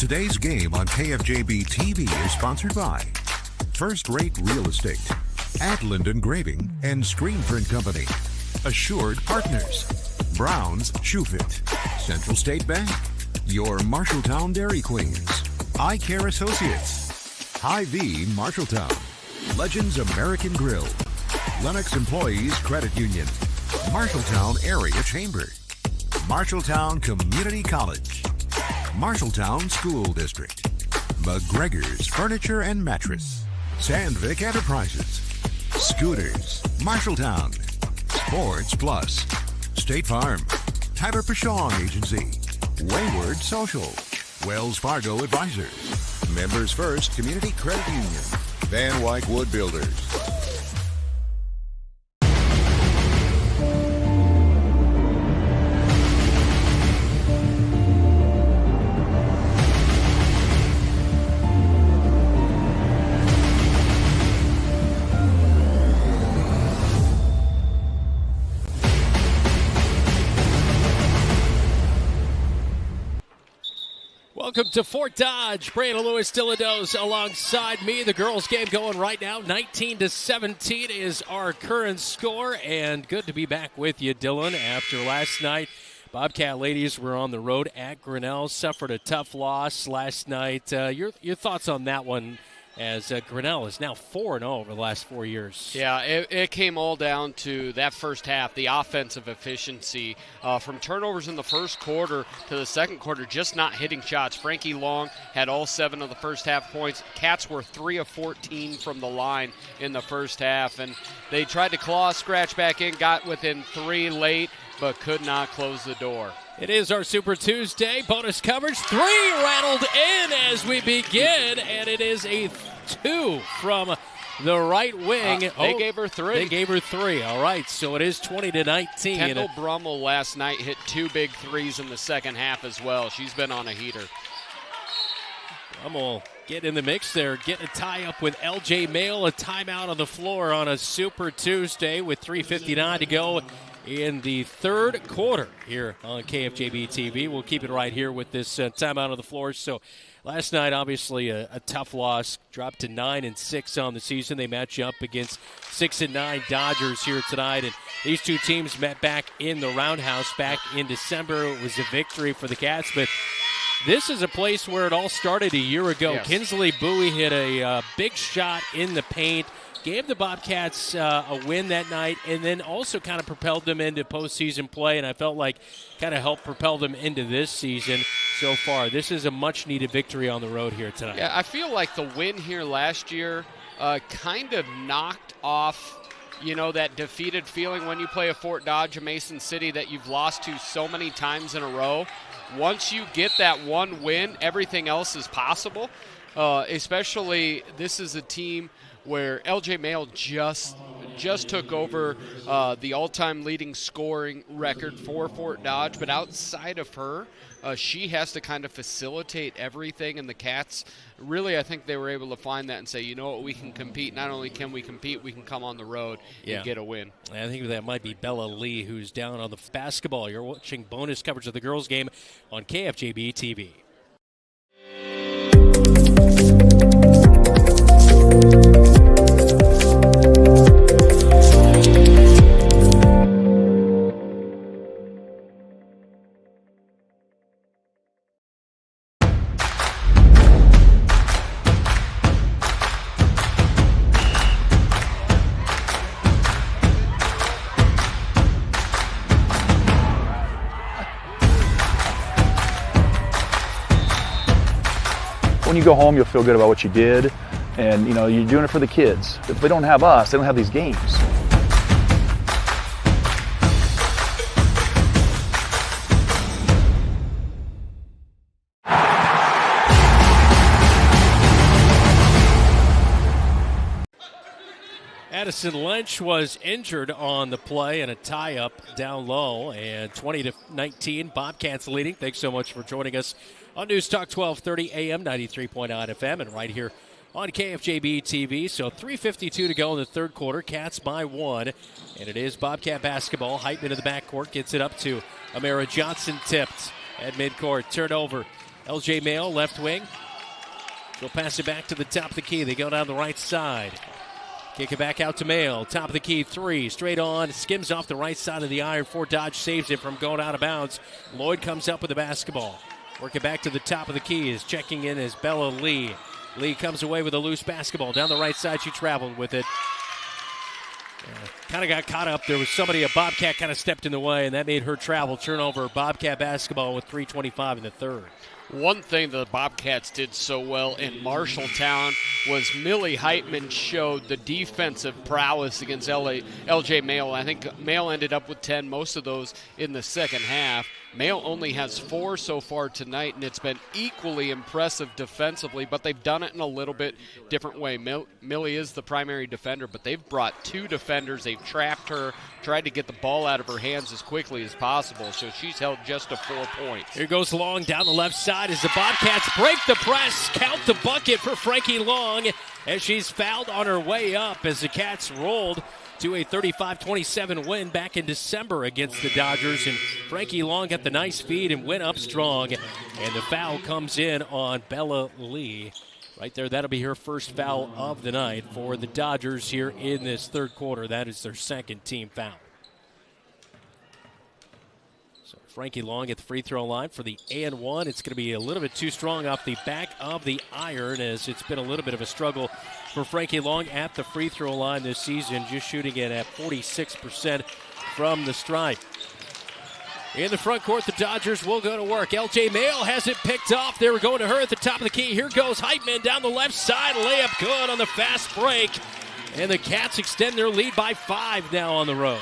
Today's game on KFJB-TV is sponsored by First Rate Real Estate, Adland Engraving and Screen Print Company, Assured Partners, Brown's Shoe Fit, Central State Bank, your Marshalltown Dairy Queens, Eye Care Associates, Hy-Vee Marshalltown, Legends American Grill, Lennox Employees Credit Union, Marshalltown Area Chamber, Marshalltown Community College, Marshalltown School District, McGregor's Furniture and Mattress, Sandvik Enterprises, Scooters, Marshalltown, Sports Plus, State Farm, Tyler Pashong Agency, Wayward Social, Wells Fargo Advisors, Members First Community Credit Union, Van Wyck Wood Builders. Welcome to Fort Dodge. Brandon Lewis Dillados alongside me. The girls' game going right now. 19-17 is our current score. And good to be back with you, Dylan. After last night, Bobcat ladies were on the road at Grinnell. Suffered a tough loss last night. Your thoughts on that one, as Grinnell is now 4-0 over the last 4 years. Yeah, it came all down to that first half, the offensive efficiency. From turnovers in the first quarter to the second quarter, just not hitting shots. Frankie Long had all 7 of the first half points. Cats were 3 of 14 from the line in the first half, and they tried to claw, scratch back in, got within 3 late, but could not close the door. It is our Super Tuesday. Bonus coverage. 3 rattled in as we begin, and it is a 2 from the right wing. They gave her 3. They gave her 3. All right, so it is 20-19. Kendall Brummel last night hit 2 big threes in the second half as well. She's been on a heater. Brummel get in the mix there, getting a tie-up with LJ Mail. A timeout on the floor on a Super Tuesday with 3:59 to go in the third quarter here on KFJB-TV. We'll keep it right here with this timeout on the floor. So last night, obviously, a tough loss. Dropped to 9-6 on the season. They match up against 6-9 Dodgers here tonight. And these two teams met back in the Roundhouse back in December. It was a victory for the Cats. But this is a place where it all started a year ago. Yes. Kinsley Bowie hit a big shot in the paint. Gave the Bobcats a win that night, and then also kind of propelled them into postseason play, and I felt like kind of helped propel them into this season so far. This is a much-needed victory on the road here tonight. Yeah, I feel like the win here last year kind of knocked off, that defeated feeling when you play a Fort Dodge, a Mason City that you've lost to so many times in a row. Once you get that one win, everything else is possible, especially this is a team where LJ Mail just took over the all-time leading scoring record for Fort Dodge. But outside of her, she has to kind of facilitate everything. And the Cats, really, I think they were able to find that and say, you know what, we can compete. Not only can we compete, we can come on the road and get a win. I think that might be Bella Lee, who's down on the basketball. You're watching bonus coverage of the girls' game on KFJB-TV. When you go home, you'll feel good about what you did, and you're doing it for the kids. If they don't have us, they don't have these games. Addison Lynch was injured on the play and a tie-up down low, and 20-19, Bobcats leading. Thanks so much for joining us on News Talk 1230 AM, 93.9 FM, and right here on KFJB-TV. So 3:52 to go in the third quarter. Cats by 1, and it is Bobcat basketball. Heitman in the backcourt gets it up to Amara Johnson, tipped at midcourt. Turnover LJ Mail, left wing. She'll pass it back to the top of the key. They go down the right side. Kick it back out to Mail. Top of the key, three. Straight on. Skims off the right side of the iron. Fort Dodge saves it from going out of bounds. Lloyd comes up with the basketball. Work it back to the top of the key. Is checking in is Bella Lee. Lee comes away with a loose basketball. Down the right side, she traveled with it. Kind of got caught up. There was somebody, a Bobcat kind of stepped in the way, and that made her travel. Turnover, Bobcat basketball with 3:25 in the third. One thing the Bobcats did so well in Marshalltown was Millie Heitman showed the defensive prowess against LJ Mail. I think Mail ended up with 10, most of those in the second half. Mail only has 4 so far tonight, and it's been equally impressive defensively, but they've done it in a little bit different way. Millie is the primary defender, but they've brought 2 defenders. They've trapped her, tried to get the ball out of her hands as quickly as possible, so she's held just to 4 points. Here goes Long down the left side as the Bobcats break the press. Count the bucket for Frankie Long as she's fouled on her way up as the Cats rolled to a 35-27 win back in December against the Dodgers. And Frankie Long got the nice feed and went up strong. And the foul comes in on Bella Lee. Right there, that'll be her first foul of the night for the Dodgers here in this third quarter. That is their second team foul. So Frankie Long at the free throw line for the and one. It's going to be a little bit too strong off the back of the iron, as it's been a little bit of a struggle for Frankie Long at the free throw line this season, just shooting it at 46% from the stripe. In the front court, the Dodgers will go to work. LJ Mail has it picked off. They were going to her at the top of the key. Here goes Heitman down the left side. Layup good on the fast break. And the Cats extend their lead by 5 now on the road.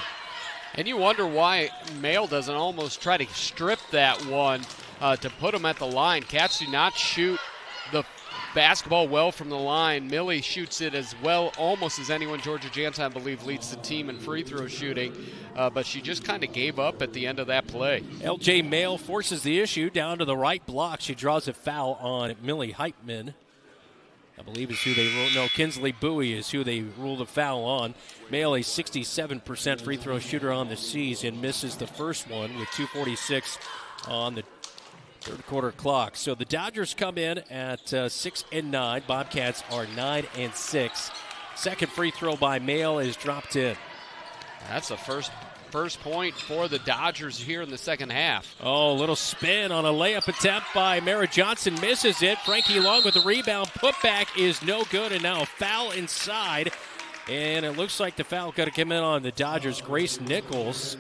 And you wonder why Mail doesn't almost try to strip that one to put them at the line. Cats do not shoot the basketball well from the line. Millie shoots it as well almost as anyone. Georgia Jansen, I believe, leads the team in free throw shooting, but she just kind of gave up at the end of that play. LJ Mail forces the issue down to the right block. She draws a foul on Millie Heitman. I believe is who they ruled. No, Kinsley Bowie is who they ruled a foul on. Mail, a 67% free throw shooter on the season, misses the first one with 2:46 on the third quarter clock. So the Dodgers come in at 6-9. Bobcats are 9-6. Second free throw by Mail is dropped in. That's the first point for the Dodgers here in the second half. Oh, a little spin on a layup attempt by Mara Johnson. Misses it. Frankie Long with the rebound. Putback is no good, and now a foul inside. And it looks like the foul got to come in on the Dodgers. Grace Nichols.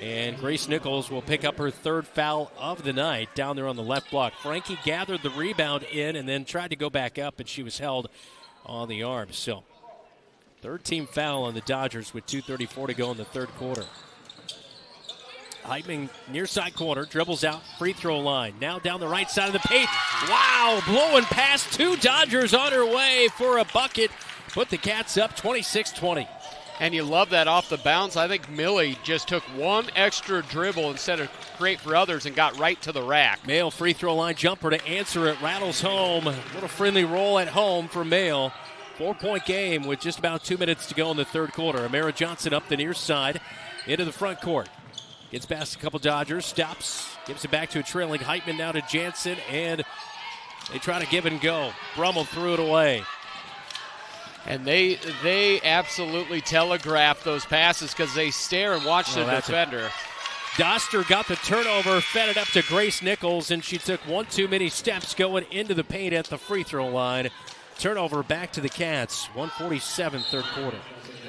And Grace Nichols will pick up her third foul of the night down there on the left block. Frankie gathered the rebound in and then tried to go back up, and she was held on the arm. So, third team foul on the Dodgers with 2:34 to go in the third quarter. Heitman near side corner, dribbles out, free throw line. Now down the right side of the paint. Wow, blowing past 2 Dodgers on her way for a bucket. Put the Cats up 26-20. And you love that off the bounce. I think Millie just took one extra dribble instead of create for others and got right to the rack. Mail free throw line jumper to answer it. Rattles home. A little friendly roll at home for Mail. 4-point game with just about 2 minutes to go in the third quarter. Amara Johnson up the near side into the front court. Gets past a couple Dodgers, stops, gives it back to a trailing Heitman, now to Jansen, and they try to give and go. Brummel threw it away. And they absolutely telegraph those passes because they stare and watch the defender. Doster got the turnover, fed it up to Grace Nichols, and she took one too many steps going into the paint at the free throw line. Turnover back to the Cats, 1:47 third quarter.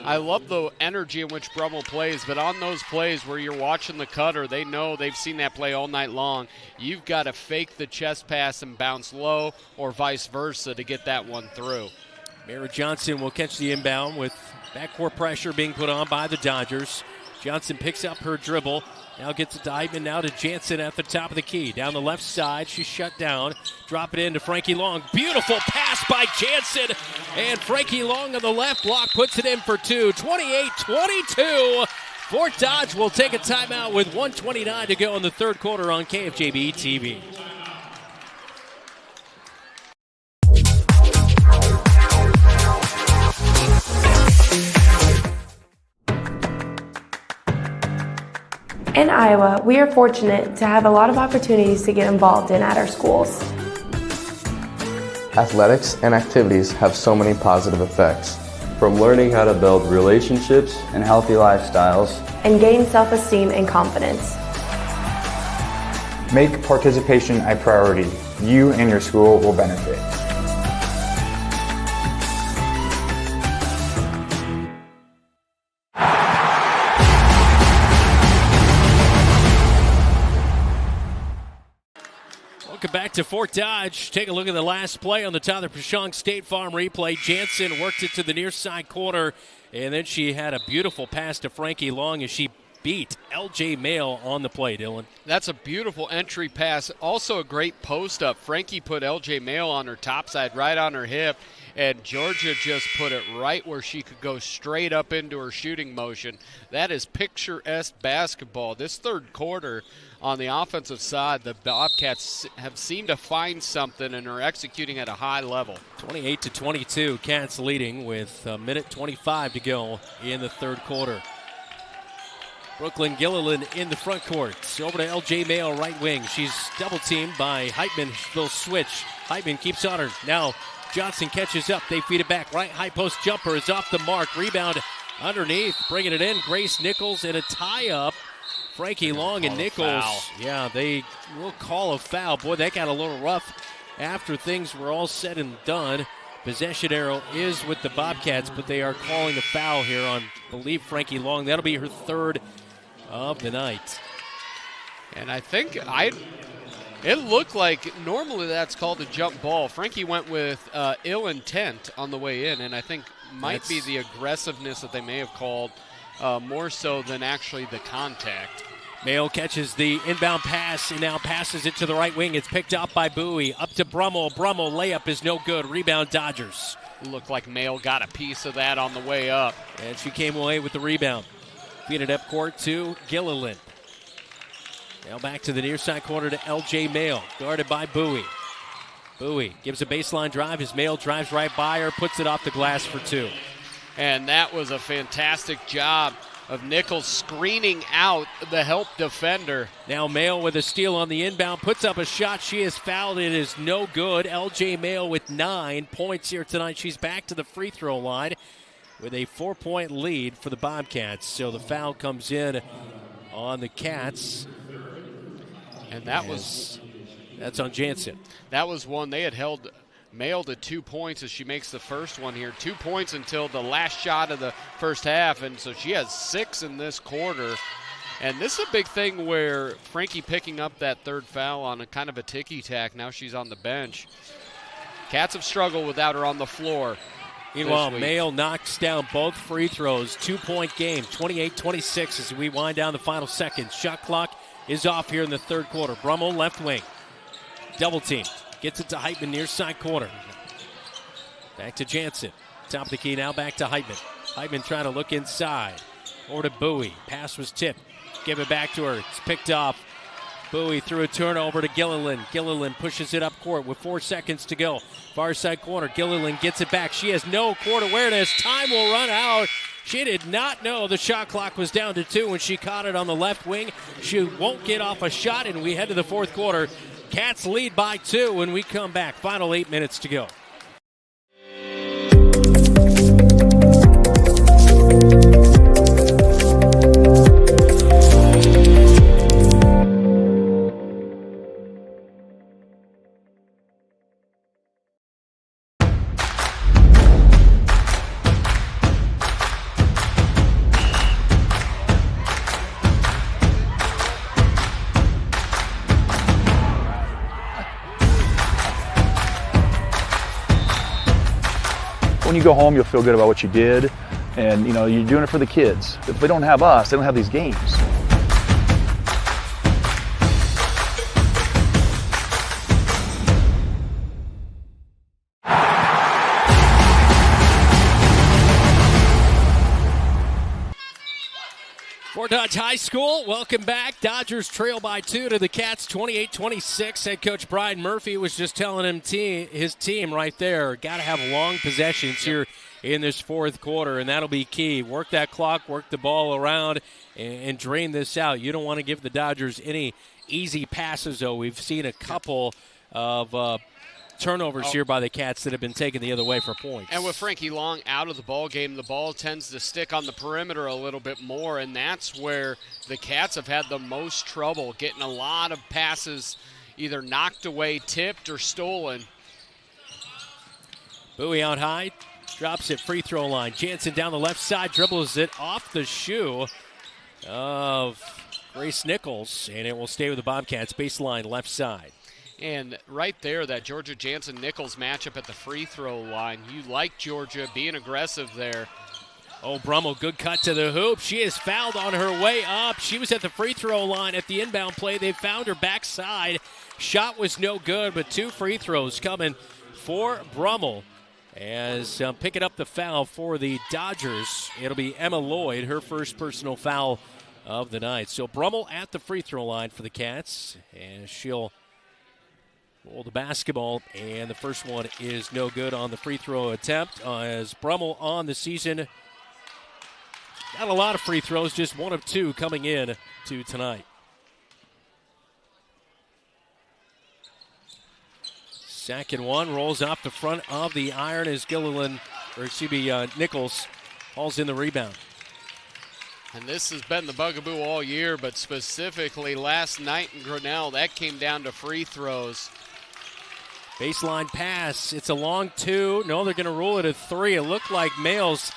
I love the energy in which Brummel plays, but on those plays where you're watching the cutter, they know they've seen that play all night long. You've got to fake the chest pass and bounce low or vice versa to get that one through. Mara Johnson will catch the inbound with backcourt pressure being put on by the Dodgers. Johnson picks up her dribble. Now gets it to Heitman, now to Jansen at the top of the key. Down the left side, she's shut down. Drop it in to Frankie Long. Beautiful pass by Jansen. And Frankie Long on the left block puts it in for 2. 28-22. Fort Dodge will take a timeout with 1:29 to go in the third quarter on KFJB-TV. In Iowa, we are fortunate to have a lot of opportunities to get involved in at our schools. Athletics and activities have so many positive effects. From learning how to build relationships and healthy lifestyles, And gain self-esteem and confidence. Make participation a priority. You and your school will benefit. Welcome back to Fort Dodge. Take a look at the last play on the Tyler Pashong State Farm replay. Jansen worked it to the near side corner, and then she had a beautiful pass to Frankie Long as she beat LJ Mail on the play, Dylan. That's a beautiful entry pass. Also a great post up. Frankie put LJ Mail on her top side, right on her hip, and Georgia just put it right where she could go straight up into her shooting motion. That is picturesque basketball. This third quarter on the offensive side, the Bobcats have seemed to find something and are executing at a high level. 28-22, Cats leading with a minute 25 to go in the third quarter. Brooklyn Gilliland in the front court. Over to LJ Mail, right wing. She's double teamed by Heitman. They'll switch. Heitman keeps on her. Now Johnson catches up. They feed it back. Right high post jumper is off the mark. Rebound underneath. Bringing it in. Grace Nichols in a tie-up. Frankie Long and Nichols. Yeah, they will call a foul. Boy, that got a little rough after things were all said and done. Possession arrow is with the Bobcats, but they are calling a foul here on, I believe, Frankie Long. That'll be her third of the night. And I think it looked like normally that's called a jump ball. Frankie went with ill intent on the way in, and I think might be the aggressiveness that they may have called more so than actually the contact. Mayo catches the inbound pass and now passes it to the right wing. It's picked up by Bowie. Up to Brummel. Brummel layup is no good. Rebound Dodgers. Looked like Mayo got a piece of that on the way up. And she came away with the rebound. Feed it up court to Gilliland. Now back to the near side corner to LJ Mayo. Guarded by Bowie. Bowie gives a baseline drive. His Mayo drives right by her. Puts it off the glass for two. And that was a fantastic job of Nichols screening out the help defender. Now Mayo with a steal on the inbound. Puts up a shot. She is fouled. It is no good. LJ Mayo with 9 points here tonight. She's back to the free throw line with a 4-point lead for the Bobcats. So the foul comes in on the Cats. And that's on Jansen. That was one they had held Mayo to 2 points as she makes the first one here. 2 points until the last shot of the first half, and so she has 6 in this quarter. And this is a big thing where Frankie picking up that third foul on a kind of a ticky-tack. Now she's on the bench. Cats have struggled without her on the floor. Meanwhile, Mayo knocks down both free throws. 2-point game, 28-26 as we wind down the final seconds. Shot clock is off here in the third quarter. Brummel left wing. Double team. Gets it to Heitman near side corner. Back to Jansen. Top of the key now back to Heitman. Heitman trying to look inside. Over to Bowie. Pass was tipped. Give it back to her. It's picked off. Bowie threw a turnover to Gilliland. Gilliland pushes it up court with 4 seconds to go. Far side corner. Gilliland gets it back. She has no court awareness. Time will run out. She did not know the shot clock was down to 2 when she caught it on the left wing. She won't get off a shot, and we head to the fourth quarter. Cats lead by 2 when we come back. Final 8 minutes to go. When you go home, you'll feel good about what you did, and you know you're doing it for the kids. If they don't have us, they don't have these games. Fort Dodge High School, welcome back. Dodgers trail by 2 to the Cats, 28-26. Head coach Brian Murphy was just telling his team right there, got to have long possessions here in this fourth quarter, and that'll be key. Work that clock, work the ball around, and drain this out. You don't want to give the Dodgers any easy passes, though. We've seen a couple of turnovers here by the Cats that have been taken the other way for points. And with Frankie Long out of the ball game, the ball tends to stick on the perimeter a little bit more, and that's where the Cats have had the most trouble getting a lot of passes either knocked away, tipped, or stolen. Bowie out high, drops it free throw line. Jansen down the left side, dribbles it off the shoe of Grace Nichols, and it will stay with the Bobcats, baseline left side. And right there, that Georgia Jansen-Nichols matchup at the free throw line. You like Georgia being aggressive there. Oh, Brummel, good cut to the hoop. She is fouled on her way up. She was at the free throw line at the inbound play. They found her backside. Shot was no good, but 2 free throws coming for Brummel. As picking up the foul for the Dodgers, it'll be Emma Lloyd, her first personal foul of the night. So Brummel at the free throw line for the Cats, and she'll roll the basketball, and the first one is no good on the free throw attempt. As Brummel on the season, not a lot of free throws, just 1 of 2 coming in to tonight. Second one rolls off the front of the iron as Nichols hauls in the rebound. And this has been the bugaboo all year, but specifically last night in Grinnell, that came down to free throws. Baseline pass. It's a long 2. No, they're going to rule it a 3. It looked like Mayle's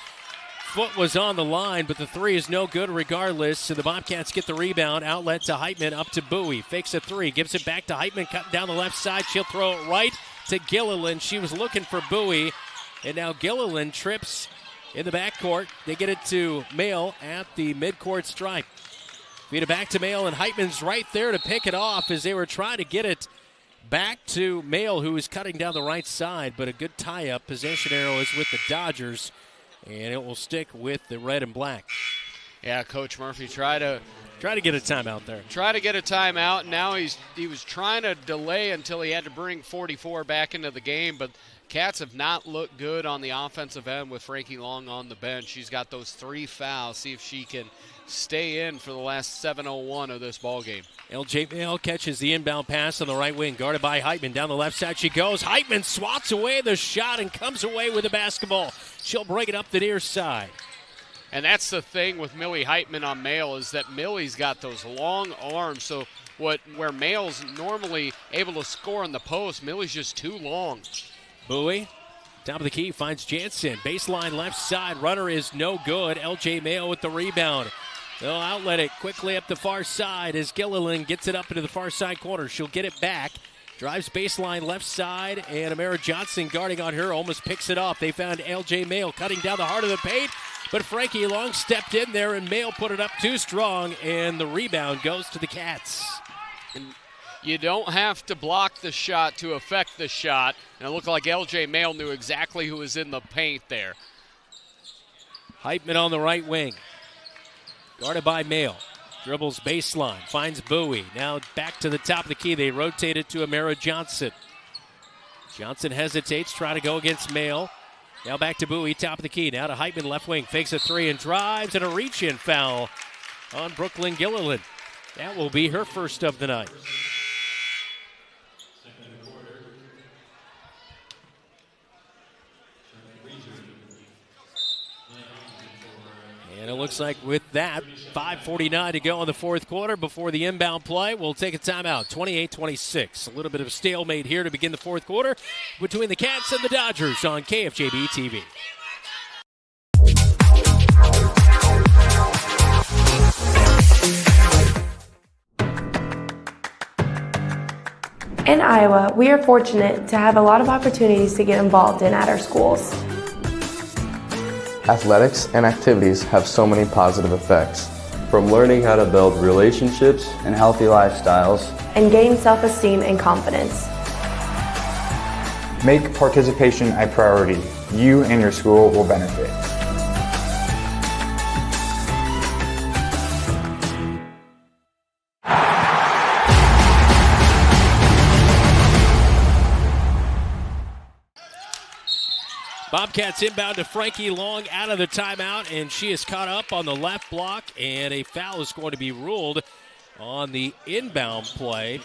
foot was on the line, but the 3 is no good regardless. So the Bobcats get the rebound. Outlet to Heitman, up to Bowie. Fakes a 3. Gives it back to Heitman, cutting down the left side. She'll throw it right to Gilliland. She was looking for Bowie, and now Gilliland trips in the backcourt. They get it to Mayle at the midcourt stripe. Feed it back to Mayle, and Heitman's right there to pick it off as they were trying to get it back to Mayle, who is cutting down the right side, but a good tie-up. Possession arrow is with the Dodgers, and it will stick with the red and black. Yeah, Coach Murphy try to get a timeout there. Try to get a timeout. Now he was trying to delay until he had to bring 44 back into the game, but Cats have not looked good on the offensive end with Frankie Long on the bench. She's got those 3 fouls. See if she can stay in for the last 7:01 of this ball game. LJ Mayle catches the inbound pass on the right wing, guarded by Heitman. Down the left side she goes. Heitman swats away the shot and comes away with the basketball. She'll break it up the near side. And that's the thing with Millie Heitman on Mayle, is that Millie's got those long arms. So where Mayle's normally able to score in the post, Millie's just too long. Bowie, top of the key, finds Jansen. Baseline left side. Runner is no good. LJ Mayle with the rebound. They'll outlet it quickly up the far side as Gilliland gets it up into the far side corner. She'll get it back. Drives baseline left side, and Amara Johnson guarding on her almost picks it off. They found LJ Mayle cutting down the heart of the paint, but Frankie Long stepped in there, and Mayle put it up too strong, and the rebound goes to the Cats. And you don't have to block the shot to affect the shot, and it looked like LJ Mayle knew exactly who was in the paint there. Heitman on the right wing, guarded by Mayle. Dribbles baseline, finds Bowie. Now back to the top of the key. They rotate it to Amara Johnson. Johnson hesitates, trying to go against Mayle. Now back to Bowie, top of the key. Now to Heitman, left wing. Fakes a 3 and drives, and a reach-in foul on Brooklyn Gilliland. That will be her first of the night. And it looks like with that, 5:49 to go in the fourth quarter before the inbound play. We'll take a timeout, 28-26. A little bit of a stalemate here to begin the fourth quarter between the Cats and the Dodgers on KFJB-TV. In Iowa, we are fortunate to have a lot of opportunities to get involved in at our schools. Athletics and activities have so many positive effects, from learning how to build relationships and healthy lifestyles, And gain self-esteem and confidence. Make participation a priority. You and your school will benefit. Bobcats inbound to Frankie Long out of the timeout, and she is caught up on the left block, and a foul is going to be ruled on the inbound play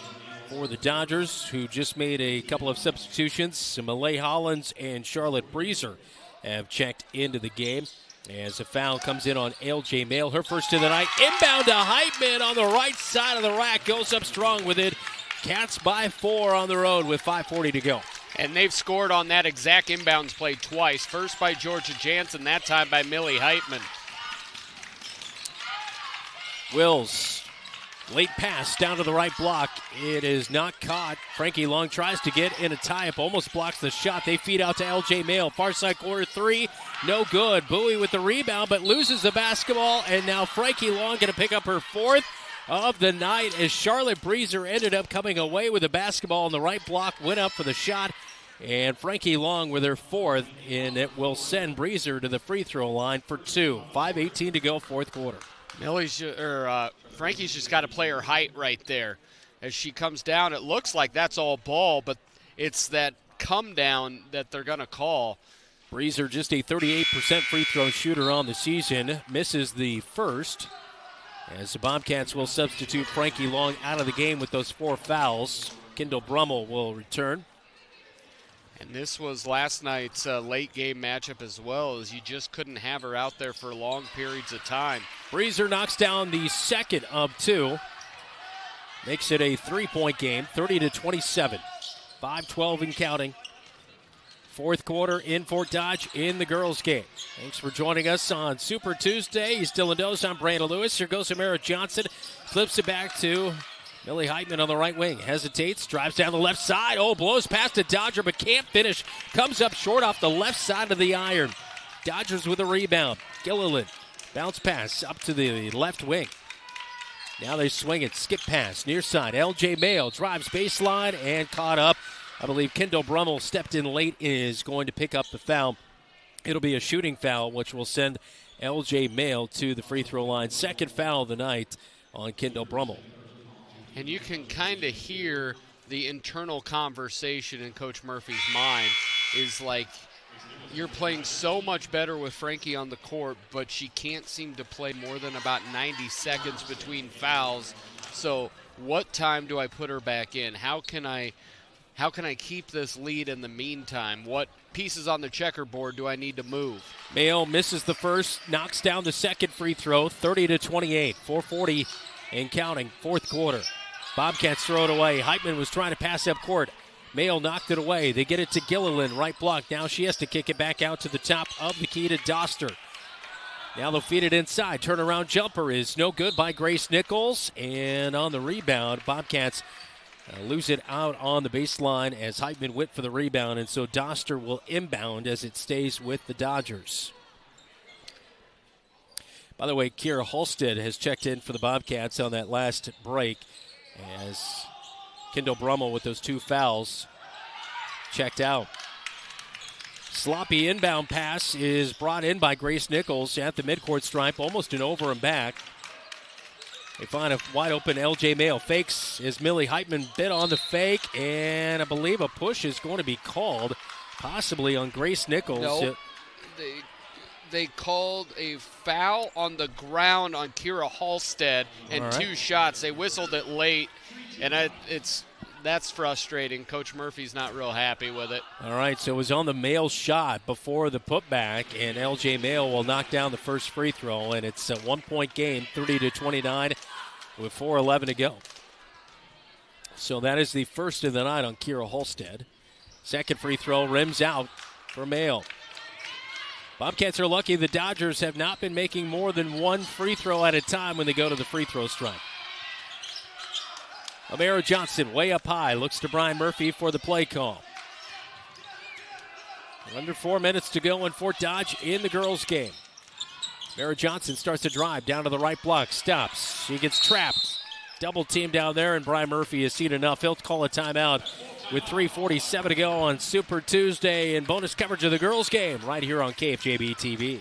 for the Dodgers, who just made a couple of substitutions. Malay Hollins and Charlotte Breezer have checked into the game as a foul comes in on LJ Mail, her first of the night. Inbound to Heitman on the right side of the rack, goes up strong with it. Cats by 4 on the road with 5:40 to go. And they've scored on that exact inbounds play twice. First by Georgia Jansen, that time by Millie Heitman. Wills, late pass down to the right block. It is not caught. Frankie Long tries to get in a tie-up, almost blocks the shot. They feed out to LJ Mail. Far side corner 3, no good. Bowie with the rebound, but loses the basketball, and now Frankie Long going to pick up her 4th of the night as Charlotte Breezer ended up coming away with the basketball on the right block, went up for the shot, and Frankie Long with her 4th, and it will send Breezer to the free throw line for 2. 5:18 to go, 4th quarter. Frankie's just got to play her height right there. As she comes down, it looks like that's all ball, but it's that come down that they're going to call. Breezer just a 38% free throw shooter on the season, misses the first, as the Bobcats will substitute Frankie Long out of the game with those 4 fouls. Kendall Brummel will return. And this was last night's late game matchup as well, as you just couldn't have her out there for long periods of time. Breezer knocks down the second of 2. Makes it a 3-point game, 30-27. 5:12 and counting. 4th quarter in Fort Dodge in the girls' game. Thanks for joining us on Super Tuesday. He's still in dose. I'm Brandon Lewis. Here goes Samara Johnson. Flips it back to Millie Heitman on the right wing. Hesitates, drives down the left side. Oh, blows past a Dodger, but can't finish. Comes up short off the left side of the iron. Dodgers with a rebound. Gilliland, bounce pass up to the left wing. Now they swing it, skip pass, near side. LJ Mail drives baseline and caught up. I believe Kendall Brummel stepped in late, is going to pick up the foul. It'll be a shooting foul, which will send LJ Mail to the free throw line. 2nd foul of the night on Kendall Brummel. And you can kind of hear the internal conversation in Coach Murphy's mind is like, you're playing so much better with Frankie on the court, but she can't seem to play more than about 90 seconds between fouls. So what time do I put her back in? How can I keep this lead in the meantime? What pieces on the checkerboard do I need to move? Mail misses the first, knocks down the second free throw, 30-28, 4:40 and counting, 4th quarter. Bobcats throw it away. Heitman was trying to pass up court. Mail knocked it away. They get it to Gilliland, right block. Now she has to kick it back out to the top of the key to Doster. Now they'll feed it inside. Turnaround jumper is no good by Grace Nichols. And on the rebound, Bobcats lose it out on the baseline as Heitman went for the rebound. And so Doster will inbound as it stays with the Dodgers. By the way, Kira Holstead has checked in for the Bobcats on that last break as Kendall Brummel with those 2 fouls checked out. Sloppy inbound pass is brought in by Grace Nichols at the midcourt stripe, almost an over and back. They find a wide open LJ Mail. Fakes as Millie Heitman bit on the fake, and I believe a push is going to be called, possibly on Grace Nichols. No, they called a foul on the ground on Kira Halstead and 2 shots. They whistled it late, and that's frustrating. Coach Murphy's not real happy with it. All right, so it was on the Mail shot before the putback, and LJ Mail will knock down the first free throw, and it's a 1-point game, 30-29 with 4:11 to go. So that is the first of the night on Kira Halstead. Second free throw rims out for Mail. Bobcats are lucky the Dodgers have not been making more than 1 free throw at a time when they go to the free throw stripe. Amara Johnson way up high, looks to Brian Murphy for the play call. Under 4 minutes to go in Fort Dodge in the girls' game. Amara Johnson starts to drive down to the right block, stops. She gets trapped. Double team down there, and Brian Murphy has seen enough. He'll call a timeout with 3:47 to go on Super Tuesday and bonus coverage of the girls' game right here on KFJB-TV.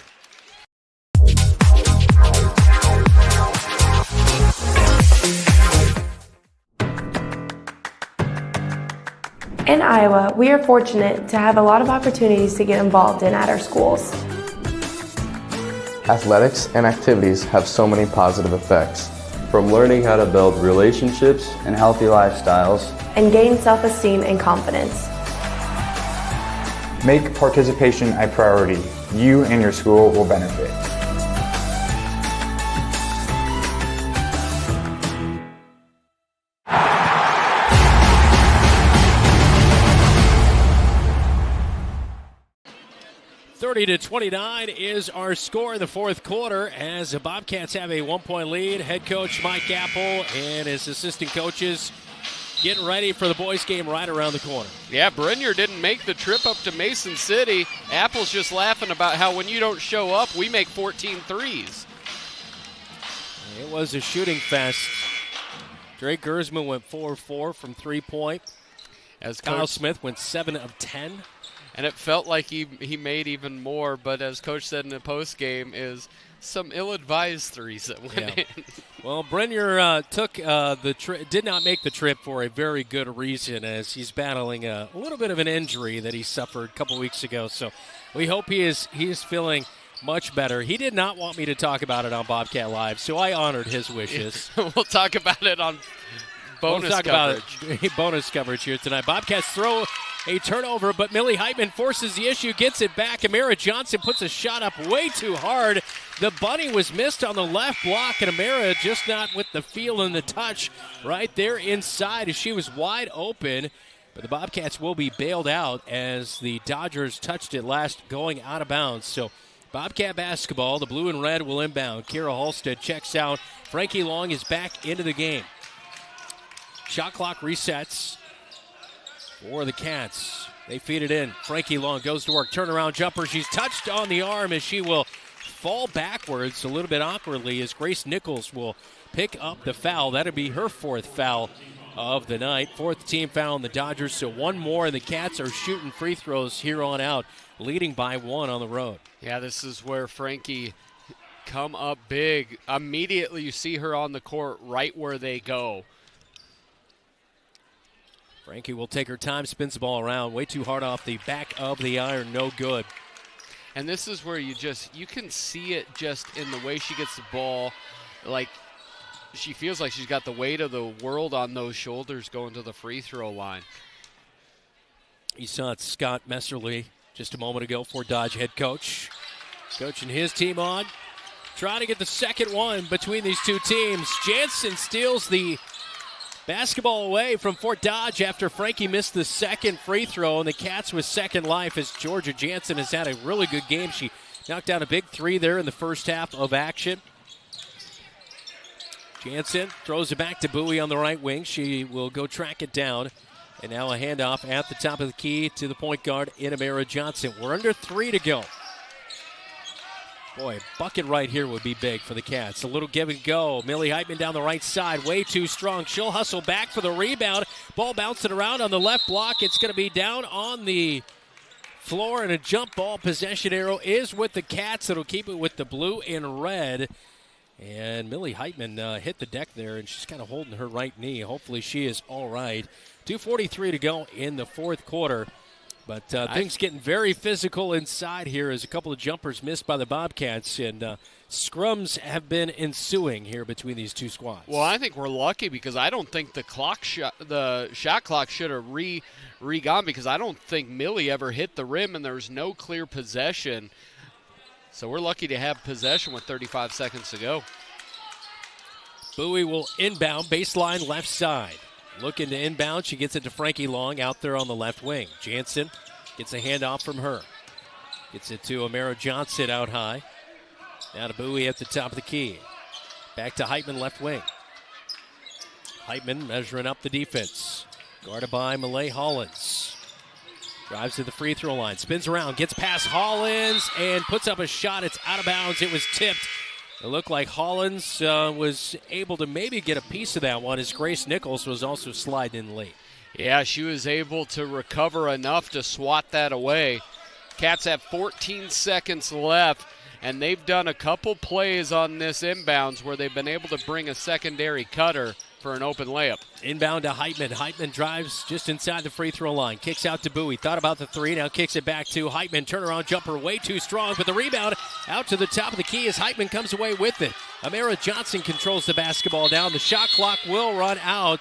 In Iowa, we are fortunate to have a lot of opportunities to get involved in at our schools. Athletics and activities have so many positive effects, from learning how to build relationships and healthy lifestyles, And gain self-esteem and confidence. Make participation a priority. You and your school will benefit. To 29 is our score in the fourth quarter as the Bobcats have a 1-point lead. Head coach Mike Apple and his assistant coaches getting ready for the boys game right around the corner. Yeah, Brynjar didn't make the trip up to Mason City. Apple's just laughing about how when you don't show up, we make 14 threes. It was a shooting fest. Drake Gersman went 4-4 from three-point. As Kyle Coach Smith went 7 of 10. And it felt like he made even more, but as Coach said in the postgame, is some ill-advised threes that went in. Well, Brynjar did not make the trip for a very good reason, as he's battling a little bit of an injury that he suffered a couple weeks ago. So we hope he is feeling much better. He did not want me to talk about it on Bobcat Live, so I honored his wishes. We'll talk about it on bonus coverage. Bonus coverage here tonight. Bobcats throw a turnover, but Millie Heitman forces the issue, gets it back. Amara Johnson puts a shot up way too hard. The bunny was missed on the left block, and Amara just not with the feel and the touch right there inside as she was wide open. But the Bobcats will be bailed out as the Dodgers touched it last going out of bounds. So Bobcat basketball, the blue and red will inbound. Kira Halstead checks out. Frankie Long is back into the game. Shot clock resets for the Cats. They feed it in. Frankie Long goes to work. Turnaround jumper. She's touched on the arm as she will fall backwards a little bit awkwardly as Grace Nichols will pick up the foul. That'll be her fourth foul of the night. Fourth team foul on the Dodgers, so one more, and the Cats are shooting free throws here on out, leading by 1 on the road. Yeah, this is where Frankie come up big. Immediately you see her on the court right where they go. Frankie will take her time, spins the ball around, way too hard off the back of the iron, no good. And this is where you can see it just in the way she gets the ball. Like, she feels like she's got the weight of the world on those shoulders going to the free throw line. You saw it, Scott Messerly, just a moment ago for Dodge head coach. Coaching his team on. Trying to get the second one between these two teams. Jansen steals the basketball away from Fort Dodge after Frankie missed the second free throw, and the Cats with second life as Georgia Jansen has had a really good game. She knocked down a big three there in the first half of action. Jansen throws it back to Bowie on the right wing. She will go track it down. And now a handoff at the top of the key to the point guard in Amara Johnson. We're under 3 to go. Boy, a bucket right here would be big for the Cats. A little give and go. Millie Heitman down the right side, way too strong. She'll hustle back for the rebound. Ball bouncing around on the left block. It's going to be down on the floor, and a jump ball possession arrow is with the Cats. It'll keep it with the blue and red. And Millie Heitman hit the deck there, and she's kind of holding her right knee. Hopefully she is all right. 2:43 to go in the fourth quarter. But things getting very physical inside here as a couple of jumpers missed by the Bobcats, and scrums have been ensuing here between these two squads. Well, I think we're lucky because I don't think the shot clock should have re-gone because I don't think Millie ever hit the rim and there was no clear possession. So we're lucky to have possession with 35 seconds to go. Bowie will inbound, baseline left side. Looking to inbound, she gets it to Frankie Long out there on the left wing. Jansen gets a handoff from her. Gets it to Amara Johnson out high. Now to Bowie at the top of the key. Back to Heitman left wing. Heitman measuring up the defense. Guarded by Malay Hollins. Drives to the free throw line. Spins around, gets past Hollins, and puts up a shot. It's out of bounds. It was tipped. It looked like Hollins was able to maybe get a piece of that one as Grace Nichols was also sliding in late. Yeah, she was able to recover enough to swat that away. Cats have 14 seconds left, and they've done a couple plays on this inbounds where they've been able to bring a secondary cutter. for an open layup. Inbound to Heitman. Heitman drives just inside the free throw line. Kicks out to Bowie. Thought about the three. Now kicks it back to Heitman. Turnaround jumper way too strong, but the rebound out to the top of the key as Heitman comes away with it. Amara Johnson controls the basketball down. The shot clock will run out.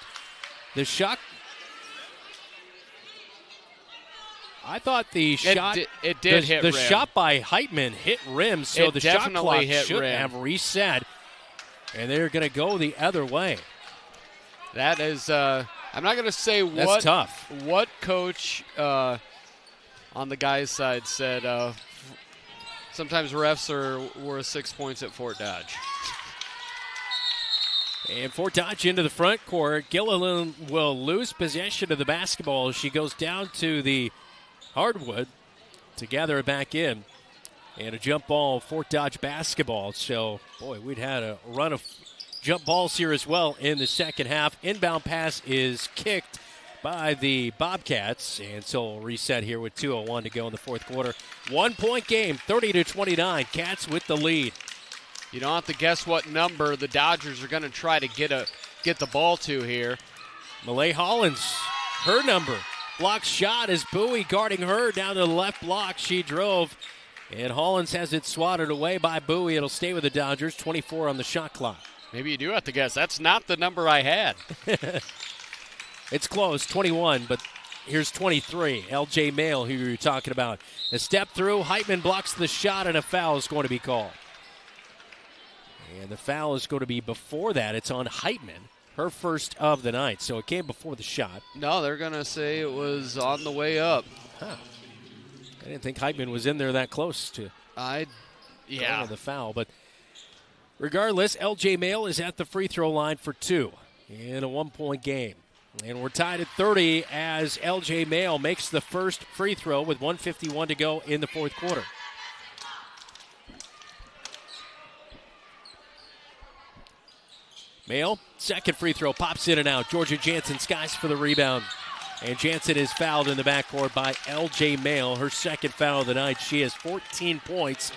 The shot. I thought the shot. It did hit the rim. shot by Heitman hit rim, so It the shot definitely clock hit should rim. have reset. And they're going to go the other way. That is, I'm not going to say That's tough. What coach on the guy's side said sometimes refs are worth 6 points at Fort Dodge. And Fort Dodge into the front court. Gilliland will lose possession of the basketball. She goes down to the hardwood to gather it back in. And a jump ball, Fort Dodge basketball. So, boy, we'd had a run of jump balls here as well in the second half. Inbound pass is kicked by the Bobcats. And so we'll reset here with 2:01 to go in the fourth quarter. 1 point game, 30-29. Cats with the lead. You don't have to guess what number the Dodgers are going to try to get the ball to here. Malay Hollins, her number. Block shot as Bowie guarding her down to the left block. She drove. And Hollins has it swatted away by Bowie. It'll stay with the Dodgers. 24 on the shot clock. Maybe you do have to guess. That's not the number I had. It's close, 21, but here's 23. LJ Mail, who you're talking about. A step through. Heitman blocks the shot, and a foul is going to be called. And the foul is going to be before that. It's on Heitman, her first of the night. So it came before the shot. No, they're going to say it was on the way up. Huh. I didn't think Heitman was in there that close to the foul. But regardless, LJ Mail is at the free throw line for two in a 1 point game. And we're tied at 30 as LJ Mail makes the first free throw with 1:51 to go in the fourth quarter. Mail, second free throw, pops in and out. Georgia Jansen skies for the rebound. And Jansen is fouled in the backcourt by LJ Mail, her second foul of the night. She has 14 points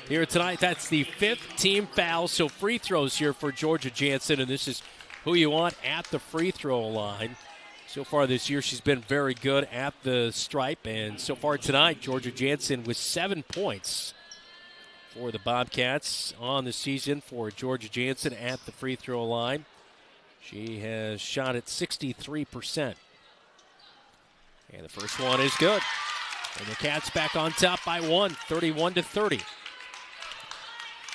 here tonight. That's the fifth team foul, so free throws here for Georgia Jansen, and this is who you want at the free throw line. So far this year, she's been very good at the stripe, and so far tonight, Georgia Jansen with 7 points for the Bobcats on the season for Georgia Jansen at the free throw line. She has shot at 63%. And the first one is good. And the Cats back on top by one, 31-30.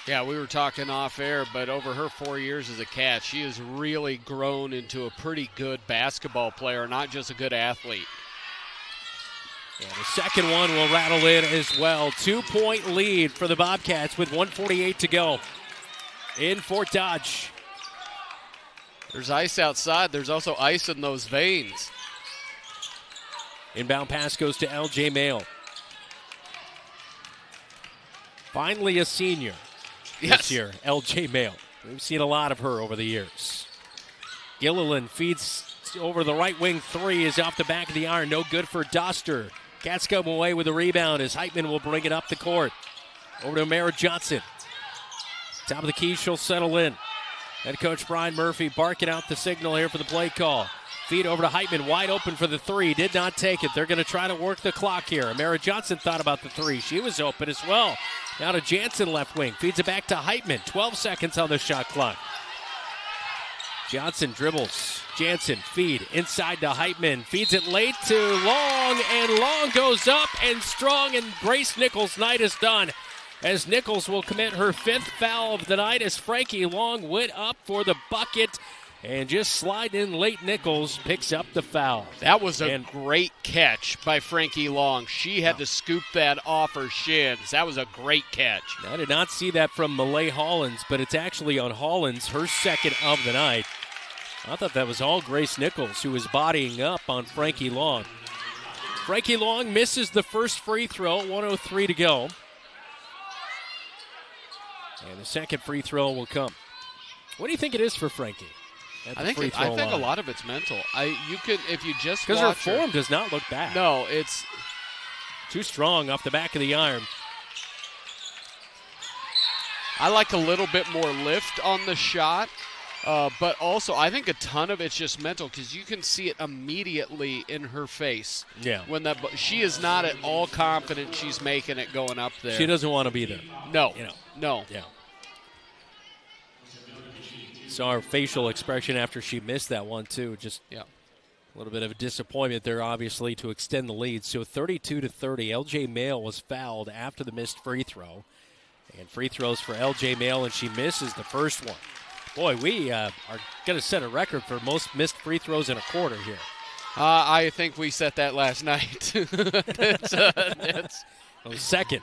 Yeah, we were talking off air, but over her 4 years as a Cat, she has really grown into a pretty good basketball player, not just a good athlete. And the second one will rattle in as well. 2 point lead for the Bobcats with 1:48 to go in Fort Dodge. There's ice outside. There's also ice in those veins. Inbound pass goes to LJ Mail. Finally a senior this year, LJ Mail. We've seen a lot of her over the years. Gilliland feeds over the right wing three, is off the back of the iron. No good for Doster. Cats come away with a rebound as Heitman will bring it up the court. Over to Amara Johnson. Top of the key, she'll settle in. Head coach Brian Murphy barking out the signal here for the play call. Feed over to Heitman, wide open for the three. Did not take it. They're going to try to work the clock here. Amara Johnson thought about the three. She was open as well. Now to Jansen left wing. Feeds it back to Heitman. 12 seconds on the shot clock. Johnson dribbles. Jansen feed inside to Heitman. Feeds it late to Long, and Long goes up and strong, and Grace Nichols' night is done. As Nichols will commit her fifth foul of the night as Frankie Long went up for the bucket. And just slide in late. Nichols picks up the foul. That was a great catch by Frankie Long. She had to scoop that off her shins. That was a great catch. I did not see that from Malay Hollins, but it's actually on Hollins, her second of the night. I thought that was all Grace Nichols, who was bodying up on Frankie Long. Frankie Long misses the first free throw, 1:03 to go. And the second free throw will come. What do you think it is for Frankie? I think a lot of it's mental. You could, if you just because her form does not look bad. No, it's too strong off the back of the iron. I like a little bit more lift on the shot. But also, I think a ton of it's just mental because you can see it immediately in her face. Yeah. When she is not at all confident she's making it going up there. She doesn't want to be there. No. No. Yeah. Saw her facial expression after she missed that one, too. Just a little bit of a disappointment there, obviously, to extend the lead. So 32-30, LJ Mail was fouled after the missed free throw. And free throws for LJ Mail, and she misses the first one. Boy, we are going to set a record for most missed free throws in a quarter here. I think we set that last night. Second.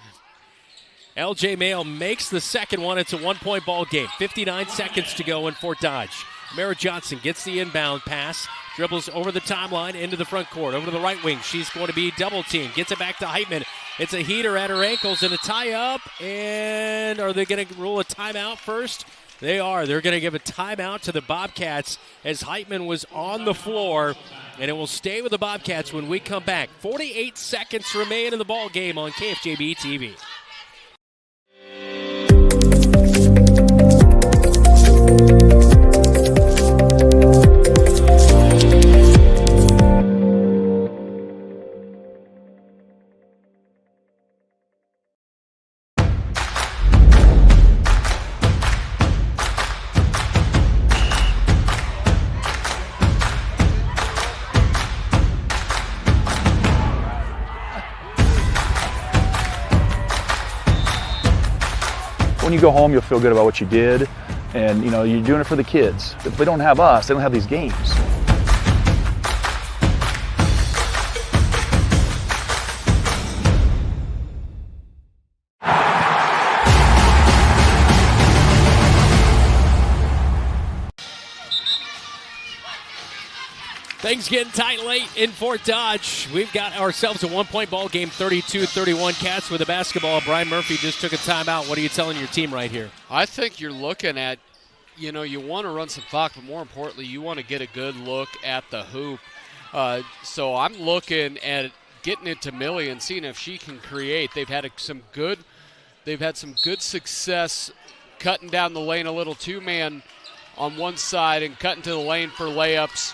LJ Mail makes the second one. It's a one-point ball game. 59 seconds to go in Fort Dodge. Mara Johnson gets the inbound pass, dribbles over the timeline into the front court, over to the right wing. She's going to be double-teamed. Gets it back to Heitman. It's a heater at her ankles and a tie-up. And are they going to rule a timeout first? They are. They're going to give a timeout to the Bobcats as Heitman was on the floor, and it will stay with the Bobcats when we come back. 48 seconds remain in the ball game on KFJB-TV. When you go home, you'll feel good about what you did, and you're doing it for the kids. If they don't have us, they don't have these games. Things getting tight late in Fort Dodge. We've got ourselves a one-point ball game, 32-31 Cats with the basketball. Brian Murphy just took a timeout. What are you telling your team right here? I think you're looking at, you want to run some clock, but more importantly, you want to get a good look at the hoop. So I'm looking at getting it to Millie and seeing if she can create. They've had some good success cutting down the lane, a little two-man on one side and cutting to the lane for layups.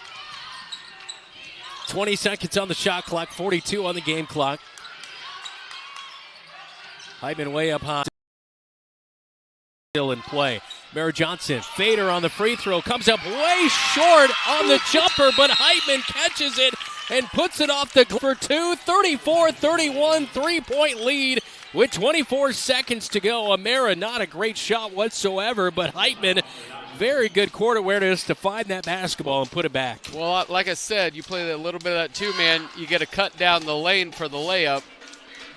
20 seconds on the shot clock, 42 on the game clock. Heitman way up high. Still in play. Mara Johnson, fader on the free throw, comes up way short on the jumper, but Heitman catches it and puts it off the for two. 34-31, three-point lead with 24 seconds to go. Mara, not a great shot whatsoever, but Heitman, very good court awareness to find that basketball and put it back. Well, like I said, you play a little bit of that two-man, you get a cut down the lane for the layup.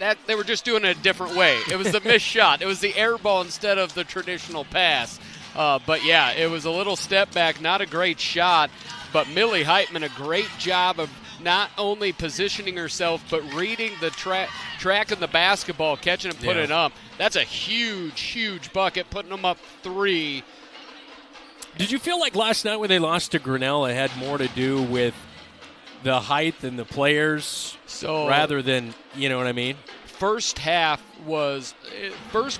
That they were just doing it a different way. It was the missed shot. It was the air ball instead of the traditional pass. But, yeah, it was a little step back, not a great shot. But Millie Heitman, a great job of not only positioning herself but reading the track of the basketball, catching and putting it up. That's a huge, huge bucket, putting them up three. Did you feel like last night when they lost to Grinnell, it had more to do with the height and the players rather than, you know what I mean? First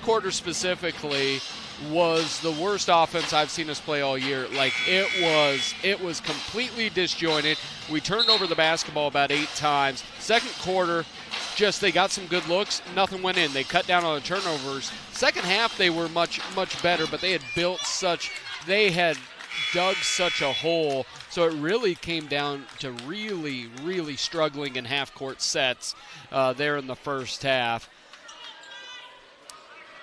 quarter specifically was the worst offense I've seen us play all year. Like it was completely disjointed. We turned over the basketball about 8 times. Second quarter, they got some good looks. Nothing went in. They cut down on the turnovers. Second half, they were much, much better, but they had dug such a hole, so it really came down to really, really struggling in half-court sets there in the first half.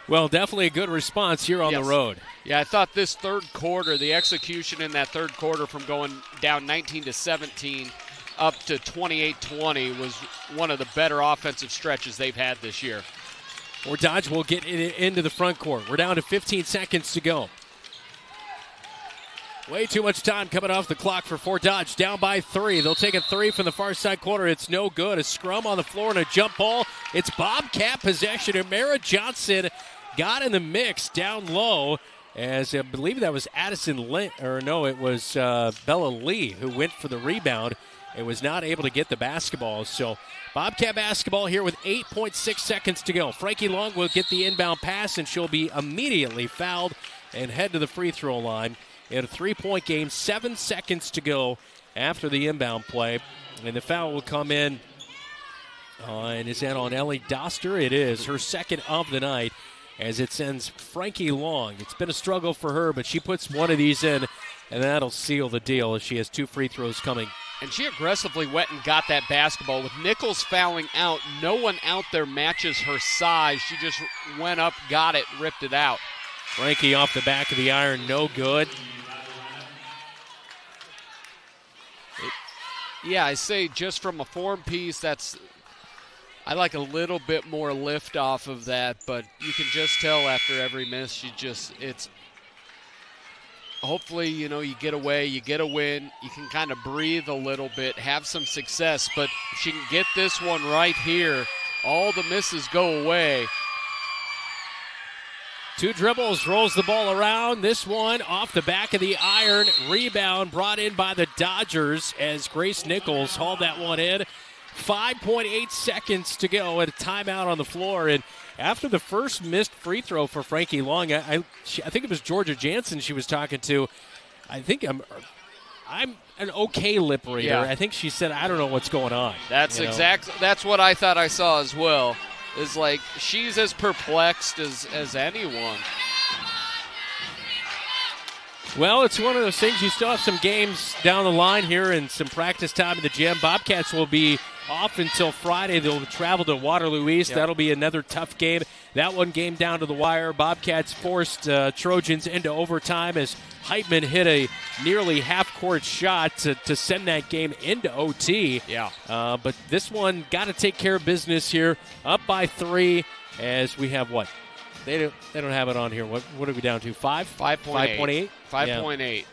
Well, definitely a good response here on the road. Yeah, I thought this third quarter, the execution in that third quarter from going down 19-17 up to 28-20 was one of the better offensive stretches they've had this year. Fort Dodge will get into the front court. We're down to 15 seconds to go. Way too much time coming off the clock for Fort Dodge. Down by 3. They'll take a 3 from the far side corner. It's no good. A scrum on the floor and a jump ball. It's Bobcat possession. And Mara Johnson got in the mix down low, as I believe that was it was Bella Lee who went for the rebound and was not able to get the basketball. So Bobcat basketball here with 8.6 seconds to go. Frankie Long will get the inbound pass, and she'll be immediately fouled and head to the free throw line. in a 3-point game, 7 seconds to go after the inbound play. And the foul will come in. And is that on Ellie Doster? It is, her second of the night, as it sends Frankie Long. It's been a struggle for her, but she puts one of these in, and that'll seal the deal as she has 2 free throws coming. And she aggressively went and got that basketball. With Nichols fouling out, no one out there matches her size. She just went up, got it, ripped it out. Frankie off the back of the iron, no good. Yeah, I say just from a form piece, I like a little bit more lift off of that, but you can just tell after every miss, it's hopefully, you get away, you get a win, you can kind of breathe a little bit, have some success, but if she can get this one right here, all the misses go away. 2 dribbles, rolls the ball around. This one off the back of the iron. Rebound brought in by the Dodgers as Grace Nichols hauled that one in. 5.8 seconds to go at a timeout on the floor. And after the first missed free throw for Frankie Long, I think it was Georgia Jansen she was talking to. I think I'm an okay lip reader. Yeah. I think she said, I don't know what's going on. That's what I thought I saw as well. Is like she's as perplexed as anyone. Well, it's one of those things. You still have some games down the line here and some practice time in the gym. Bobcats will be off until Friday. They'll travel to Waterloo East. Yep. That'll be another tough game. That one game down to the wire. Bobcats forced Trojans into overtime as Heitman hit a nearly half-court shot to send that game into OT. Yeah. But this one got to take care of business here. Up by 3 as we have what? They don't have it on here. What are we down to? 5? 5.8? 5.8.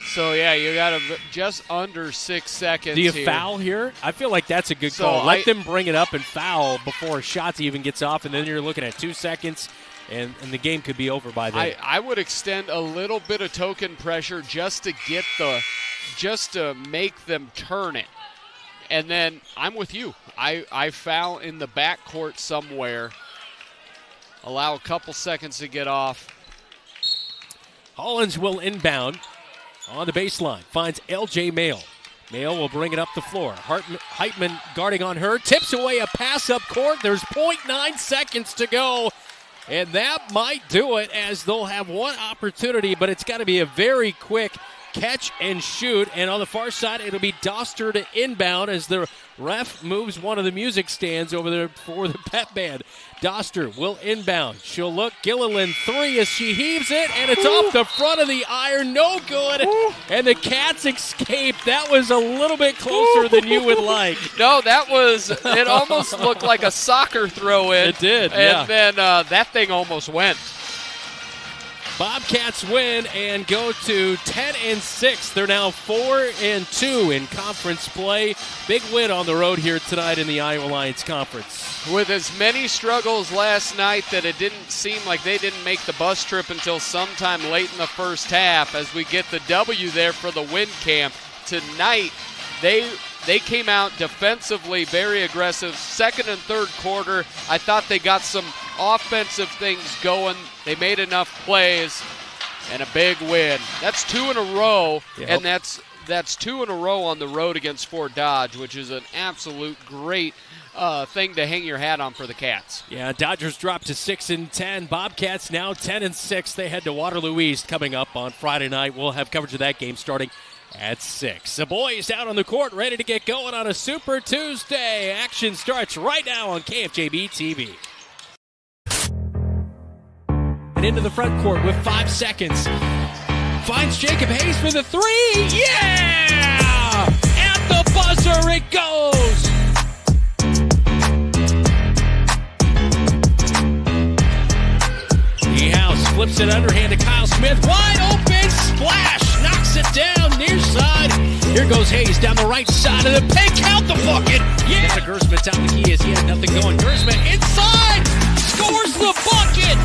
So, yeah, you got just under 6 seconds. Do you here. Foul here? I feel like that's a good call. Let them bring it up and foul before a shot even gets off, and then you're looking at 2 seconds, and the game could be over by then. I would extend a little bit of token pressure just to make them turn it. And then I'm with you. I foul in the backcourt somewhere. Allow a couple seconds to get off. Hollins will inbound on the baseline. Finds L.J. Mail. Mail will bring it up the floor. Heitman guarding on her. Tips away a pass up court. There's 0.9 seconds to go. And that might do it as they'll have one opportunity, but it's got to be a very quick catch and shoot. And on the far side, it'll be Doster to inbound as the ref moves one of the music stands over there for the pep band. Doster will inbound. She'll look. Gilliland 3 as she heaves it, and it's off the front of the iron. No good. And the Cats escape. That was a little bit closer than you would like. No, it almost looked like a soccer throw-in. It did, yeah. And then that thing almost went. Bobcats win and go to 10-6. They're now 4-2 in conference play. Big win on the road here tonight in the Iowa Lions Conference. With as many struggles last night that it didn't seem like they didn't make the bus trip until sometime late in the first half as we get the W there for the win camp. Tonight, they came out defensively very aggressive. Second and third quarter, I thought they got some offensive things going. They made enough plays, and a big win. That's 2 in a row, and that's 2 in a row on the road against Fort Dodge, which is an absolute great thing to hang your hat on for the Cats. Yeah, Dodgers dropped to 6-10. Bobcats now 10-6. They head to Waterloo East coming up on Friday night. We'll have coverage of that game starting at 6. The boys out on the court ready to get going on a Super Tuesday. Action starts right now on KFJB-TV. And into the front court with 5 seconds. Finds Jacob Hayes for the 3. Yeah! At the buzzer it goes! House flips it underhand to Kyle Smith. Wide open splash. Knocks it down near side. Here goes Hayes down the right side of the paint. Count the bucket. Yeah. Down to Gersma. Top the key as he had nothing going. Gersma inside. Scores the bucket.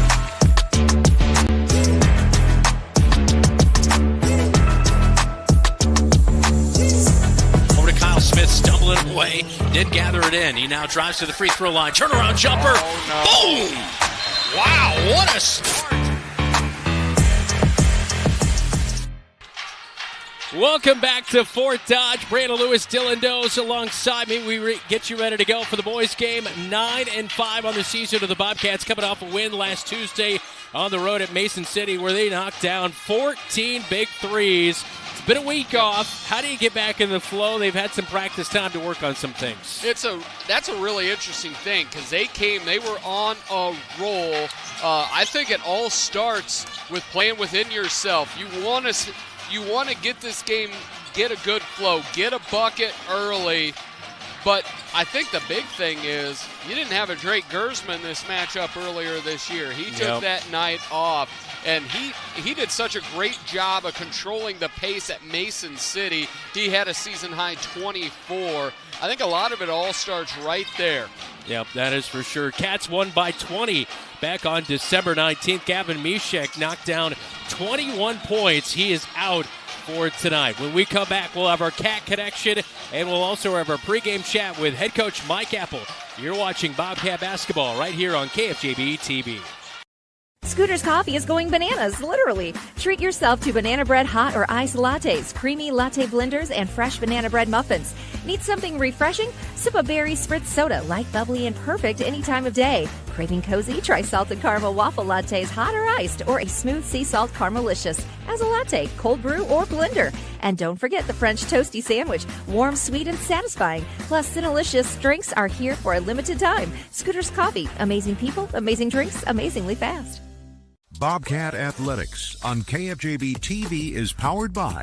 Over to Kyle Smith. Stumbling away. Did gather it in. He now drives to the free throw line. Turnaround jumper. Oh, no. Boom. Wow, what a start. Welcome back to Fort Dodge. Brandon Lewis, Dylan Dose alongside me. We get you ready to go for the boys' game. 9-5 on the season of the Bobcats, coming off a win last Tuesday on the road at Mason City, where they knocked down 14 big threes. It's been a week off. How do you get back in the flow? They've had some practice time to work on some things. That's a really interesting thing, because they were on a roll. I think it all starts with playing within yourself. You want to get this game, get a good flow, get a bucket early. But I think the big thing is you didn't have a Drake Gersman this matchup earlier this year. He took that night off, and he did such a great job of controlling the pace at Mason City. He had a season-high 24. I think a lot of it all starts right there. Yep, that is for sure. Cats won by 20 back on December 19th. Gavin Mishek knocked down 21 points. He is out for tonight. When we come back, we'll have our Cat Connection, and we'll also have our pregame chat with head coach Mike Apple. You're watching Bobcat basketball right here on KFJB-TV. Scooter's Coffee is going bananas, literally. Treat yourself to banana bread hot or iced lattes, creamy latte blenders, and fresh banana bread muffins. Need something refreshing? Sip a berry spritz soda, light, bubbly, and perfect any time of day. Craving cozy? Try salted caramel waffle lattes, hot or iced, or a smooth sea salt caramelicious as a latte, cold brew, or blender. And don't forget the French toasty sandwich, warm, sweet, and satisfying. Plus, Cinnalicious drinks are here for a limited time. Scooter's Coffee, amazing people, amazing drinks, amazingly fast. Bobcat Athletics on KFJB-TV is powered by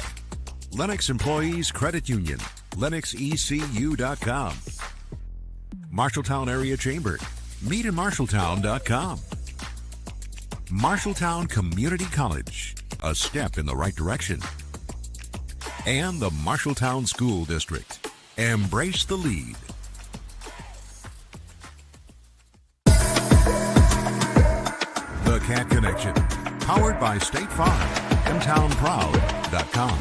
Lennox Employees Credit Union, LennoxECU.com, Marshalltown Area Chamber, meetinmarshalltown.com, Marshalltown Community College, a step in the right direction, and the Marshalltown School District. Embrace the lead. The Cat Connection, powered by State Farm, mtownproud.com.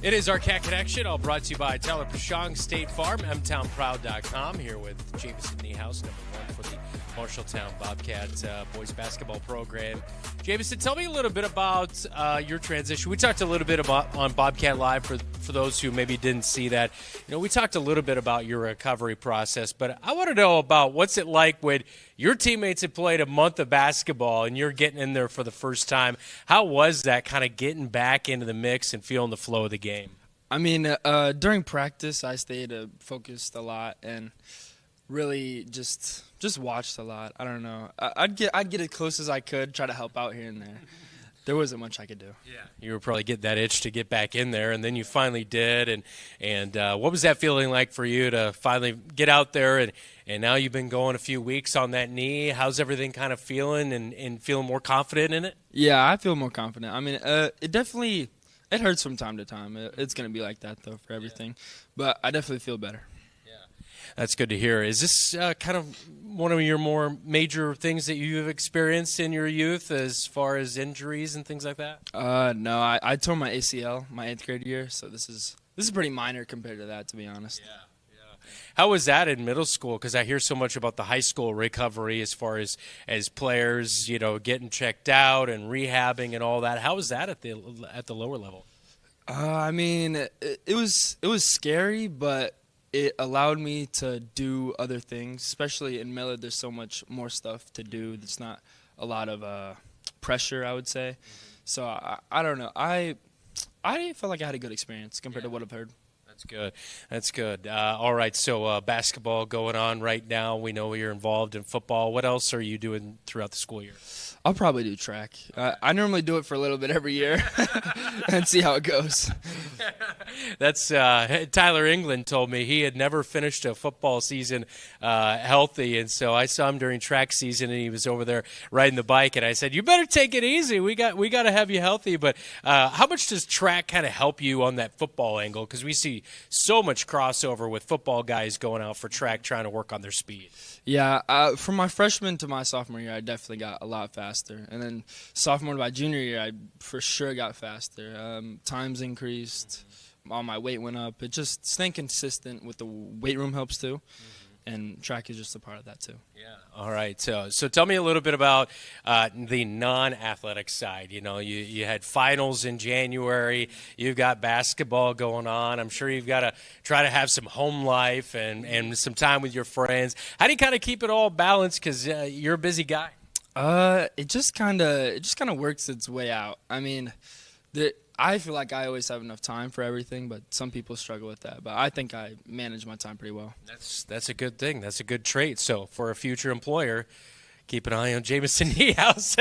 It is our Cat Connection, all brought to you by Tyler Pashong, State Farm, mtownproud.com. Here with Jameson Niehaus, number 1 for the Marshalltown Bobcat boys basketball program. Jameson, tell me a little bit about your transition. We talked a little bit about on Bobcat Live for those who maybe didn't see that. We talked a little bit about your recovery process, but I want to know about what's it like when your teammates have played a month of basketball and you're getting in there for the first time. How was that, kind of getting back into the mix and feeling the flow of the game? I mean, during practice, I stayed focused a lot and really just watched a lot. I don't know. I'd get as close as I could, try to help out here and there. There wasn't much I could do. Yeah, you were probably getting that itch to get back in there, and then you finally did. And what was that feeling like for you to finally get out there? And now you've been going a few weeks on that knee. How's everything kind of feeling and feeling more confident in it? Yeah, I feel more confident. I mean, it hurts from time to time. It's going to be like that, though, for everything. Yeah. But I definitely feel better. That's good to hear. Is this kind of one of your more major things that you've experienced in your youth as far as injuries and things like that? No, I tore my ACL my 8th grade year, so this is pretty minor compared to that, to be honest. Yeah. How was that in middle school? Because I hear so much about the high school recovery as far as players, getting checked out and rehabbing and all that. How was that at the lower level? I mean, it was scary, but it allowed me to do other things, especially in Millard. There's so much more stuff to do. There's not a lot of pressure, I would say. Mm-hmm. So I don't know. I felt like I had a good experience compared to what I've heard. That's good. All right, so basketball going on right now. We know you're involved in football. What else are you doing throughout the school year? I'll probably do track. I normally do it for a little bit every year and see how it goes. That's Tyler England told me he had never finished a football season healthy, and so I saw him during track season, and he was over there riding the bike, and I said, "You better take it easy. We got to have you healthy." But how much does track kind of help you on that football angle? Because we see so much crossover with football guys going out for track, trying to work on their speed. Yeah, from my freshman to my sophomore year, I definitely got a lot faster. And then sophomore to my junior year, I for sure got faster. Times increased. All my weight went up. It just staying consistent with the weight room helps too. and track is just a part of that too. Yeah. All right. So tell me a little bit about the non-athletic side. You had finals in January. You've got basketball going on. I'm sure you've got to try to have some home life and some time with your friends. How do you kind of keep it all balanced? Because you're a busy guy. It just kind of works its way out. I mean, I feel like I always have enough time for everything, but some people struggle with that. But I think I manage my time pretty well. That's a good thing. That's a good trait. So for a future employer, keep an eye on Jamison Niehaus.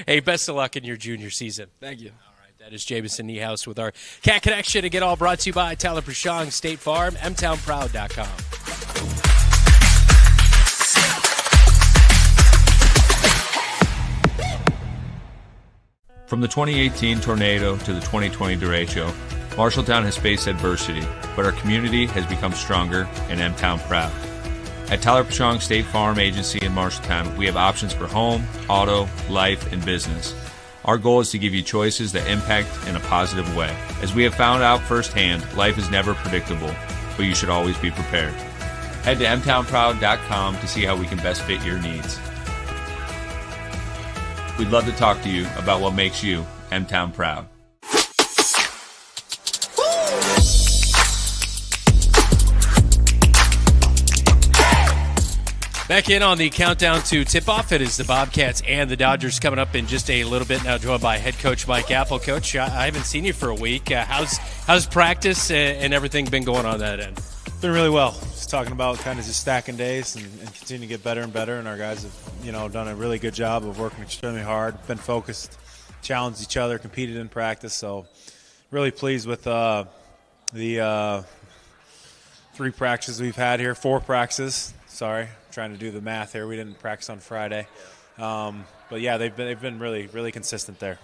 Hey, best of luck in your junior season. Thank you. All right, that is Jamison Niehaus with our Cat Connection. Again, all brought to you by Tyler Prashong, State Farm, mtownproud.com. From the 2018 tornado to the 2020 derecho, Marshalltown has faced adversity, but our community has become stronger and M-Town proud. At Tyler Prashong State Farm Agency in Marshalltown, we have options for home, auto, life, and business. Our goal is to give you choices that impact in a positive way. As we have found out firsthand, life is never predictable, but you should always be prepared. Head to mtownproud.com to see how we can best fit your needs. We'd love to talk to you about what makes you M-Town proud. Back in on the countdown to tip-off. It is the Bobcats and the Dodgers coming up in just a little bit. Now joined by head coach Mike Apple. Coach, I haven't seen you for a week. How's practice and everything been going on that end? Been really well. Just talking about kind of just stacking days and continue to get better and better. And our guys have, done a really good job of working extremely hard, been focused, challenged each other, competed in practice. So really pleased with the 3 practices we've had here, 4 practices. Sorry, trying to do the math here. We didn't practice on Friday. But yeah, they've been really, really consistent there.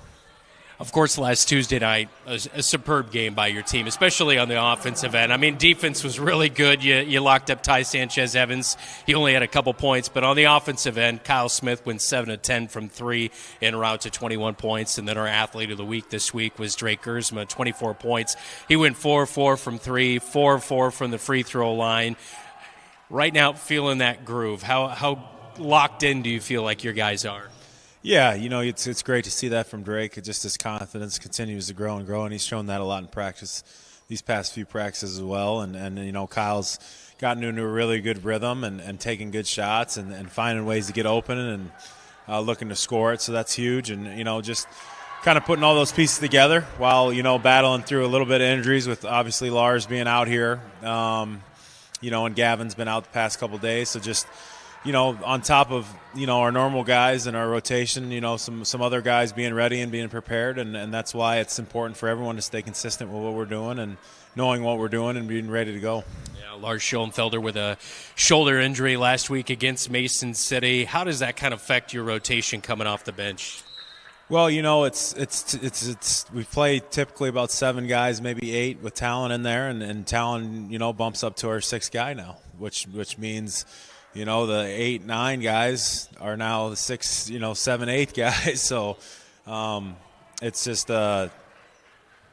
Of course, last Tuesday night, a superb game by your team, especially on the offensive end. I mean, defense was really good. You locked up Ty Sanchez-Evans. He only had a couple points. But on the offensive end, Kyle Smith went 7 of 10 from 3 en route to 21 points. And then our athlete of the week this week was Drake Gersma, 24 points. He went 4 of 4 from 3, 4 of 4 from the free throw line. Right now, feeling that groove. How locked in do you feel like your guys are? Yeah, it's great to see that from Drake. Just his confidence continues to grow and grow, and he's shown that a lot in practice these past few practices as well. And Kyle's gotten into a really good rhythm and taking good shots and finding ways to get open and looking to score it. So that's huge. And, just kind of putting all those pieces together while, battling through a little bit of injuries with obviously Lars being out here, and Gavin's been out the past couple of days. So just – on top of, our normal guys and our rotation, some other guys being ready and being prepared. And that's why it's important for everyone to stay consistent with what we're doing and knowing what we're doing and being ready to go. Yeah, Lars Schoenfelder with a shoulder injury last week against Mason City. How does that kind of affect your rotation coming off the bench? Well, it's we play typically about 7 guys, maybe 8 with Talon in there. And Talon, bumps up to our 6th guy now, which means – the 8, 9 guys are now the 6, 7, 8 guys. So it's just, if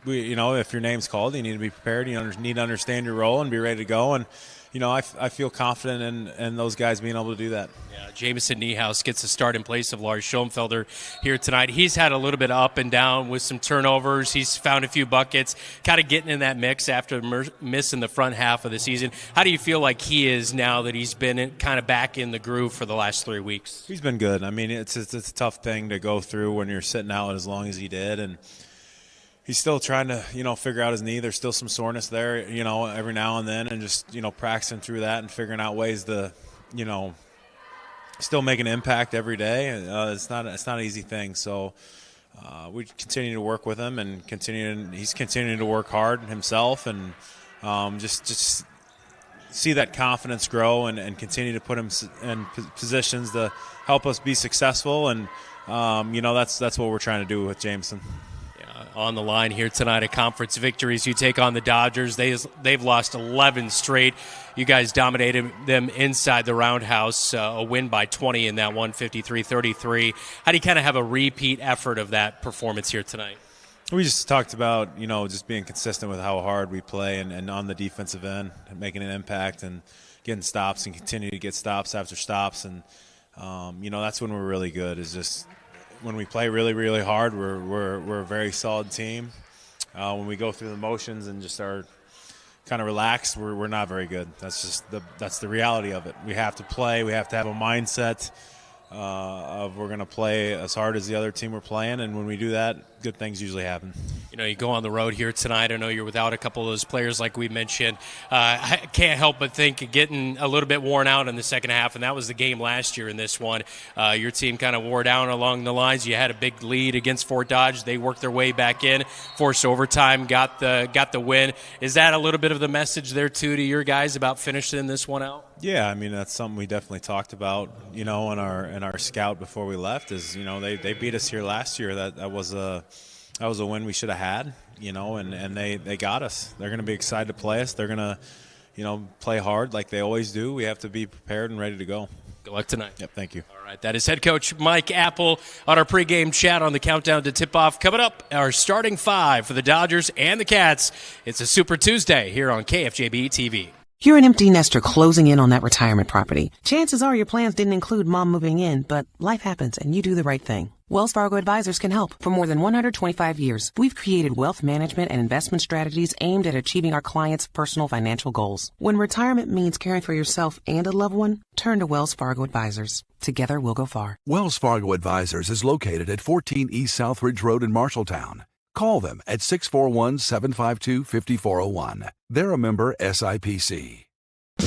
your name's called, you need to be prepared. You need to understand your role and be ready to go. And, I feel confident in those guys being able to do that. Yeah, Jamison Niehaus gets a start in place of Lars Schoenfelder here tonight. He's had a little bit up and down with some turnovers. He's found a few buckets, kind of getting in that mix after missing the front half of the season. How do you feel like he is now that he's been kind of back in the groove for the last 3 weeks? He's been good. I mean, it's a tough thing to go through when you're sitting out as long as he did. And he's still trying to, figure out his knee. There's still some soreness there, every now and then, and just, practicing through that and figuring out ways to, still make an impact every day. It's not an easy thing. So we continue to work with him and he's continuing to work hard himself and just see that confidence grow and continue to put him in positions to help us be successful. And, that's what we're trying to do with Jameson. On the line here tonight, a conference victories. You take on the Dodgers. They've lost 11 straight. You guys dominated them inside the roundhouse, a win by 20 in that one, 53-33. How do you kind of have a repeat effort of that performance here tonight? We just talked about, just being consistent with how hard we play and on the defensive end, making an impact and getting stops and continue to get stops after stops. And, that's when we're really good, is just when we play really, really hard, we're a very solid team. When we go through the motions and just are kind of relaxed, we're not very good. That's the reality of it. We have to play. We have to have a mindset of we're going to play as hard as the other team we're playing, and when we do that, good things usually happen. You go on the road here tonight. I know you're without a couple of those players like we mentioned. I can't help but think of getting a little bit worn out in the second half, and that was the game last year in this one. Your team kind of wore down along the lines. You had a big lead against Fort Dodge. They worked their way back in, forced overtime, got the win. Is that a little bit of the message there, too, to your guys about finishing this one out? Yeah, that's something we definitely talked about, in our scout before we left. Is they beat us here last year. That was a win we should have had, and they got us. They're going to be excited to play us. They're going to, play hard like they always do. We have to be prepared and ready to go. Good luck tonight. Yep, thank you. All right, that is head coach Mike Apple on our pregame chat on the countdown to tip-off. Coming up, our starting five for the Dodgers and the Cats. It's a Super Tuesday here on KFJB-TV. You're an empty nester closing in on that retirement property. Chances are your plans didn't include mom moving in, but life happens and you do the right thing. Wells Fargo Advisors can help. For more than 125 years, we've created wealth management and investment strategies aimed at achieving our clients' personal financial goals. When retirement means caring for yourself and a loved one, turn to Wells Fargo Advisors. Together, we'll go far. Wells Fargo Advisors is located at 14 East Southridge Road in Marshalltown. Call them at 641-752-5401. They're a member SIPC.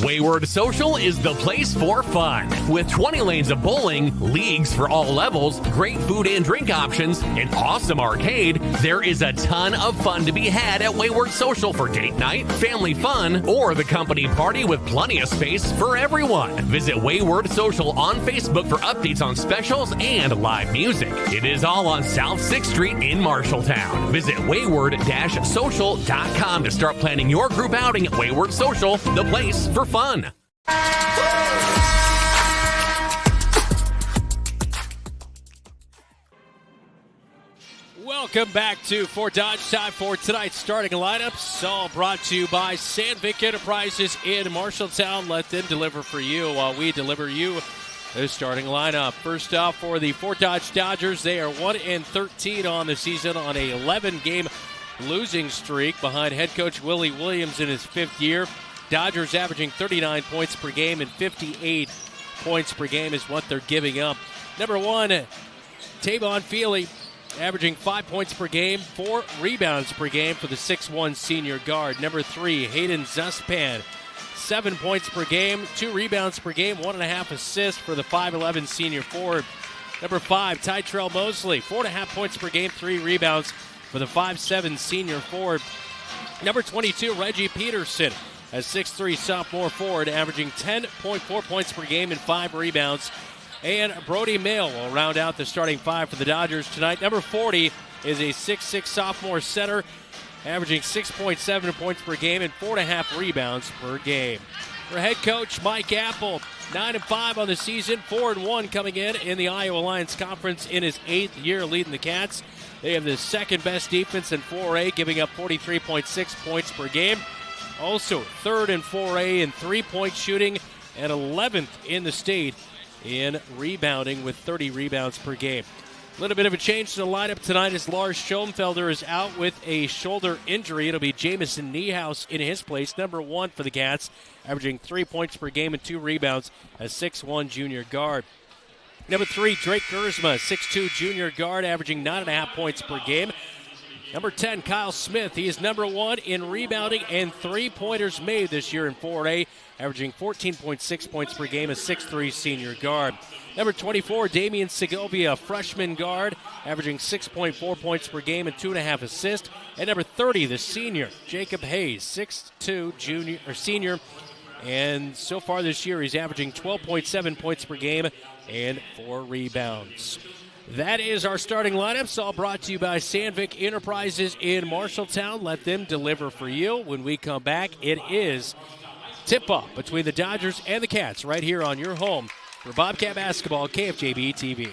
Wayward Social is the place for fun. With 20 lanes of bowling, leagues for all levels, great food and drink options, an awesome arcade, there is a ton of fun to be had at Wayward Social for date night, family fun, or the company party with plenty of space for everyone. Visit Wayward Social on Facebook for updates on specials and live music. It is all on South 6th Street in Marshalltown. Visit wayward-social.com to start planning your group outing at Wayward Social, the place for fun. Welcome back to Fort Dodge. Time for tonight's starting lineups. All brought to you by Sandvik Enterprises in Marshalltown. Let them deliver for you while we deliver you the starting lineup. First off, for the Fort Dodge Dodgers, they are 1-13 on the season on a 11-game losing streak behind head coach Willie Williams in his fifth year. Dodgers averaging 39 points per game, and 58 points per game is what they're giving up. Number one, Tavon Feely, averaging 5 points per game, 4 rebounds per game for the 6'1 senior guard. Number 3, Hayden Zuspan, 7 points per game, 2 rebounds per game, 1.5 assists for the 5'11 senior forward. Number 5, Tytrell Mosley, 4.5 points per game, 3 rebounds for the 5'7 senior forward. Number 22, Reggie Peterson, a 6'3 sophomore forward, averaging 10.4 points per game and 5 rebounds. And Brody Mail will round out the starting five for the Dodgers tonight. Number 40 is a 6'6 sophomore center, averaging 6.7 points per game and 4.5 rebounds per game. For head coach Mike Apple, 9-5 on the season, 4-1 coming in the Iowa Alliance Conference in his 8th year leading the Cats. They have the second best defense in 4A, giving up 43.6 points per game. Also, third in 4A in three-point shooting and 11th in the state in rebounding with 30 rebounds per game. A little bit of a change to the lineup tonight as Lars Schoenfelder is out with a shoulder injury. It'll be Jamison Niehaus in his place, number 1 for the Cats, averaging 3 points per game and 2 rebounds, a 6'1 junior guard. Number 3, Drake Gersma, 6'2 junior guard, averaging 9.5 points per game. Number 10, Kyle Smith. He is number 1 in rebounding and 3-pointers made this year in 4A, averaging 14.6 points per game, a 6'3 senior guard. Number 24, Damian Segovia, freshman guard, averaging 6.4 points per game and 2.5 assists. And number 30, the senior, Jacob Hayes, 6'2 senior. And so far this year, he's averaging 12.7 points per game and 4 rebounds. That is our starting lineups, all brought to you by Sandvik Enterprises in Marshalltown. Let them deliver for you. When we come back, it is tip-off between the Dodgers and the Cats right here on your home for Bobcat Basketball, KFJB-TV.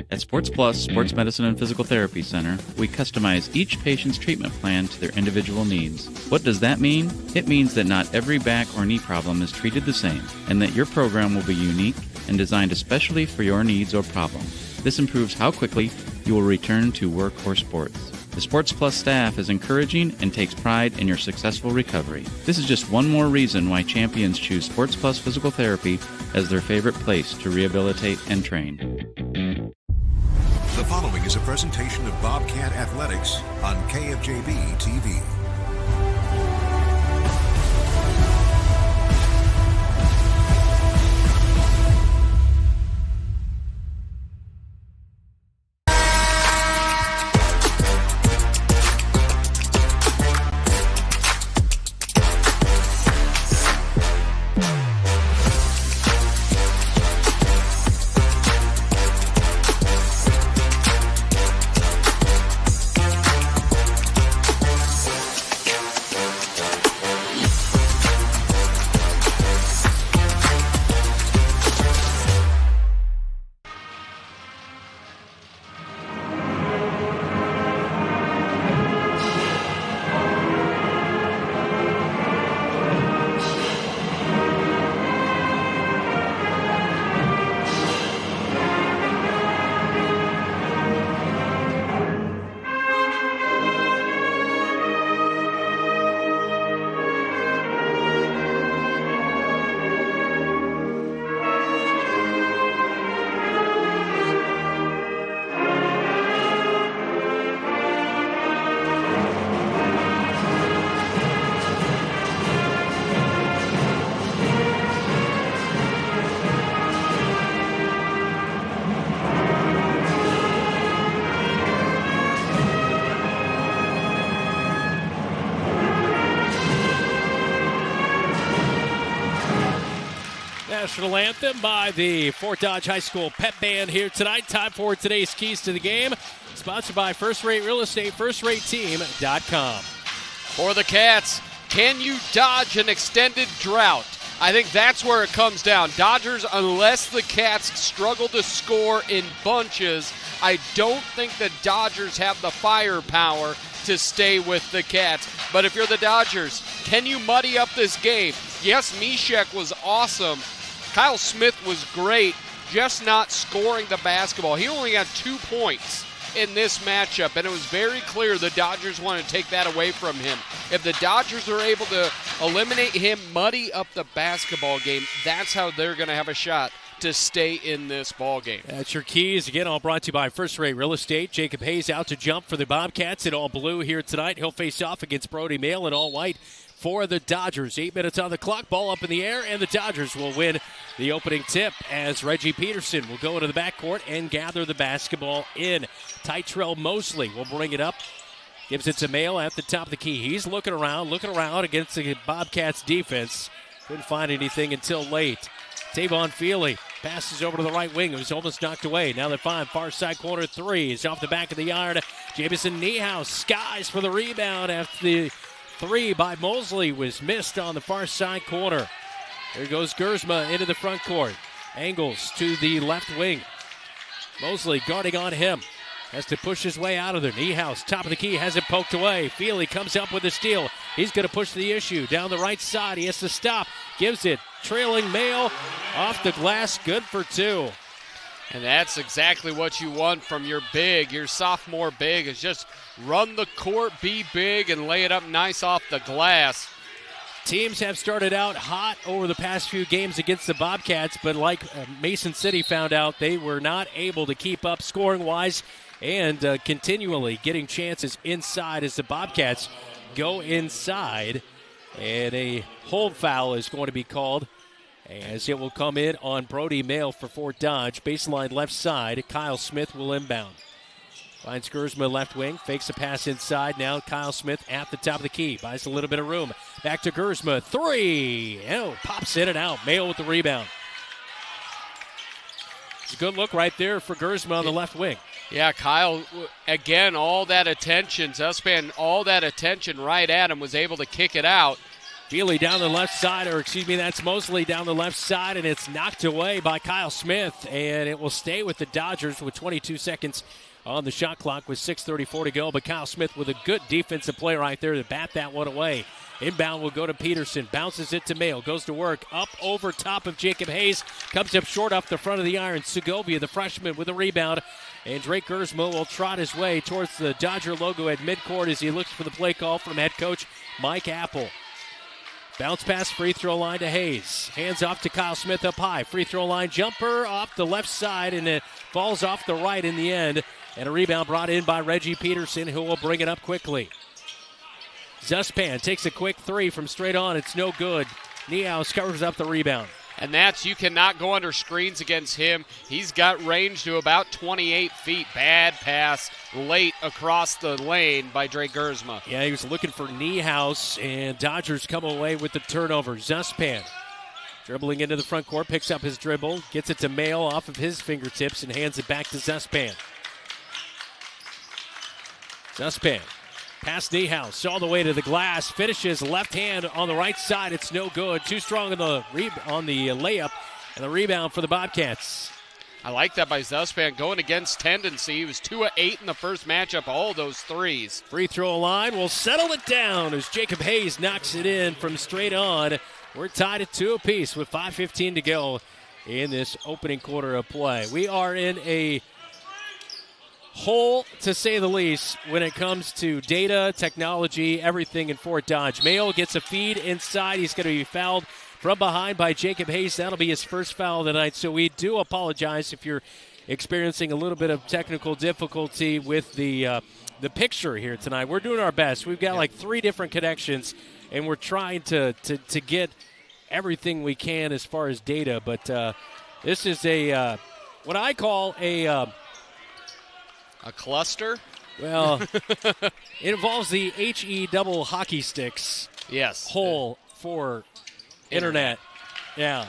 At Sports Plus Sports Medicine and Physical Therapy Center, we customize each patient's treatment plan to their individual needs. What does that mean? It means that not every back or knee problem is treated the same, and that your program will be unique and designed especially for your needs or problem. This improves how quickly you will return to work or sports. The Sports Plus staff is encouraging and takes pride in your successful recovery. This is just one more reason why champions choose Sports Plus Physical Therapy as their favorite place to rehabilitate and train. The following is a presentation of Bobcat Athletics on KFJB-TV. National anthem by the Fort Dodge High School Pep Band here tonight. Time for today's Keys to the Game. Sponsored by First Rate Real Estate, FirstRateTeam.com. For the Cats, can you dodge an extended drought? I think that's where it comes down. Dodgers, unless the Cats struggle to score in bunches, I don't think the Dodgers have the firepower to stay with the Cats. But if you're the Dodgers, can you muddy up this game? Yes, Mishek was awesome. Kyle Smith was great, just not scoring the basketball. He only got 2 points in this matchup, and it was very clear the Dodgers want to take that away from him. If the Dodgers are able to eliminate him, muddy up the basketball game, that's how they're going to have a shot to stay in this ball game. That's your keys. Again, all brought to you by First Rate Real Estate. Jacob Hayes out to jump for the Bobcats in all blue here tonight. He'll face off against Brody Mail in all white for the Dodgers. 8 minutes on the clock, ball up in the air, and the Dodgers will win the opening tip as Reggie Peterson will go into the backcourt and gather the basketball in. Tytrell Mosley will bring it up. Gives it to Mail at the top of the key. He's looking around against the Bobcats defense. Couldn't find anything until late. Tavon Feely passes over to the right wing. It was almost knocked away. Now they find far side corner three. He's off the back of the yard. Jamison Niehaus skies for the rebound after the three by Mosley was missed on the far side corner. There goes Gersma into the front court. Angles to the left wing. Mosley guarding on him. Has to push his way out of there. Niehaus, top of the key, has it poked away. Feely comes up with a steal. He's going to push the issue down the right side. He has to stop. Gives it. Trailing Mail off the glass. Good for two. And that's exactly what you want from your big, your sophomore big, is just run the court, be big, and lay it up nice off the glass. Teams have started out hot over the past few games against the Bobcats, but like Mason City found out, they were not able to keep up scoring-wise and continually getting chances inside as the Bobcats go inside. And a hold foul is going to be called as it will come in on Brody Mail for Fort Dodge. Baseline left side, Kyle Smith will inbound. Finds Gersma left wing, fakes a pass inside. Now Kyle Smith at the top of the key, buys a little bit of room. Back to Gersma, three. Oh, pops in and out. Mail with the rebound. It's a good look right there for Gersma on the left wing. Yeah, Kyle, again, all that attention, Zuspan, all that attention right at him, was able to kick it out. Feely down the left side, or excuse me, that's Mosley down the left side, and it's knocked away by Kyle Smith, and it will stay with the Dodgers with 22 seconds on the shot clock with 6:34 to go. But Kyle Smith with a good defensive play right there to bat that one away. Inbound will go to Peterson, bounces it to Mail, goes to work, up over top of Jacob Hayes, comes up short off the front of the iron. Segovia, the freshman, with a rebound, and Drake Gersma will trot his way towards the Dodger logo at midcourt as he looks for the play call from head coach Mike Apple. Bounce pass, free throw line to Hayes. Hands off to Kyle Smith up high. Free throw line jumper off the left side, and it falls off the right in the end. And a rebound brought in by Reggie Peterson, who will bring it up quickly. Zuspan takes a quick three from straight on. It's no good. Niehaus covers up the rebound. And you cannot go under screens against him. He's got range to about 28 feet. Bad pass late across the lane by Drake Gersma. Yeah, he was looking for Niehaus, and Dodgers come away with the turnover. Zuspan dribbling into the front court, picks up his dribble, gets it to Mail off of his fingertips, and hands it back to Zuspan. Zuspan, past Niehaus, all the way to the glass, finishes left hand on the right side. It's no good. Too strong on the layup, and the rebound for the Bobcats. I like that by Zuspan going against tendency. He was 2 of 8 in the first matchup, all those threes. Free throw line will settle it down as Jacob Hayes knocks it in from straight on. We're tied at 2 apiece with 5:15 to go in this opening quarter of play. We are in a hole, to say the least, when it comes to data, technology, everything in Fort Dodge. Mayo gets a feed inside. He's going to be fouled from behind by Jacob Hayes. That'll be his first foul tonight, so we do apologize if you're experiencing a little bit of technical difficulty with the picture here tonight. We're doing our best. We've got like 3 different connections, and we're trying to get everything we can as far as data, but this is what I call a cluster? Well, it involves the HE double hockey sticks. Yes. Hole for internet. Yeah.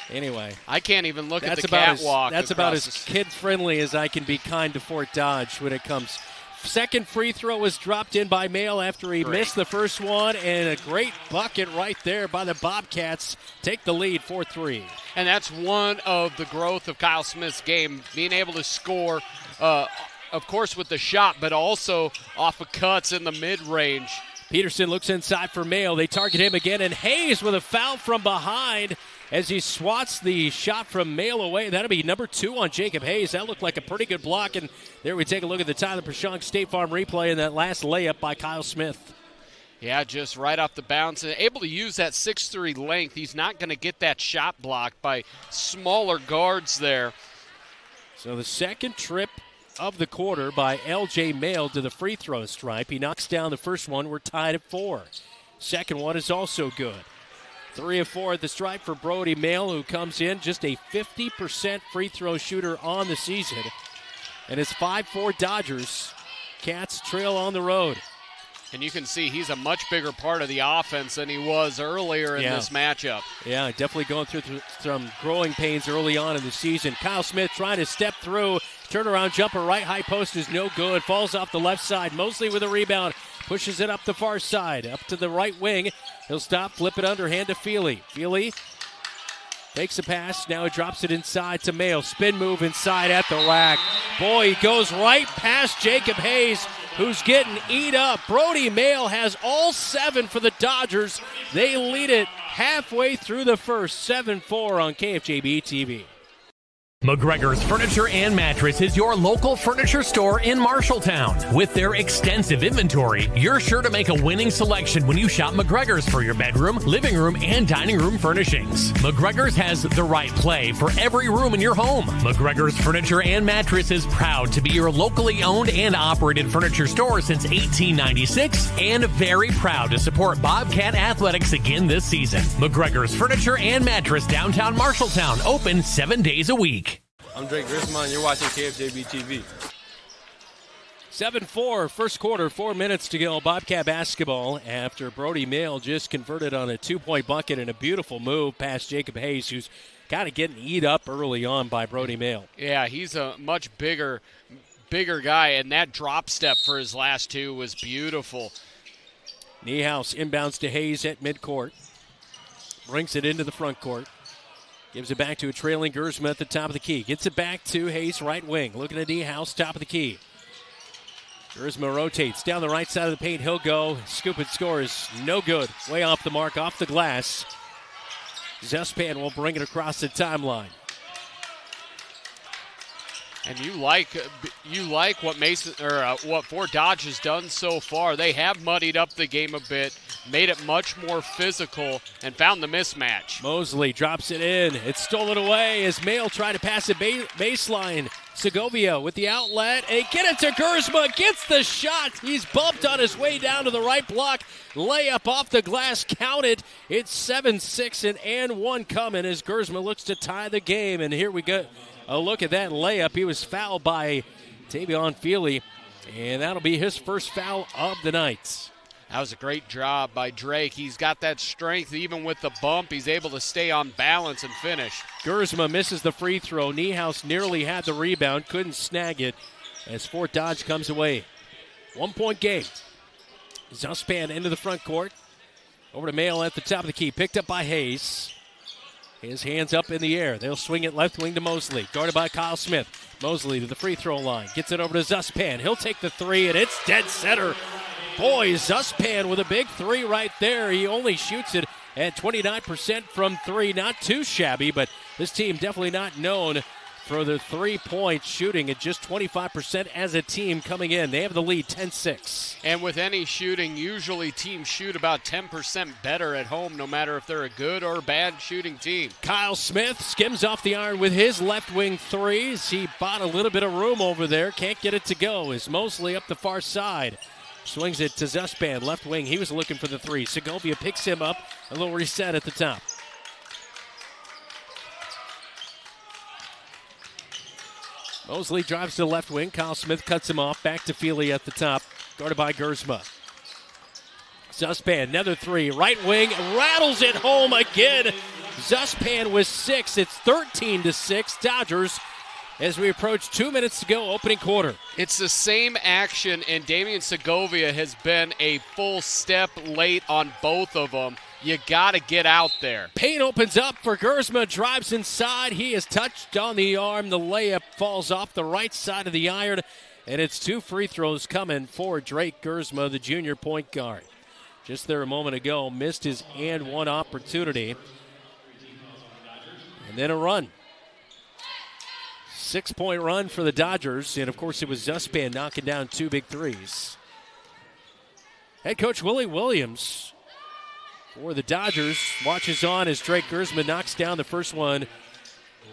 Anyway. I can't even look at the catwalk. That's about as kid-friendly as I can be kind to Fort Dodge when it comes. Second free throw was dropped in by Mail after he missed the first one, and a great bucket right there by the Bobcats. Take the lead 4-3. And that's one of the growth of Kyle Smith's game, being able to score, of course, with the shot, but also off of cuts in the mid-range. Peterson looks inside for Mail. They target him again, and Hayes with a foul from behind as he swats the shot from Mail away. That'll be number 2 on Jacob Hayes. That looked like a pretty good block, and there we take a look at the Tyler Prashong State Farm replay and that last layup by Kyle Smith. Yeah, just right off the bounce. And able to use that 6'3" length. He's not going to get that shot blocked by smaller guards there. So the second trip of the quarter by L.J. Mail to the free throw stripe. He knocks down the first one. We're tied at 4. Second one is also good. 3 of 4 at the stripe for Brody Mail, who comes in just a 50% free throw shooter on the season. And it's 5-4 Dodgers. Cats trail on the road. And you can see he's a much bigger part of the offense than he was earlier in this matchup. Yeah, definitely going through some growing pains early on in the season. Kyle Smith trying to step through. Turnaround jumper, right high post is no good. Falls off the left side. Mosley with a rebound. Pushes it up the far side. Up to the right wing. He'll stop, flip it underhand to Feely. Feely takes a pass. Now he drops it inside to Mayo. Spin move inside at the rack. Boy, he goes right past Jacob Hayes, who's getting eat up. Brody Mail has all 7 for the Dodgers. They lead it halfway through the first, 7-4 on KFJB-TV. McGregor's Furniture and Mattress is your local furniture store in Marshalltown. With their extensive inventory, you're sure to make a winning selection when you shop McGregor's for your bedroom, living room, and dining room furnishings. McGregor's has the right play for every room in your home. McGregor's Furniture and Mattress is proud to be your locally owned and operated furniture store since 1896 and very proud to support Bobcat Athletics again this season. McGregor's Furniture and Mattress, downtown Marshalltown, open 7 days a week. I'm Drake Gersma, and you're watching KFJB-TV. 7-4, first quarter, 4 minutes to go. Bobcat basketball after Brody Mail just converted on a 2-point bucket and a beautiful move past Jacob Hayes, who's kind of getting eat up early on by Brody Mail. Yeah, he's a much bigger guy, and that drop step for his last 2 was beautiful. Niehaus inbounds to Hayes at midcourt. Brings it into the front court. Gives it back to a trailing Gersma at the top of the key. Gets it back to Hayes, right wing. Looking at Niehaus, top of the key. Gersma rotates down the right side of the paint. He'll go. Scoop and score is no good. Way off the mark, off the glass. Zuspan will bring it across the timeline. And you like what what Fort Dodge has done so far. They have muddied up the game a bit, made it much more physical, and found the mismatch. Mosley drops it in. It's stolen away as Mail tried to pass it baseline. Segovia with the outlet. And get it to Gersma. Gets the shot. He's bumped on his way down to the right block. Layup off the glass. Counted. It's 7-6 and 1 coming as Gersma looks to tie the game. And here we go. A look at that layup. He was fouled by Tavion Feely, and that'll be his first foul of the night. That was a great job by Drake. He's got that strength. Even with the bump, he's able to stay on balance and finish. Gersma misses the free throw. Niehaus nearly had the rebound, couldn't snag it as Fort Dodge comes away. 1 point game. Zuspan into the front court. Over to Mail at the top of the key. Picked up by Hayes. His hands up in the air. They'll swing it left wing to Mosley. Guarded by Kyle Smith. Mosley to the free throw line. Gets it over to Zuspan. He'll take the three, and it's dead center. Boy, Zuspan with a big three right there. He only shoots it at 29% from three. Not too shabby, but this team definitely not known for their three-point shooting at just 25% as a team coming in. They have the lead 10-6. And with any shooting, usually teams shoot about 10% better at home, no matter if they're a good or bad shooting team. Kyle Smith skims off the iron with his left wing threes. He bought a little bit of room over there. Can't get it to go. Is Mosley up the far side. Swings it to Zuspan, left wing. He was looking for the three. Segovia picks him up. A little reset at the top. Mosley drives to the left wing. Kyle Smith cuts him off. Back to Feely at the top. Guarded by Gersma. Zuspan, another three. Right wing, rattles it home again. Zuspan with 6. It's 13-6. Dodgers as we approach 2 minutes to go, opening quarter. It's the same action, and Damian Segovia has been a full step late on both of them. You got to get out there. Payne opens up for Gersma, drives inside. He is touched on the arm. The layup falls off the right side of the iron, and it's 2 free throws coming for Drake Gersma, the junior point guard. Just there a moment ago, missed his and one opportunity. And then a run. 6-point run for the Dodgers, and of course it was Zuspan knocking down 2 big threes. Head coach Willie Williams for the Dodgers watches on as Drake Gersma knocks down the first one.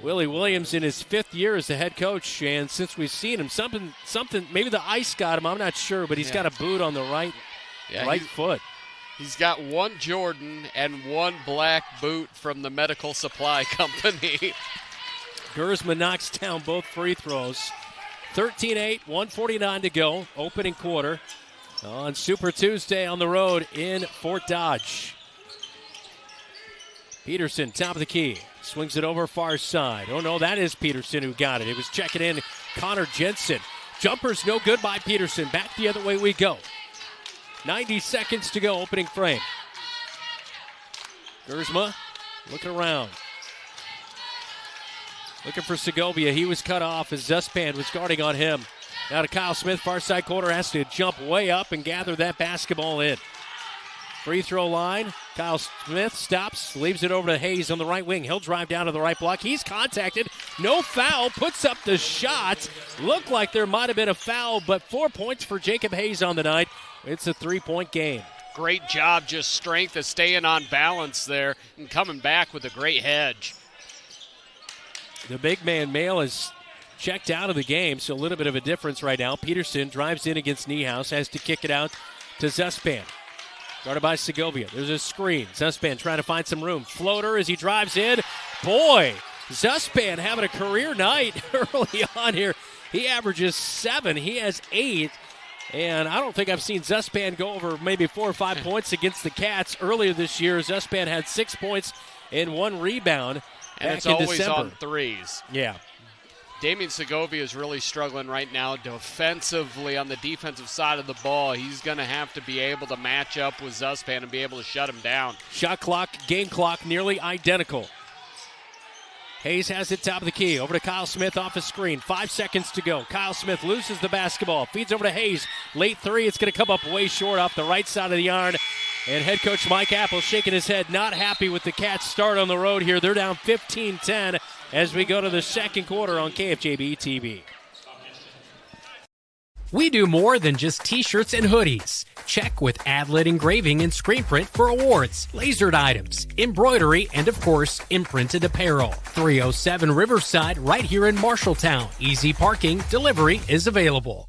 Willie Williams in his 5th year as the head coach, and since we've seen him, something, maybe the ice got him, I'm not sure, but he's got a boot on the right foot. He's got one Jordan and one black boot from the medical supply company. Gersma knocks down both free throws. 13-8, 1:49 to go, opening quarter on Super Tuesday on the road in Fort Dodge. Peterson, top of the key, swings it over far side. Oh no, that is Peterson who got it. It was checking in Connor Jensen. Jumper's no good by Peterson. Back the other way we go. 90 seconds to go, opening frame. Gersma looking around. Looking for Segovia. He was cut off as Zuspan was guarding on him. Now to Kyle Smith, far side corner, has to jump way up and gather that basketball in. Free throw line. Kyle Smith stops, leaves it over to Hayes on the right wing. He'll drive down to the right block. He's contacted. No foul. Puts up the shot. Looked like there might have been a foul, but 4 points for Jacob Hayes on the night. It's a 3-point game. Great job, just strength of staying on balance there and coming back with a great hedge. The big man Mail is checked out of the game, so a little bit of a difference right now. Peterson drives in against Niehaus, has to kick it out to Zuspan. Guarded by Segovia. There's a screen. Zuspan trying to find some room. Floater as he drives in. Boy, Zuspan having a career night early on here. He averages 7. He has 8. And I don't think I've seen Zuspan go over maybe 4 or 5 points against the Cats. Earlier this year, Zuspan had 6 points and 1 rebound. And it's always on threes. Yeah. Damian Segovia is really struggling right now defensively on the defensive side of the ball. He's going to have to be able to match up with Zuspan and be able to shut him down. Shot clock, game clock, nearly identical. Hayes has it top of the key. Over to Kyle Smith off a screen. 5 seconds to go. Kyle Smith loses the basketball. Feeds over to Hayes. Late three. It's going to come up way short off the right side of the iron. And head coach Mike Apple shaking his head, not happy with the Cats' start on the road here. They're down 15-10 as we go to the second quarter on KFJB-TV. We do more than just t-shirts and hoodies. Check with Adlet Engraving and Screen Print for awards, lasered items, embroidery, and of course, imprinted apparel. 307 Riverside right here in Marshalltown. Easy parking, delivery is available.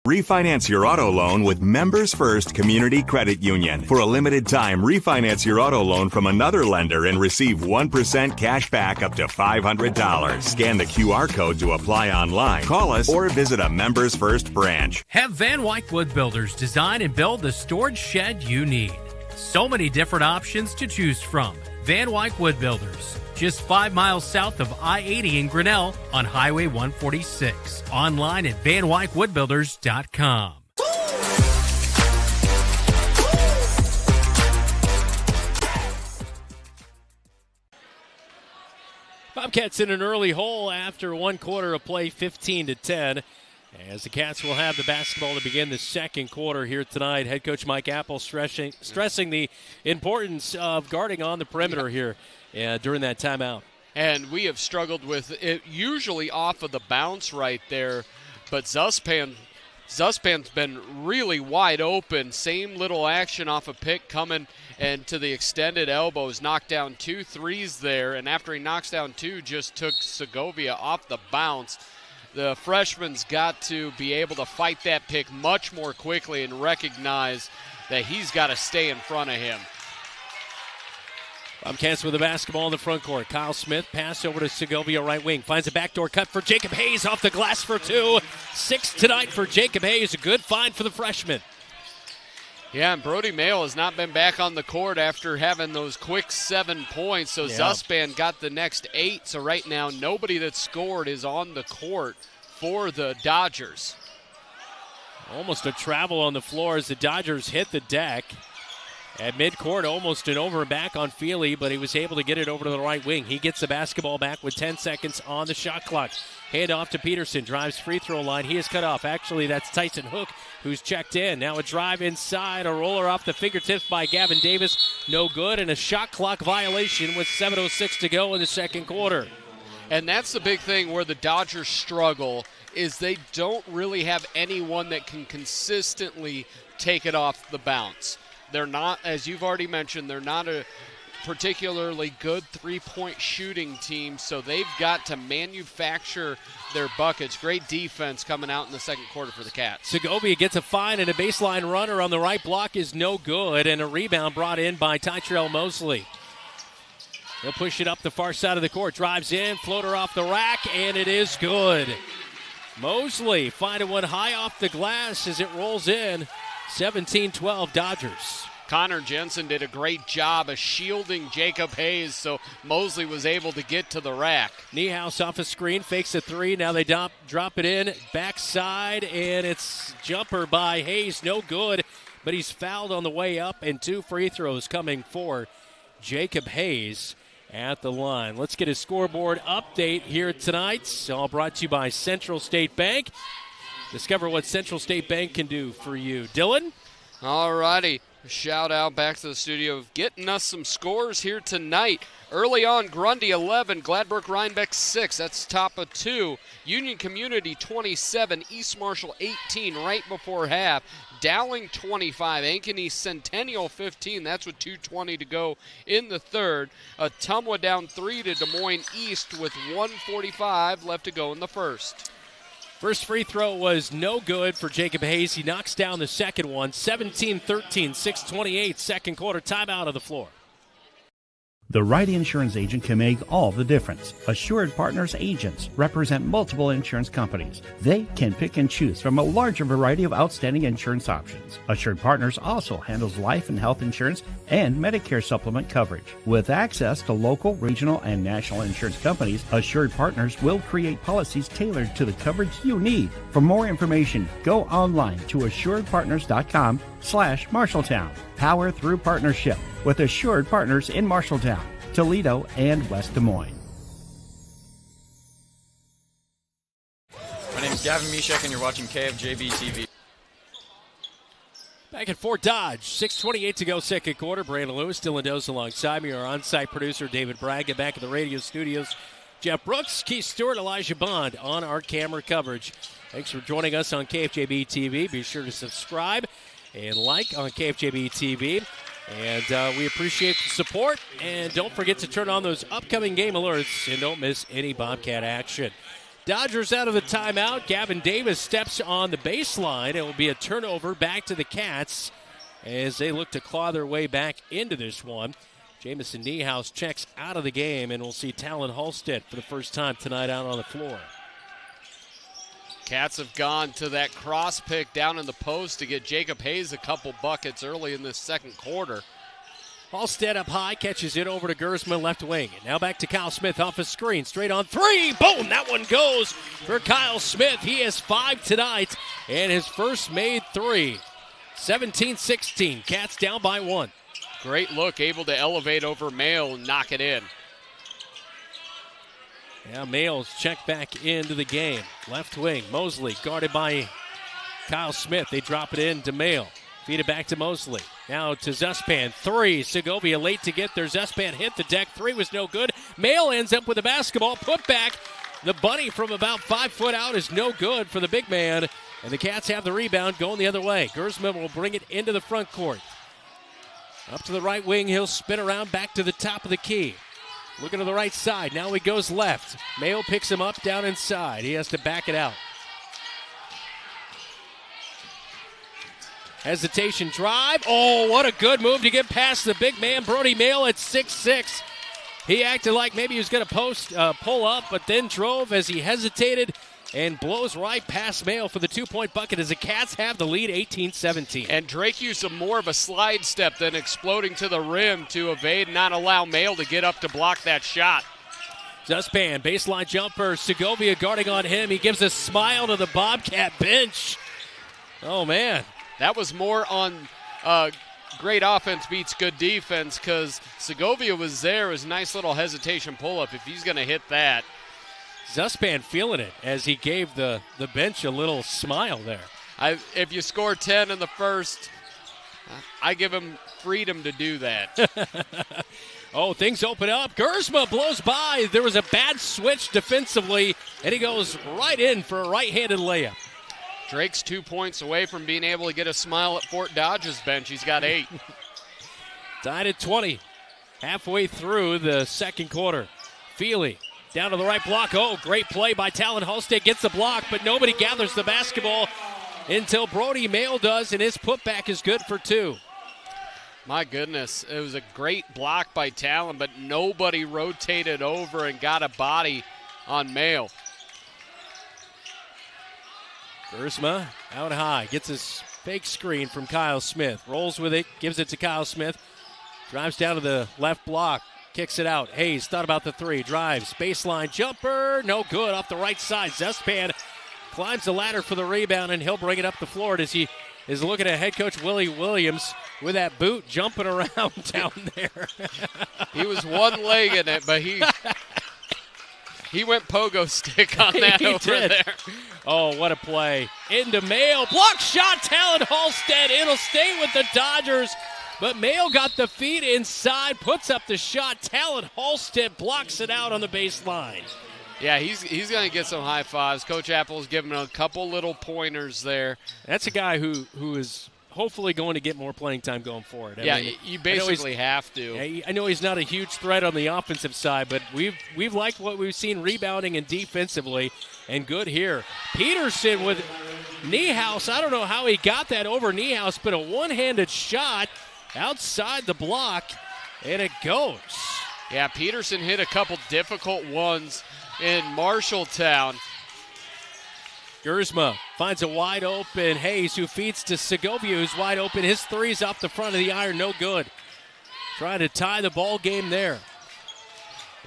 Refinance your auto loan with Members First Community Credit Union. For a limited time, refinance your auto loan from another lender and receive 1% cash back up to $500. Scan the QR code to apply online. Call us or visit a Members First branch. Have Van Wyck Wood Builders design and build the storage shed you need. So many different options to choose from. Van Wyck Wood Builders, just 5 miles south of I-80 in Grinnell on Highway 146. Online at VanWyckWoodBuilders.com. Bobcats in an early hole after one quarter of play, 15-10. As the Cats will have the basketball to begin the second quarter here tonight. Head coach Mike Apple stressing the importance of guarding on the perimeter here during that timeout. And we have struggled with it usually off of the bounce right there, but Zuspan's been really wide open. Same little action off a pick coming and to the extended elbows. Knocked down 2 threes there, and after he knocks down 2, just took Segovia off the bounce. The freshman's got to be able to fight that pick much more quickly and recognize that he's got to stay in front of him. Bobcats with the basketball in the front court. Kyle Smith pass over to Segovia, right wing. Finds a backdoor cut for Jacob Hayes off the glass for 2. 6 tonight for Jacob Hayes. A good find for the freshman. Yeah, and Brody Mayle has not been back on the court after having those quick 7 points. So Zuspan got the next 8. So right now, nobody that scored is on the court for the Dodgers. Almost a travel on the floor as the Dodgers hit the deck. At midcourt, almost an over and back on Feely, but he was able to get it over to the right wing. He gets the basketball back with 10 seconds on the shot clock. Hand off to Peterson, drives free throw line. He is cut off. Actually, that's Tyson Hook who's checked in. Now a drive inside, a roller off the fingertips by Gavin Davis. No good, and a shot clock violation with 7:06 to go in the second quarter. And that's the big thing where the Dodgers struggle is they don't really have anyone that can consistently take it off the bounce. They're not, as you've already mentioned, they're not a particularly good three-point shooting team, so they've got to manufacture their buckets. Great defense coming out in the second quarter for the Cats. Segovia gets a fine, and a baseline runner on the right block is no good, and a rebound brought in by Tytrell Mosley. He'll push it up the far side of the court, drives in, floater off the rack, and it is good. Mosley finding one high off the glass as it rolls in. 17-12 Dodgers. Connor Jensen did a great job of shielding Jacob Hayes, so Mosley was able to get to the rack. Niehaus off a screen, fakes a 3. Now they drop it in, backside, and it's jumper by Hayes. No good, but he's fouled on the way up, and 2 free throws coming for Jacob Hayes at the line. Let's get a scoreboard update here tonight. All brought to you by Central State Bank. Discover what Central State Bank can do for you. Dylan? All righty. Shout out back to the studio of getting us some scores here tonight. Early on, Grundy 11, Gladbrook Rhinebeck 6. That's top of 2. Union Community 27, East Marshall 18 right before half. Dowling 25, Ankeny Centennial 15. That's with 2:20 to go in the third. Ottumwa down 3 to Des Moines East with 1:45 left to go in the first. First free throw was no good for Jacob Hayes. He knocks down the second one. 17-13, 6:28, second quarter. Timeout on the floor. The right insurance agent can make all the difference. Assured Partners agents represent multiple insurance companies. They can pick and choose from a larger variety of outstanding insurance options. Assured Partners also handles life and health insurance and Medicare supplement coverage. With access to local, regional, and national insurance companies, Assured Partners will create policies tailored to the coverage you need. For more information, go online to assuredpartners.com/Marshalltown. Power through partnership with Assured Partners in Marshalltown, Toledo, and West Des Moines. My name is Gavin Mishek, and you're watching KFJB-TV. Back at Fort Dodge, 6:28 to go, second quarter. Brandon Lewis, Dylan Dose alongside me. Our on-site producer, David Braga, back at the radio studios. Jeff Brooks, Keith Stewart, Elijah Bond on our camera coverage. Thanks for joining us on KFJB-TV. Be sure to subscribe and like on KFJB-TV. And we appreciate the support. And don't forget to turn on those upcoming game alerts and don't miss any Bobcat action. Dodgers out of the timeout. Gavin Davis steps on the baseline. It will be a turnover back to the Cats as they look to claw their way back into this one. Jamison Niehaus checks out of the game, and we'll see Talon Halstead for the first time tonight out on the floor. Cats have gone to that cross pick down in the post to get Jacob Hayes a couple buckets early in this second quarter. Halstead up high, catches it over to Gersman, left wing. And now back to Kyle Smith off a screen, straight on three. Boom, that one goes for Kyle Smith. He has 5 tonight and his first made 3. 17-16, Cats down by 1. Great look, able to elevate over Mail and knock it in. Now Mail's checked back into the game. Left wing, Mosley guarded by Kyle Smith. They drop it in to Mail. Feed it back to Mosley. Now to Zuspan. 3. Segovia late to get there. Zuspan hit the deck. 3 was no good. Mail ends up with the basketball. Put back. The bunny from about 5 foot out is no good for the big man. And the Cats have the rebound going the other way. Gersman will bring it into the front court. Up to the right wing. He'll spin around back to the top of the key. Looking to the right side. Now he goes left. Mayo picks him up down inside. He has to back it out. Hesitation drive. Oh, what a good move to get past the big man, Brody Mail at 6'6". He acted like maybe he was going to pull up, but then drove as he hesitated and blows right past Mail for the 2-point bucket as the Cats have the lead 18-17. And Drake used more of a slide step than exploding to the rim to evade and not allow Mail to get up to block that shot. Zuspan, baseline jumper, Segovia guarding on him. He gives a smile to the Bobcat bench. Oh, man. That was more on great offense beats good defense because Segovia was there. It was a nice little hesitation pull-up if he's going to hit that. Zuspan feeling it as he gave the bench a little smile there. If you score 10 in the first, I give him freedom to do that. Oh, things open up. Gersma blows by. There was a bad switch defensively, and he goes right in for a right-handed layup. Drake's 2 points away from being able to get a smile at Fort Dodge's bench. He's got 8. Tied at 20. Halfway through the second quarter. Feely down to the right block. Oh, great play by Talon Halstead. Gets the block, but nobody gathers the basketball until Brody Mail does, and his putback is good for 2. My goodness, it was a great block by Talon, but nobody rotated over and got a body on Mail. Gersma out high, gets his fake screen from Kyle Smith. Rolls with it, gives it to Kyle Smith. Drives down to the left block, kicks it out. Hayes thought about the 3, drives, baseline jumper, no good, off the right side. Zuspan climbs the ladder for the rebound, and he'll bring it up the floor as he is looking at head coach Willie Williams with that boot jumping around down there. He was one leg in it, but he went pogo stick on that over there. Oh, what a play. Into Mail. Block shot, Talon Halstead. It'll stay with the Dodgers. But Mail got the feet inside, puts up the shot. Talon Halstead blocks it out on the baseline. Yeah, he's going to get some high fives. Coach Apple's giving him a couple little pointers there. That's a guy who is hopefully going to get more playing time going forward. I mean, you basically have to. I know he's not a huge threat on the offensive side, but we've liked what we've seen rebounding and defensively, and good here. Peterson with Niehaus. I don't know how he got that over Niehaus, but a one-handed shot outside the block, and it goes. Yeah, Peterson hit a couple difficult ones in Marshalltown. Gersma finds a wide open Hayes, who feeds to Segovia, who's wide open. His three's off the front of the iron, no good. Trying to tie the ball game there.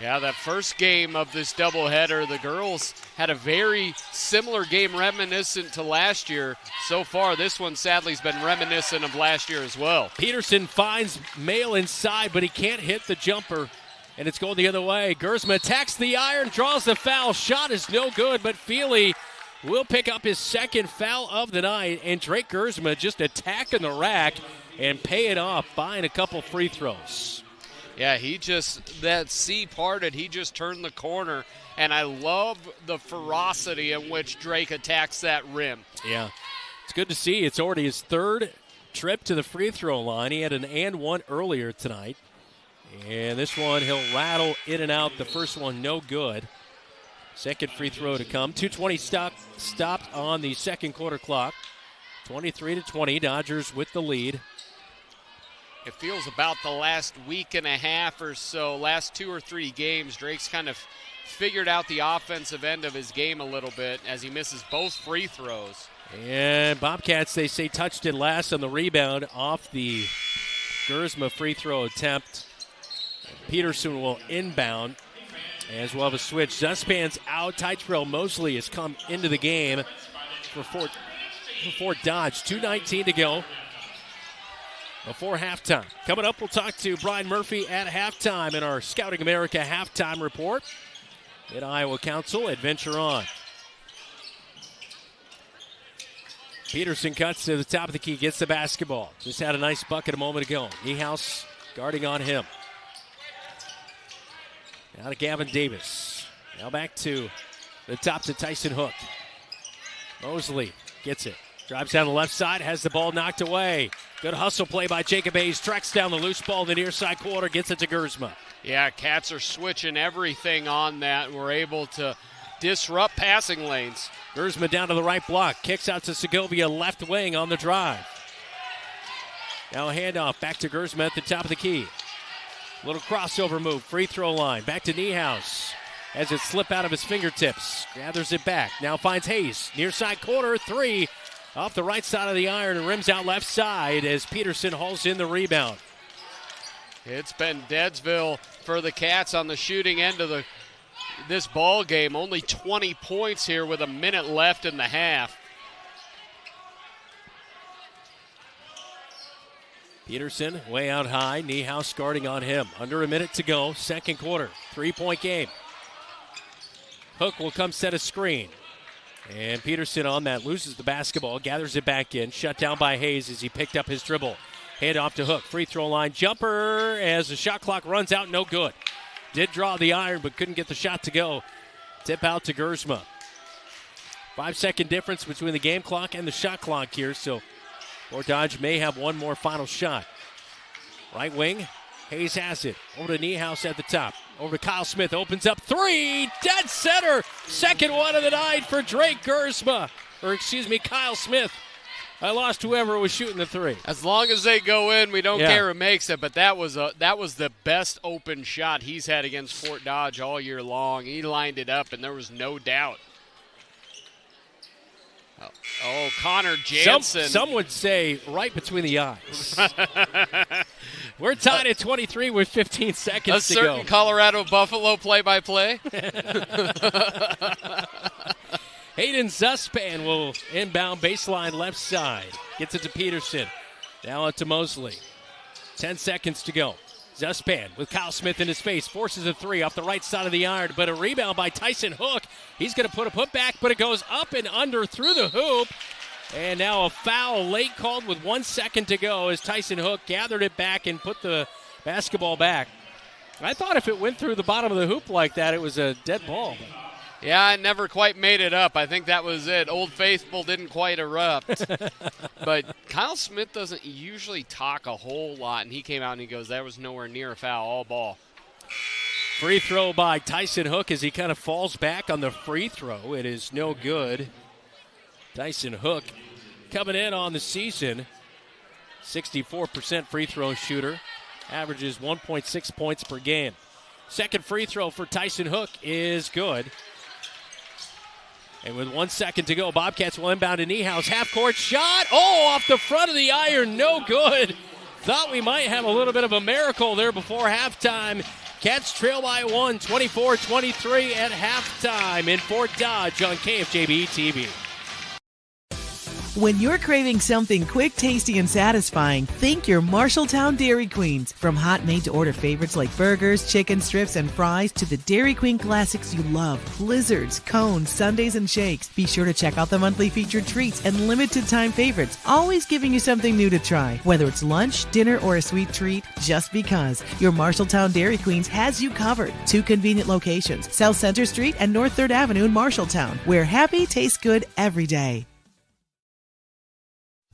Yeah, that first game of this doubleheader, the girls had a very similar game reminiscent to last year. So far, this one sadly has been reminiscent of last year as well. Peterson finds Mail inside, but he can't hit the jumper, and it's going the other way. Gersma attacks the iron, draws the foul. Shot is no good, but Feely will pick up his second foul of the night, and Drake Gersma just attacking the rack and pay it off, buying a couple free throws. Yeah, that C parted, he just turned the corner, and I love the ferocity in which Drake attacks that rim. Yeah, it's good to see. It's already his third trip to the free throw line. He had an and one earlier tonight, and this one he'll rattle in and out. The first one no good. Second free throw to come. 2:20 stopped on the second quarter clock. 23-20, Dodgers with the lead. It feels about the last week and a half or so, last 2 or 3 games, Drake's kind of figured out the offensive end of his game a little bit as he misses both free throws. And Bobcats, they say, touched it last on the rebound off the Gersma free throw attempt. Peterson will inbound as we'll have a switch. Zuspan's out. Tyrell Mosley has come into the game for Fort Dodge. 2:19 to go before halftime. Coming up, we'll talk to Brian Murphy at halftime in our Scouting America halftime report. Mid-Iowa Council, adventure on. Peterson cuts to the top of the key, gets the basketball. Just had a nice bucket a moment ago. Niehaus guarding on him. Now to Gavin Davis. Now back to the top to Tyson Hook. Mosley gets it. Drives down the left side, has the ball knocked away. Good hustle play by Jacob Hayes. Tracks down the loose ball in the near side quarter, gets it to Gersma. Yeah, Cats are switching everything on that. We're able to disrupt passing lanes. Gersma down to the right block. Kicks out to Segovia, left wing on the drive. Now a handoff back to Gersma at the top of the key. Little crossover move, free throw line. Back to Niehaus. As it slip out of his fingertips. Gathers it back. Now finds Hayes. Near side corner, three. Off the right side of the iron and rims out left side as Peterson hauls in the rebound. It's been Deadsville for the Cats on the shooting end of this ball game. Only 20 points here with a minute left in the half. Peterson way out high. Niehaus guarding on him. Under a minute to go. Second quarter. 3-point game. Hook will come set a screen. And Peterson on that loses the basketball. Gathers it back in. Shut down by Hayes as he picked up his dribble. Hand off to Hook. Free throw line jumper as the shot clock runs out. No good. Did draw the iron but couldn't get the shot to go. Tip out to Gersma. 5-second difference between the game clock and the shot clock here. So Fort Dodge may have one more final shot. Right wing. Hayes has it. Over to Niehaus at the top. Over to Kyle Smith. Opens up three. Dead center. Second one of the night for Drake Gersma. Kyle Smith. I lost whoever was shooting the three. As long as they go in, we don't care who makes it. But that was the best open shot he's had against Fort Dodge all year long. He lined it up, and there was no doubt. Oh, Connor Jansen. Some would say right between the eyes. We're tied at 23 with 15 seconds to go. A certain Colorado Buffalo play-by-play. Hayden Zuspan will inbound baseline left side. Gets it to Peterson. Now to Mosley. 10 seconds to go. Zuspan with Kyle Smith in his face. Forces a three off the right side of the iron. But a rebound by Tyson Hook. He's going to put a putback, but it goes up and under through the hoop. And now a foul late called with 1 second to go as Tyson Hook gathered it back and put the basketball back. I thought if it went through the bottom of the hoop like that, it was a dead ball. Yeah, I never quite made it up. I think that was it. Old Faithful didn't quite erupt. But Kyle Smith doesn't usually talk a whole lot, and he came out and he goes, that was nowhere near a foul, all ball. Free throw by Tyson Hook as he kind of falls back on the free throw. It is no good. Tyson Hook coming in on the season. 64% free throw shooter. Averages 1.6 points per game. Second free throw for Tyson Hook is good. And with 1 second to go, Bobcats will inbound to Niehaus. Half-court shot. Oh, off the front of the iron. No good. Thought we might have a little bit of a miracle there before halftime. Cats trail by 1, 24-23 at halftime in Fort Dodge on KFJB-TV. When you're craving something quick, tasty, and satisfying, think your Marshalltown Dairy Queens. From hot made-to-order favorites like burgers, chicken strips, and fries to the Dairy Queen classics you love, blizzards, cones, sundaes, and shakes. Be sure to check out the monthly featured treats and limited-time favorites, always giving you something new to try. Whether it's lunch, dinner, or a sweet treat, just because. Your Marshalltown Dairy Queens has you covered. 2 convenient locations, South Center Street and North 3rd Avenue in Marshalltown, where happy tastes good every day.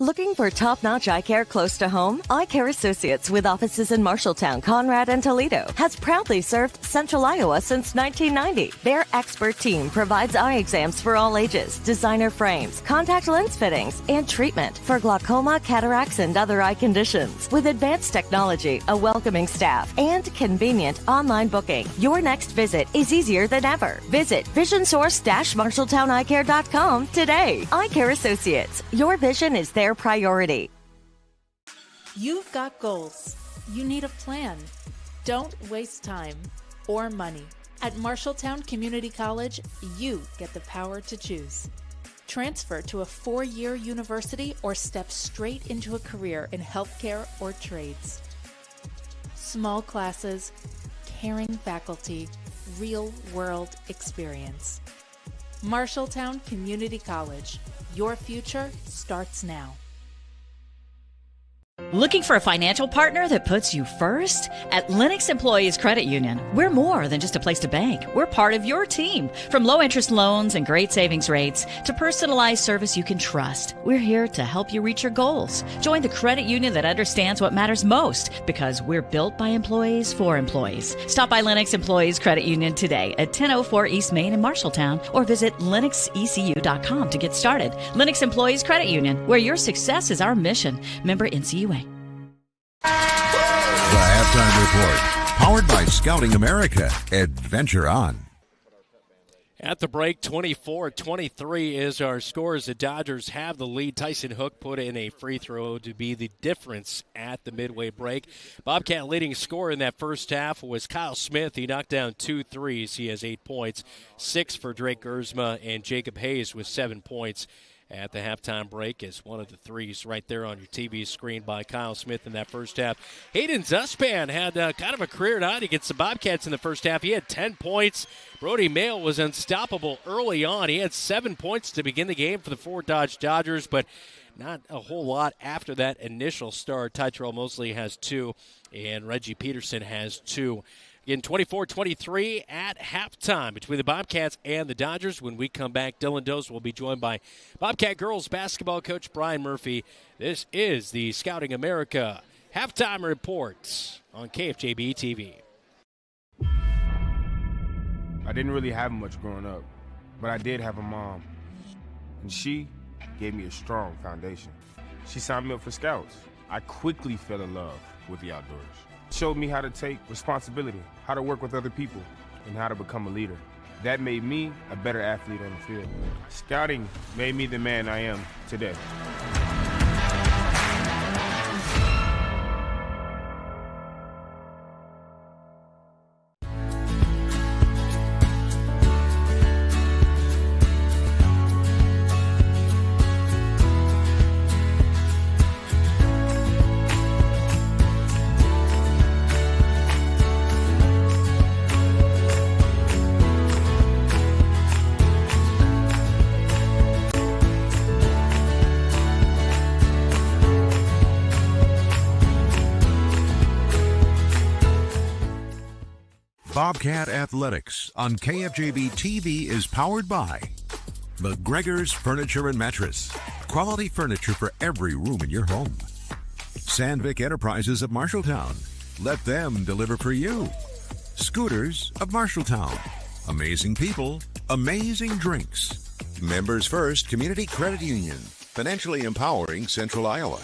Looking for top-notch eye care close to home? Eye Care Associates, with offices in Marshalltown, Conrad, and Toledo, has proudly served Central Iowa since 1990. Their expert team provides eye exams for all ages, designer frames, contact lens fittings, and treatment for glaucoma, cataracts, and other eye conditions. With advanced technology, a welcoming staff, and convenient online booking, your next visit is easier than ever. Visit visionsource-marshalltowneyecare.com today. Eye Care Associates, your vision is their priority. You've got goals. You need a plan. Don't waste time or money. At Marshalltown Community College, you get the power to choose. Transfer to a 4-year university or step straight into a career in healthcare or trades. Small classes, caring faculty, real-world experience. Marshalltown Community College. Your future starts now. Looking for a financial partner that puts you first? At Lennox Employees Credit Union, we're more than just a place to bank. We're part of your team. From low-interest loans and great savings rates to personalized service you can trust, we're here to help you reach your goals. Join the credit union that understands what matters most, because we're built by employees for employees. Stop by Lennox Employees Credit Union today at 1004 East Main in Marshalltown, or visit lennoxecu.com to get started. Lennox Employees Credit Union, where your success is our mission. Member NCUA. The Halftime Report, powered by Scouting America. Adventure on. At the break, 24-23 is our score as the Dodgers have the lead. Tyson Hook put in a free throw to be the difference at the midway break. Bobcat leading scorer in that first half was Kyle Smith. He knocked down 2 threes. He has 8 points, 6 for Drake Gersma, and Jacob Hayes with 7 points. At the halftime break is one of the threes right there on your TV screen by Kyle Smith in that first half. Hayden Zuspan had kind of a career night against the Bobcats in the first half. He had 10 points. Brody Mail was unstoppable early on. He had 7 points to begin the game for the Fort Dodge Dodgers, but not a whole lot after that initial start. Ty Terrell Mosley has 2, and Reggie Peterson has 2. Again, 24-23 at halftime between the Bobcats and the Dodgers. When we come back, Dylan Dose will be joined by Bobcat girls basketball coach Brian Murphy. This is the Scouting America Halftime Report on KFJB-TV. I didn't really have much growing up, but I did have a mom, and she gave me a strong foundation. She signed me up for Scouts. I quickly fell in love with the outdoors. Showed me how to take responsibility, how to work with other people, and how to become a leader. That made me a better athlete on the field. Scouting made me the man I am today. Bobcat Athletics on KFJB-TV is powered by McGregor's Furniture and Mattress. Quality furniture for every room in your home. Sandvik Enterprises of Marshalltown. Let them deliver for you. Scooters of Marshalltown. Amazing people, amazing drinks. Members First Community Credit Union. Financially empowering Central Iowa.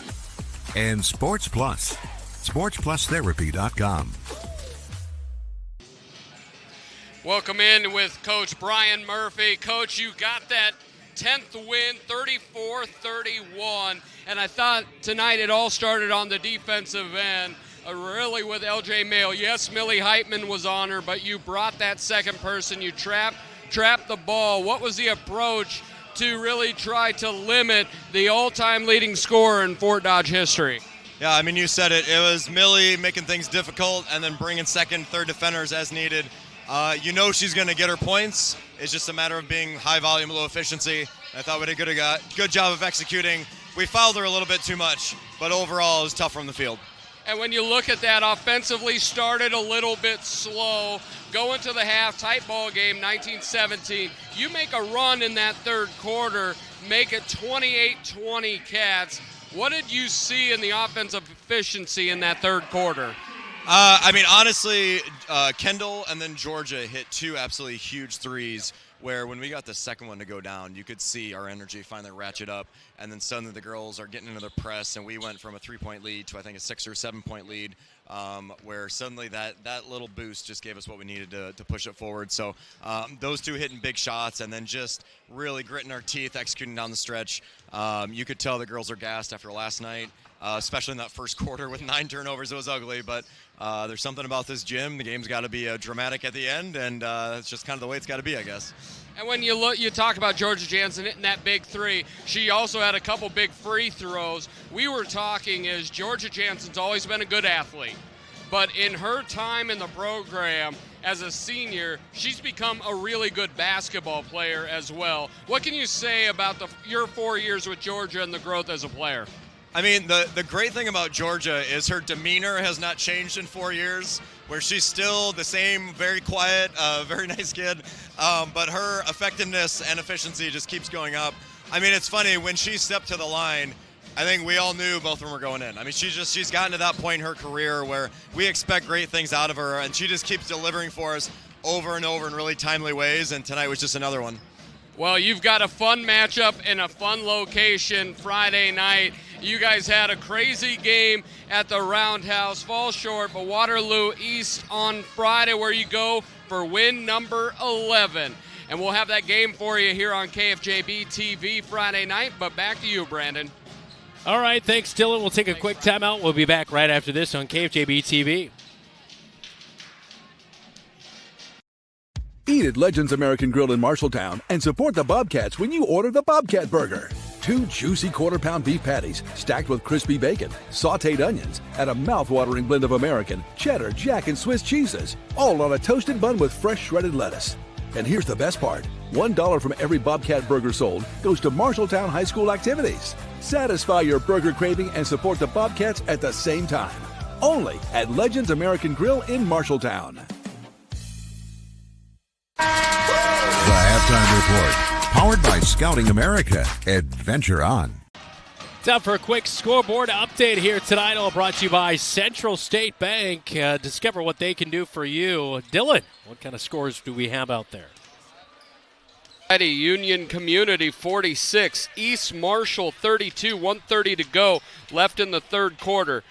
And Sports Plus. SportsPlusTherapy.com. Welcome in with Coach Brian Murphy. Coach, you got that 10th win, 34-31, and I thought tonight it all started on the defensive end, really with LJ Mail. Yes, Millie Heitman was on her, but you brought that second person. You trapped the ball. What was the approach to really try to limit the all-time leading scorer in Fort Dodge history? Yeah, I mean, you said it. It was Millie making things difficult and then bringing second, third defenders as needed. You know she's going to get her points. It's just a matter of being high volume, low efficiency. I thought we did a good job of executing. We fouled her a little bit too much, but overall it was tough from the field. And when you look at that, offensively started a little bit slow. Going to the half, tight ball game, 19-17. You make a run in that third quarter, make it 28-20 Cats. What did you see in the offensive efficiency in that third quarter? I mean, honestly, Kendall and then Georgia hit two absolutely huge threes where when we got the second one to go down, you could see our energy finally ratchet up, and then suddenly the girls are getting into their press, and we went from a 3-point lead to, I think, a 6 or 7 point lead, where suddenly that little boost just gave us what we needed to push it forward. So those two hitting big shots and then just really gritting our teeth, executing down the stretch. You could tell the girls are gassed after last night. Especially in that first quarter with 9 turnovers. It was ugly, but there's something about this gym. The game's got to be dramatic at the end, and it's just kind of the way it's got to be, I guess. And when you talk about Georgia Jansen hitting that big three, she also had a couple big free throws. We were talking is Georgia Jansen's always been a good athlete, but in her time in the program as a senior, she's become a really good basketball player as well. What can you say about your 4 years with Georgia and the growth as a player? I mean, the great thing about Georgia is her demeanor has not changed in 4 years, where she's still the same, very quiet, very nice kid, but her effectiveness and efficiency just keeps going up. I mean, it's funny, when she stepped to the line, I think we all knew both of them were going in. I mean, she's gotten to that point in her career where we expect great things out of her, and she just keeps delivering for us over and over in really timely ways, and tonight was just another one. Well, you've got a fun matchup in a fun location Friday night. You guys had a crazy game at the Roundhouse. Fall short, but Waterloo East on Friday, where you go for win number 11. And we'll have that game for you here on KFJB-TV Friday night. But back to you, Brandon. All right, thanks, Dylan. We'll take a quick timeout. We'll be back right after this on KFJB-TV. Eat at Legends American Grill in Marshalltown and support the Bobcats when you order the Bobcat Burger. 2 juicy quarter-pound beef patties stacked with crispy bacon, sautéed onions, and a mouth-watering blend of American, cheddar, Jack, and Swiss cheeses, all on a toasted bun with fresh shredded lettuce. And here's the best part. $1 from every Bobcat Burger sold goes to Marshalltown High School activities. Satisfy your burger craving and support the Bobcats at the same time. Only at Legends American Grill in Marshalltown. The Halftime Report, powered by Scouting America. Adventure on. Time for a quick scoreboard update here tonight, all brought to you by Central State Bank. Discover what they can do for you. Dylan, what kind of scores do we have out there? Union Community 46, East Marshall 32, 1:30 to go left in the third quarter.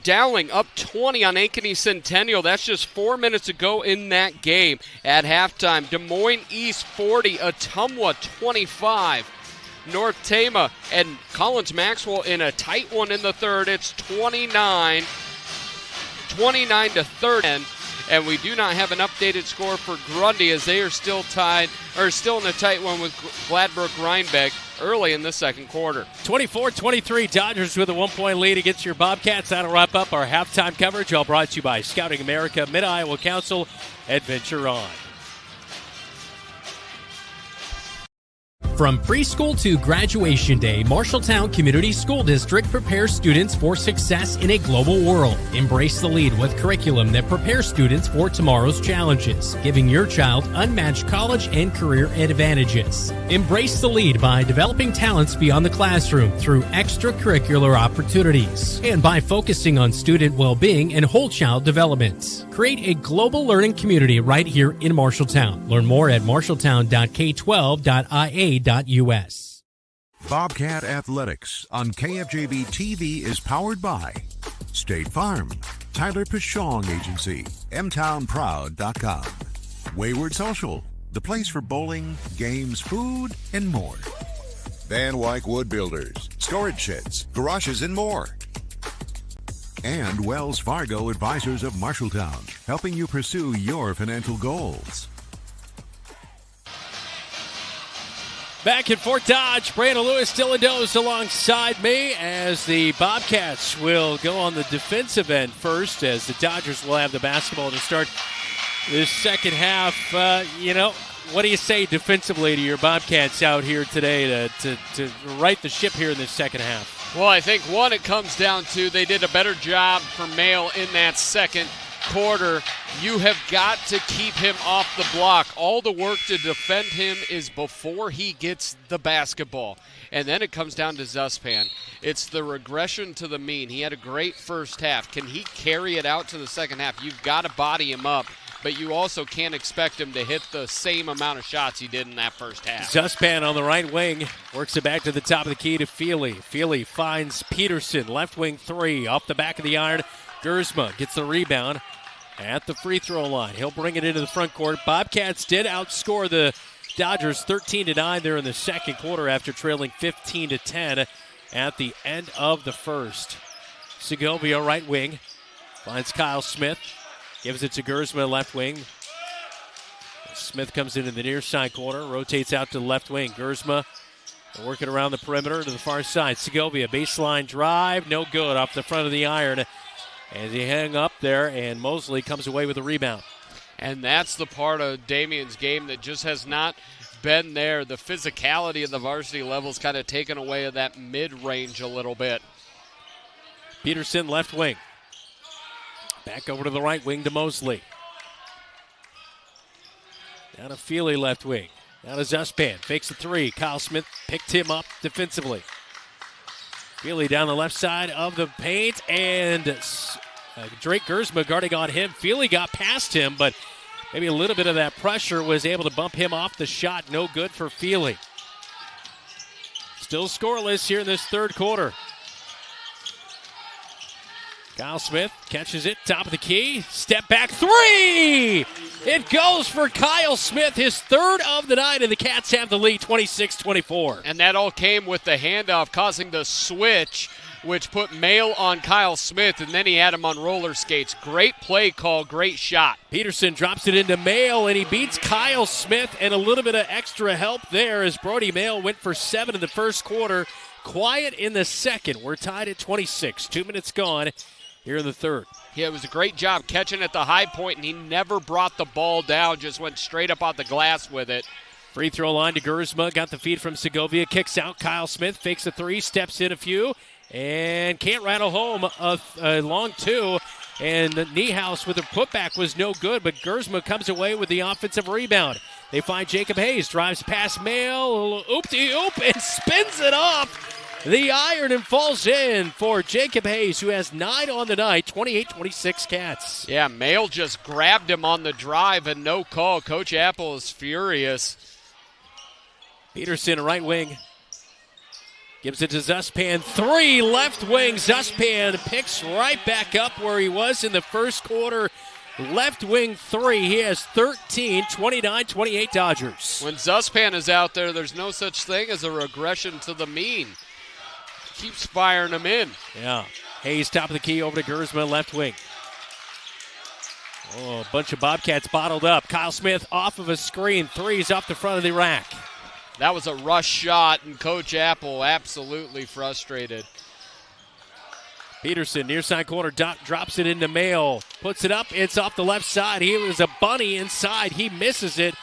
Dowling up 20 on Ankeny Centennial. That's just 4 minutes to go in that game at halftime. Des Moines East 40, Ottumwa 25. North Tama and Collins Maxwell in a tight one in the third. It's 29 to 30. And we do not have an updated score for Grundy as they are still tied, or still in a tight one with Gladbrook Rhinebeck early in the second quarter. 24-23, Dodgers with a 1-point lead against your Bobcats. That'll wrap up our halftime coverage, all brought to you by Scouting America, Mid-Iowa Council. Adventure on. From preschool to graduation day, Marshalltown Community School District prepares students for success in a global world. Embrace the lead with curriculum that prepares students for tomorrow's challenges, giving your child unmatched college and career advantages. Embrace the lead by developing talents beyond the classroom through extracurricular opportunities and by focusing on student well-being and whole child development. Create a global learning community right here in Marshalltown. Learn more at marshalltown.k12.ia.us. Bobcat Athletics on KFJB-TV is powered by State Farm, Tyler Pashong Agency, mtownproud.com, Wayward Social, the place for bowling, games, food, and more. Van Wyck Wood Builders, storage sheds, garages, and more. And Wells Fargo Advisors of Marshalltown, helping you pursue your financial goals. Back in Fort Dodge, Brandon Lewis, Dylan Doze alongside me as the Bobcats will go on the defensive end first, as the Dodgers will have the basketball to start this second half. What do you say defensively to your Bobcats out here today to right the ship here in this second half? Well, I think, one, it comes down to they did a better job for Mail in that second quarter. You have got to keep him off the block. All the work to defend him is before he gets the basketball. And then it comes down to Zuspan. It's the regression to the mean. He had a great first half. Can he carry it out to the second half? You've got to body him up, but you also can't expect him to hit the same amount of shots he did in that first half. Zuspan on the right wing works it back to the top of the key to Feely. Feely finds Peterson, left wing three, off the back of the iron. Gersma gets the rebound at the free throw line. He'll bring it into the front court. Bobcats did outscore the Dodgers 13-9 there in the second quarter after trailing 15-10 at the end of the first. Segovia, right wing, finds Kyle Smith. Gives it to Gersma, left wing. Smith comes into the near side corner, rotates out to the left wing. Gersma working around the perimeter to the far side. Segovia, baseline drive, no good, off the front of the iron as he hung up there, and Mosley comes away with a rebound. And that's the part of Damian's game that just has not been there. The physicality of the varsity level is kind of taken away of that mid-range a little bit. Peterson, left wing. Back over to the right wing to Mosley. Down to Feely, left wing. Down to Zuspan. Fakes a three. Kyle Smith picked him up defensively. Feely down the left side of the paint, and Drake Gersma guarding on him. Feely got past him, but maybe a little bit of that pressure was able to bump him off the shot. No good for Feely. Still scoreless here in this third quarter. Kyle Smith catches it, top of the key, step back three! It goes for Kyle Smith, his third of the night, and the Cats have the lead 26-24. And that all came with the handoff causing the switch, which put Mail on Kyle Smith, and then he had him on roller skates. Great play call, great shot. Peterson drops it into Mail, and he beats Kyle Smith, and a little bit of extra help there as Brody Mail went for 7 in the first quarter. Quiet in the second. We're tied at 26. 2 minutes gone here in the third. Yeah, it was a great job catching at the high point, and he never brought the ball down, just went straight up on the glass with it. Free throw line to Gersma, got the feed from Segovia, kicks out. Kyle Smith fakes a three, steps in a few, and can't rattle home a long two. And Niehaus with a putback was no good, but Gersma comes away with the offensive rebound. They find Jacob Hayes, drives past Mail, oop-de-oop, and spins it off the iron and falls in for Jacob Hayes, who has 9 on the night, 28-26 Cats. Yeah, Mail just grabbed him on the drive and no call. Coach Apple is furious. Peterson, right wing, gives it to Zuspan. 3, left wing. Zuspan picks right back up where he was in the first quarter. Left wing 3. He has 13, 29-28 Dodgers. When Zuspan is out there, there's no such thing as a regression to the mean. Keeps firing them in. Yeah. Hayes, top of the key, over to Gersma, left wing. Oh, a bunch of Bobcats bottled up. Kyle Smith off of a screen. 3's off the front of the rack. That was a rush shot, and Coach Apple absolutely frustrated. Peterson, near side corner, drops it into Mail. Puts it up. It's off the left side. He was a bunny inside. He misses it.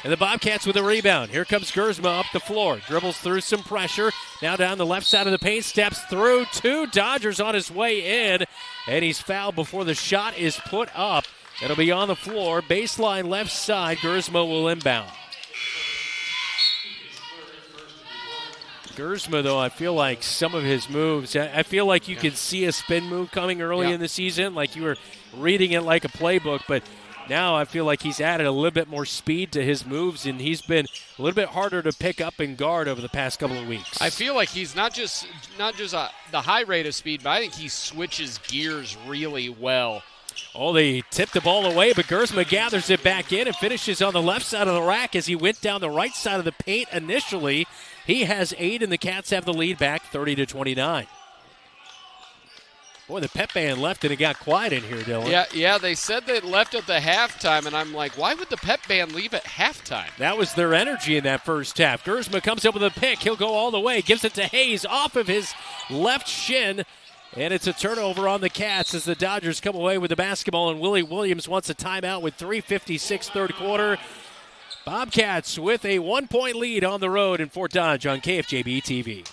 And the Bobcats with a rebound. Here comes Gersma up the floor. Dribbles through some pressure. Now down the left side of the paint. Steps through. 2 Dodgers on his way in. And he's fouled before the shot is put up. It'll be on the floor. Baseline left side. Gersma will inbound. Gersma, though, I feel like some of his moves, I feel like you could see a spin move coming early in the season, like you were reading it like a playbook, but now I feel like he's added a little bit more speed to his moves, and he's been a little bit harder to pick up and guard over the past couple of weeks. I feel like he's not just the high rate of speed, but I think he switches gears really well. Oh, they tipped the ball away, but Gersma gathers it back in and finishes on the left side of the rack as he went down the right side of the paint initially. He has 8, and the Cats have the lead back 30-29. Boy, the pep band left and it got quiet in here, Dylan. Yeah, they said they left at the halftime, and I'm like, why would the pep band leave at halftime? That was their energy in that first half. Gersma comes up with a pick. He'll go all the way, gives it to Hayes off of his left shin, and it's a turnover on the Cats as the Dodgers come away with the basketball, and Willie Williams wants a timeout with 3:56 third quarter. Bobcats with a 1-point lead on the road in Fort Dodge on KFJB-TV.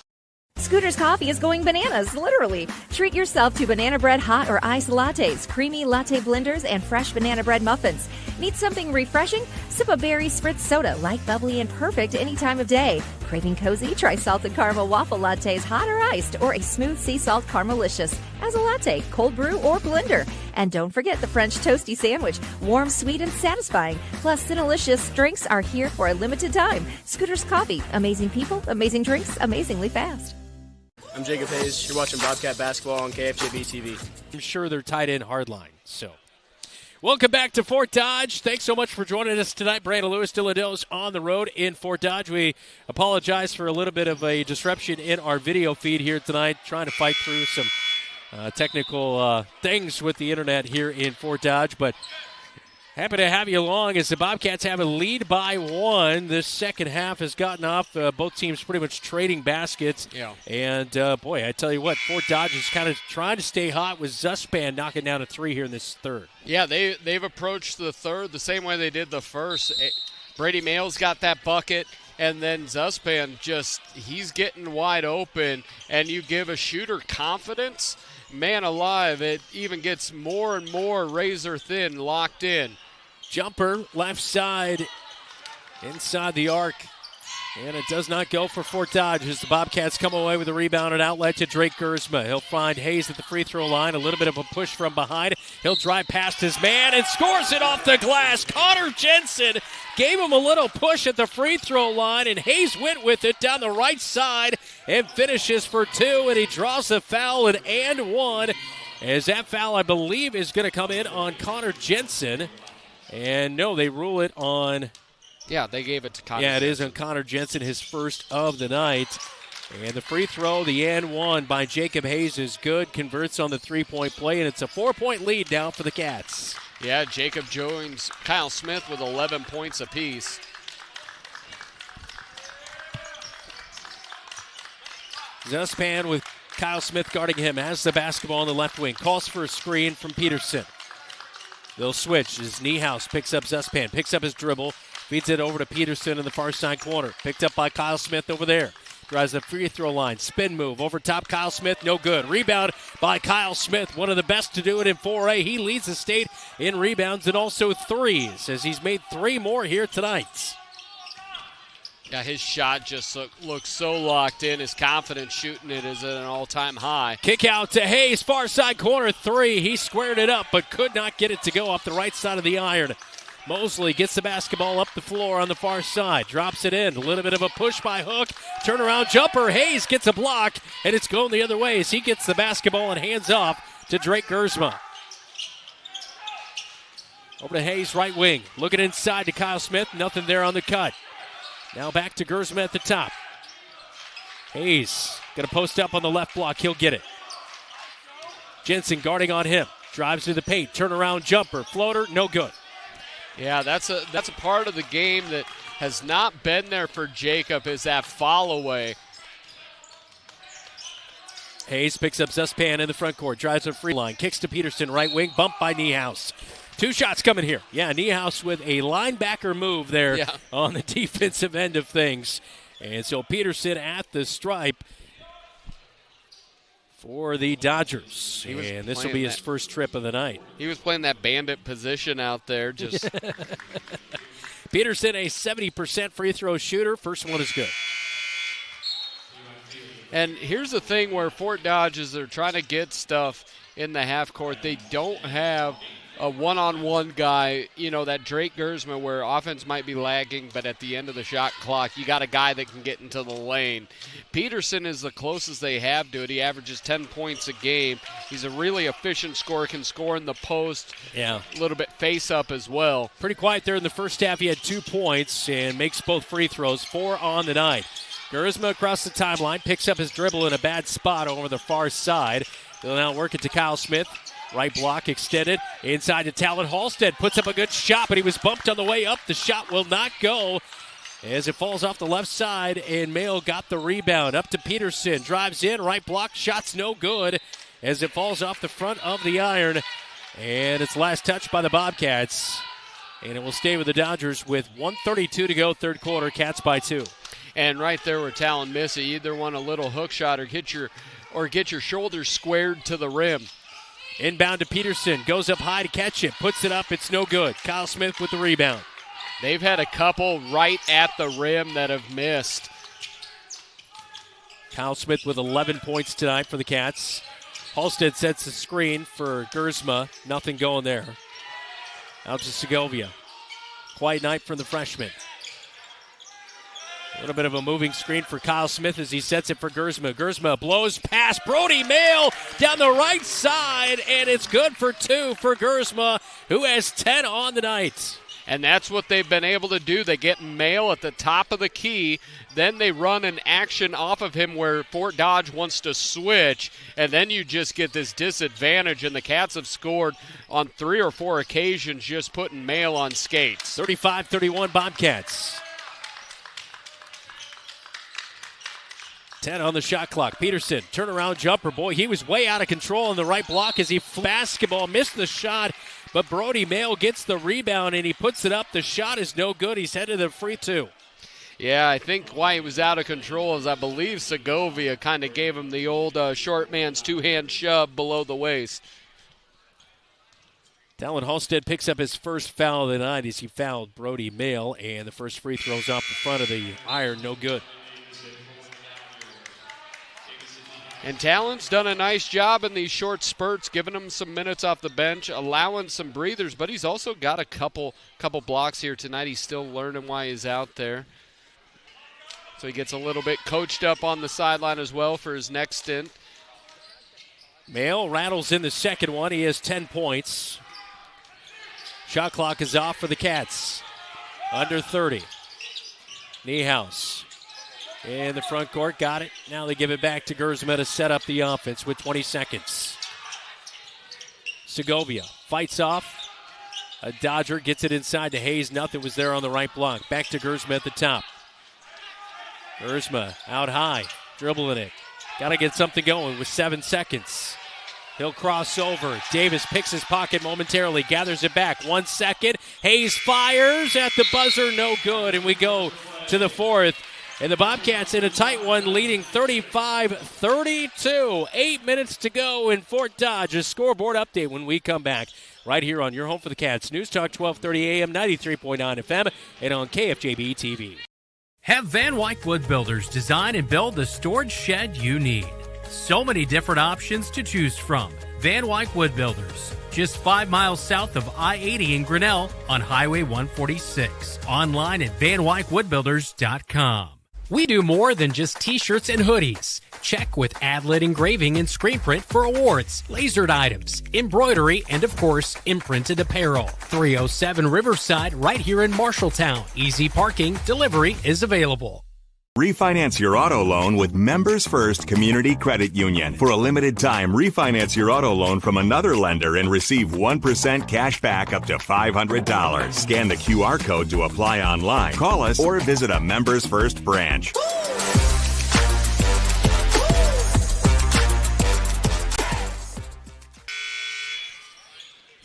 Scooter's Coffee is going bananas, literally. Treat yourself to banana bread hot or iced lattes, creamy latte blenders, and fresh banana bread muffins. Need something refreshing? Sip a berry spritz soda, light, bubbly, and perfect any time of day. Craving cozy? Try salted caramel waffle lattes, hot or iced, or a smooth sea salt caramelicious as a latte, cold brew, or blender. And don't forget the French toasty sandwich, warm, sweet, and satisfying. Plus, Cinnalicious drinks are here for a limited time. Scooter's Coffee, amazing people, amazing drinks, amazingly fast. I'm Jacob Hayes. You're watching Bobcat basketball on KFJB-TV. I'm sure they're tied in hardline. So, welcome back to Fort Dodge. Thanks so much for joining us tonight. Brandon Lewis, Dylan Dills on the road in Fort Dodge. We apologize for a little bit of a disruption in our video feed here tonight, trying to fight through some technical things with the internet here in Fort Dodge, but happy to have you along as the Bobcats have a lead by 1. This second half has gotten off. Both teams pretty much trading baskets. Yeah. And, boy, I tell you what, Fort Dodge is kind of trying to stay hot with Zuspan knocking down a 3 here in this third. Yeah, they've approached the third the same way they did the first. Brady Mail's got that bucket, and then Zuspan he's getting wide open, and you give a shooter confidence, man alive, it even gets more and more razor thin, locked in. Jumper, left side, inside the arc. And it does not go for Fort Dodge as the Bobcats come away with a rebound and outlet to Drake Gersma. He'll find Hayes at the free throw line. A little bit of a push from behind. He'll drive past his man and scores it off the glass. Connor Jensen gave him a little push at the free throw line, and Hayes went with it down the right side and finishes for 2, and he draws a foul and 1. As that foul, I believe, is going to come in on Connor Jensen. And no, they rule it on... Yeah, they gave it to Connor. Yeah, it is on Connor Jensen, his first of the night. And the free throw, the and 1 by Jacob Hayes is good. Converts on the three-point play, and it's a 4-point lead now for the Cats. Yeah, Jacob joins Kyle Smith with 11 points apiece. Zuspan with Kyle Smith guarding him, has the basketball on the left wing. Calls for a screen from Peterson. They'll switch as Niehaus picks up Zuspan, picks up his dribble, feeds it over to Peterson in the far side corner. Picked up by Kyle Smith over there. Drives the free throw line. Spin move over top Kyle Smith. No good. Rebound by Kyle Smith. One of the best to do it in 4A. He leads the state in rebounds and also threes as he's made 3 more here tonight. Yeah, his shot just looks so locked in. His confidence shooting it is at an all-time high. Kick out to Hayes, far side corner 3. He squared it up but could not get it to go off the right side of the iron. Mosley gets the basketball up the floor on the far side. Drops it in. A little bit of a push by Hook. Turnaround jumper. Hayes gets a block, and it's going the other way as he gets the basketball and hands off to Drake Gersma. Over to Hayes, right wing. Looking inside to Kyle Smith. Nothing there on the cut. Now back to Gersma at the top. Hayes going to post up on the left block. He'll get it. Jensen guarding on him. Drives to the paint. Turnaround jumper. Floater. No good. Yeah, that's a part of the game that has not been there for Jacob, is that follow away. Hayes picks up Zuspan in the front court, drives a free line, kicks to Peterson, right wing, bumped by Niehaus. 2 shots coming here. Yeah, Niehaus with a linebacker move there on the defensive end of things. And so Peterson at the stripe for the Dodgers. And this will be his first trip of the night. He was playing that bandit position out there. Just Peterson, a 70% free throw shooter. First one is good. And here's the thing where Fort Dodge is they're trying to get stuff in the half court. They don't have a one-on-one guy, that Drake Gersma where offense might be lagging, but at the end of the shot clock, you got a guy that can get into the lane. Peterson is the closest they have to it. He averages 10 points a game. He's a really efficient scorer, can score in the post, a little bit face-up as well. Pretty quiet there in the first half. He had 2 points and makes both free throws, 4 on the night. Gersma across the timeline, picks up his dribble in a bad spot over the far side. They'll now work it to Kyle Smith. Right block extended inside to Talon Halstead. Puts up a good shot, but he was bumped on the way up. The shot will not go as it falls off the left side, and Mayo got the rebound. Up to Peterson. Drives in. Right block. Shot's no good as it falls off the front of the iron. And it's last touched by the Bobcats. And it will stay with the Dodgers with 1:32 to go, third quarter. Cats by 2. And right there where Talon missed it, you either want a little hook shot or get your shoulders squared to the rim. Inbound to Peterson. Goes up high to catch it. Puts it up. It's no good. Kyle Smith with the rebound. They've had a couple right at the rim that have missed. Kyle Smith with 11 points tonight for the Cats. Halstead sets the screen for Gersma. Nothing going there. Out to Segovia. Quiet night from the freshman. A little bit of a moving screen for Kyle Smith as he sets it for Gersma. Gersma blows past Brody Mail down the right side, and it's good for 2 for Gersma, who has 10 on the night. And that's what they've been able to do. They get Mail at the top of the key, then they run an action off of him where Fort Dodge wants to switch, and then you just get this disadvantage, and the Cats have scored on 3 or 4 occasions just putting Mail on skates. 35-31 Bobcats. 10 on the shot clock. Peterson, turnaround jumper. Boy, he was way out of control on the right block as he basketball missed the shot, but Brody Mail gets the rebound and he puts it up. The shot is no good. He's headed to the free 2. Yeah, I think why he was out of control is I believe Segovia kind of gave him the old short man's two-hand shove below the waist. Talon Halstead picks up his first foul of the night as he fouled Brody Mail, and the first free throw's off the front of the iron. No good. And Talon's done a nice job in these short spurts, giving him some minutes off the bench, allowing some breathers, but he's also got a couple blocks here tonight. He's still learning why he's out there. So he gets a little bit coached up on the sideline as well for his next stint. Mail rattles in the second one. He has 10 points. Shot clock is off for the Cats. Under 30. Niehaus. In the front court, got it. Now they give it back to Gersma to set up the offense with 20 seconds. Segovia fights off. A Dodger gets it inside to Hayes. Nothing was there on the right block. Back to Gersma at the top. Gersma out high, dribbling it. Got to get something going with 7 seconds. He'll cross over. Davis picks his pocket momentarily, gathers it back. 1 second. Hayes fires at the buzzer, no good. And we go to the fourth. And the Bobcats in a tight one, leading 35-32. 8 minutes to go in Fort Dodge. A scoreboard update when we come back right here on your home for the Cats. News Talk 1230 AM, 93.9 FM, and on KFJB-TV. Have Van Wyck Wood Builders design and build the storage shed you need. So many different options to choose from. Van Wyck Wood Builders, just 5 miles south of I-80 in Grinnell on Highway 146. Online at vanwyckwoodbuilders.com. We do more than just t-shirts and hoodies. Check with Adlet Engraving and Screen Print for awards, lasered items, embroidery, and of course, imprinted apparel. 307 Riverside right here in Marshalltown. Easy parking, delivery is available. Refinance your auto loan with Members First Community Credit Union. For a limited time, refinance your auto loan from another lender and receive 1% cash back up to $500. Scan the QR code to apply online. Call us or visit a Members First branch.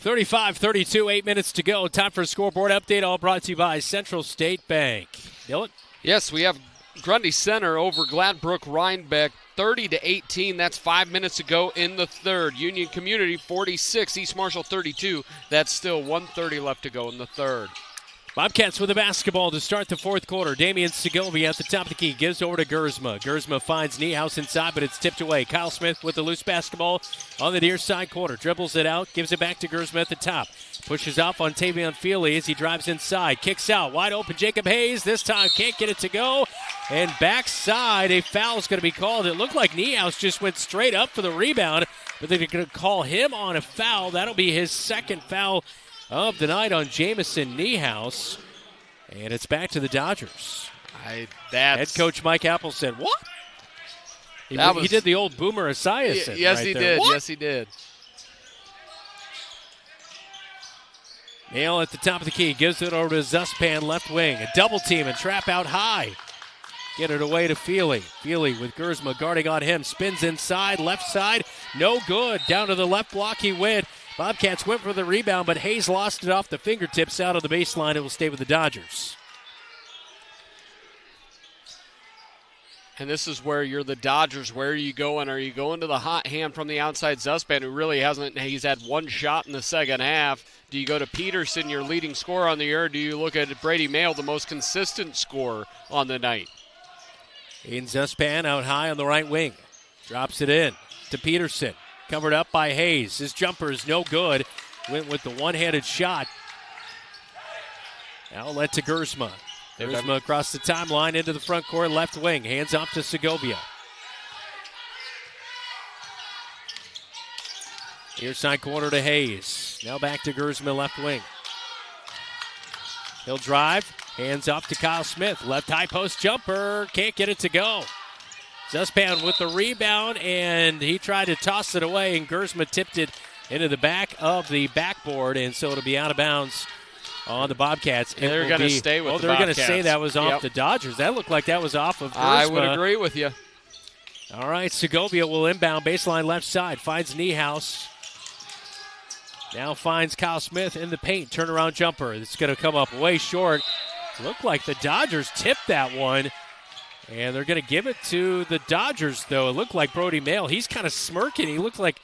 (35-32), 8 minutes to go. Time for a scoreboard update, all brought to you by Central State Bank. Dylan? Yes, we have Grundy Center over Gladbrook Rhinebeck, 30-18. That's 5 minutes to go in the third. Union Community 46, East Marshall 32. That's still 1:30 left to go in the third. Bobcats with the basketball to start the fourth quarter. Damian Segovia at the top of the key. Gives over to Gersma. Gersma finds Niehaus inside, but it's tipped away. Kyle Smith with the loose basketball on the near side corner. Dribbles it out. Gives it back to Gersma at the top. Pushes off on Tavion Feely as he drives inside. Kicks out. Wide open Jacob Hayes. This time can't get it to go. And backside, a foul's going to be called. It looked like Niehaus just went straight up for the rebound, but they're going to call him on a foul. That'll be his second foul of the night on Jamison Niehaus. And it's back to the Dodgers. Head coach Mike Apple said, what? He did the old Boomer Esiason. Yes, right he there. did. What? Yes, he did. Nail at the top of the key. Gives it over to Zuspan, left wing. A double team and trap out high. Get it away to Feely. Feely with Gersma guarding on him. Spins inside, left side. No good. Down to the left block he went. Bobcats went for the rebound, but Hayes lost it off the fingertips out of the baseline. It will stay with the Dodgers. And this is where you're the Dodgers. Where are you going? Are you going to the hot hand from the outside Zuspan, who really hasn't? He's had one shot in the second half. Do you go to Peterson, your leading scorer on the year, or do you look at Brady Mail, the most consistent scorer on the night? Aiden Zuspan out high on the right wing. Drops it in to Peterson. Covered up by Hayes. His jumper is no good. Went with the one-handed shot. Outlet to Gersma. Gersma across the timeline into the front court, left wing. Hands off to Segovia. Near side corner to Hayes. Now back to Gersma, left wing. He'll drive. Hands off to Kyle Smith. Left high post jumper. Can't get it to go. Zuspan with the rebound, and he tried to toss it away, and Gersma tipped it into the back of the backboard, and so it'll be out of bounds on the Bobcats. And they're going to stay with the they're Bobcats. Going to say that was off the Dodgers. That looked like that was off of Gersma. I would agree with you. All right, Segovia will inbound, baseline left side, finds Niehaus. Now finds Kyle Smith in the paint, turnaround jumper. It's going to come up way short. Looked like the Dodgers tipped that one. And they're going to give it to the Dodgers, though. It looked like Brody Mail. He's kind of smirking. He looked like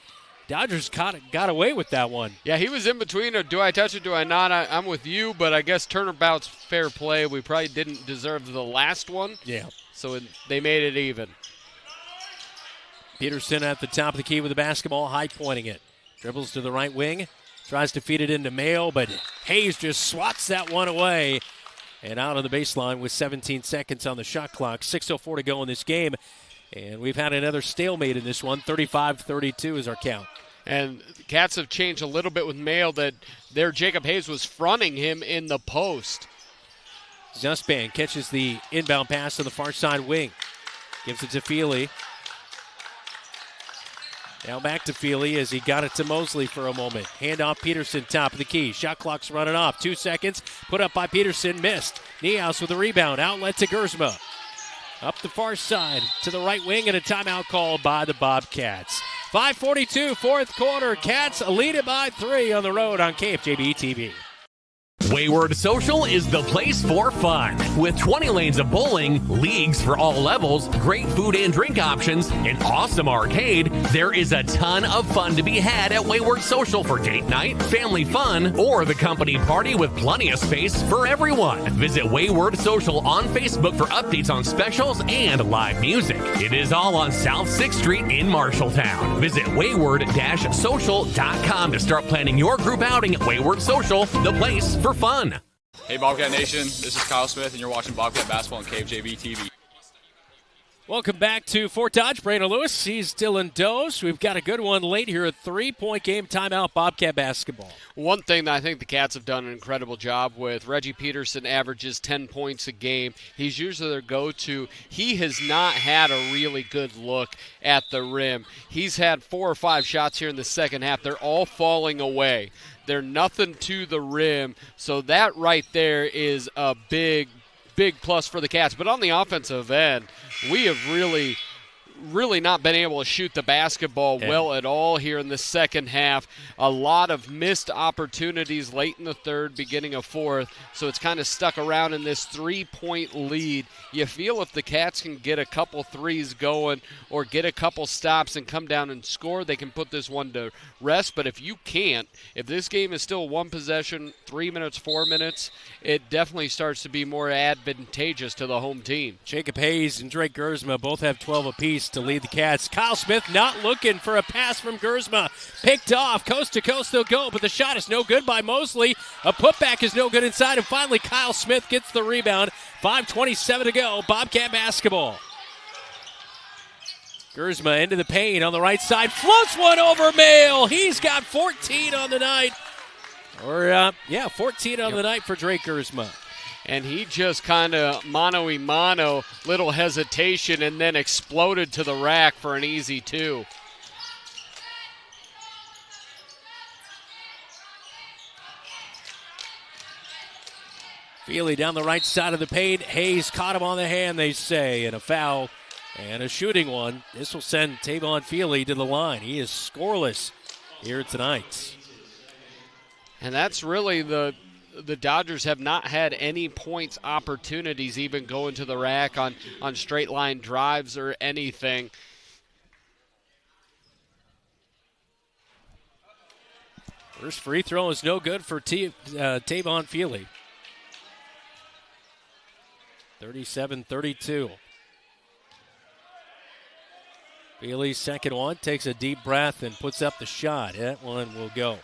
Dodgers got away with that one. Yeah, he was in between. Do I touch it? Do I not? I'm with you, but I guess turnabout's fair play. We probably didn't deserve the last one. Yeah. So they made it even. Peterson at the top of the key with the basketball, high pointing it. Dribbles to the right wing. Tries to feed it into Mail, but Hayes just swats that one away. And out on the baseline with 17 seconds on the shot clock. 6:04 to go in this game. And we've had another stalemate in this one. 35-32 is our count. And the Cats have changed a little bit with Mail that there Jacob Hayes was fronting him in the post. Zuspan catches the inbound pass to the far side wing. Gives it to Feely. Now back to Feely as he got it to Mosley for a moment. Handoff Peterson, top of the key. Shot clock's running off. 2 seconds. Put up by Peterson. Missed. Niehaus with a rebound. Outlet to Gersma. Up the far side to the right wing, and a timeout called by the Bobcats. 5:42, fourth quarter. Cats lead it by 3 on the road on KFJB-TV. Wayward Social is the place for fun. With 20 lanes of bowling, leagues for all levels, great food and drink options, an awesome arcade, there is a ton of fun to be had at Wayward Social for date night, family fun, or the company party with plenty of space for everyone. Visit Wayward Social on Facebook for updates on specials and live music. It is all on South 6th Street in Marshalltown. Visit wayward-social.com to start planning your group outing at Wayward Social, the place for fun. Hey Bobcat Nation, this is Kyle Smith and you're watching Bobcat Basketball on KFJB-TV. Welcome back to Fort Dodge. Brandon Lewis, he's Dylan Dose. We've got a good one late here, a 3-point game timeout, Bobcat basketball. One thing that I think the Cats have done an incredible job with, Reggie Peterson averages 10 points a game. He's usually their go-to. He has not had a really good look at the rim. He's had 4 or 5 shots here in the second half. They're all falling away. They're nothing to the rim, so that right there is a big plus for the Cats. But on the offensive end, we have really really not been able to shoot the basketball well at all here in the second half. A lot of missed opportunities late in the third, beginning of fourth, so it's kind of stuck around in this 3-point lead. You feel if the Cats can get a couple threes going or get a couple stops and come down and score, they can put this one to rest. But if you can't, if this game is still one possession, 3 minutes, 4 minutes, it definitely starts to be more advantageous to the home team. Jacob Hayes and Drake Gersma both have 12 apiece to lead the Cats. Kyle Smith not looking for a pass from Gersma. Picked off. Coast to coast they'll go, but the shot is no good by Mosley. A putback is no good inside, and finally Kyle Smith gets the rebound. 5:27 to go. Bobcat basketball. Gersma into the paint on the right side. Floats one over Mail. He's got 14 on the night. 14 on the night for Drake Gersma. And he just kind of mano-a-mano, little hesitation, and then exploded to the rack for an easy 2. Feely down the right side of the paint. Hayes caught him on the hand, they say, and a foul and a shooting one. This will send Tavon Feely to the line. He is scoreless here tonight. And that's really the Dodgers have not had any points opportunities even going to the rack on straight line drives or anything. First free throw is no good for Tavon Feely. 37-32. Feely's second one, takes a deep breath and puts up the shot. That one will go.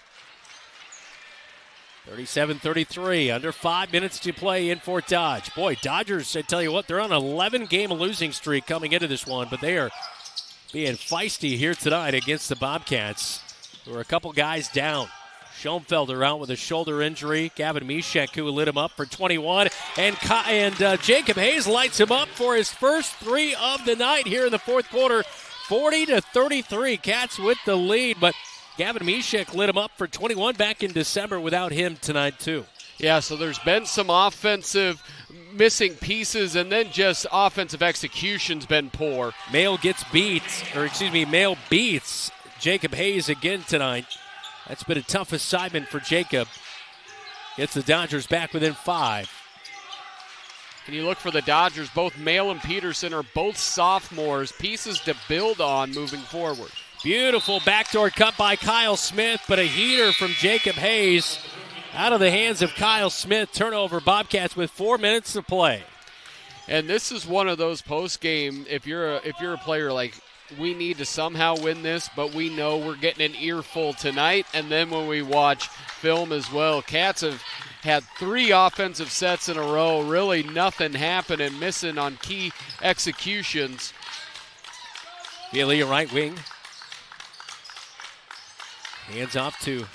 37-33, under 5 minutes to play in Fort Dodge. Boy, Dodgers, I tell you what, they're on an 11-game losing streak coming into this one, but they are being feisty here tonight against the Bobcats, who are a couple guys down. Schoenfelder out with a shoulder injury. Gavin Mishek, who lit him up for 21. And Jacob Hayes lights him up for his first 3 of the night here in the fourth quarter. 40-33, Cats with the lead, but Gavin Mishek lit him up for 21 back in December without him tonight, too. Yeah, so there's been some offensive missing pieces, and then just offensive execution's been poor. Mail beats Jacob Hayes again tonight. That's been a tough assignment for Jacob. Gets the Dodgers back within 5. And you look for the Dodgers, both Mail and Peterson are both sophomores, pieces to build on moving forward. Beautiful backdoor cut by Kyle Smith, but a heater from Jacob Hayes out of the hands of Kyle Smith. Turnover, Bobcats with 4 minutes to play. And this is one of those post-game, if you're a player like, we need to somehow win this, but we know we're getting an earful tonight. And then when we watch film as well, Cats have had 3 offensive sets in a row, really nothing happening, missing on key executions. Feely, right wing. Hands off to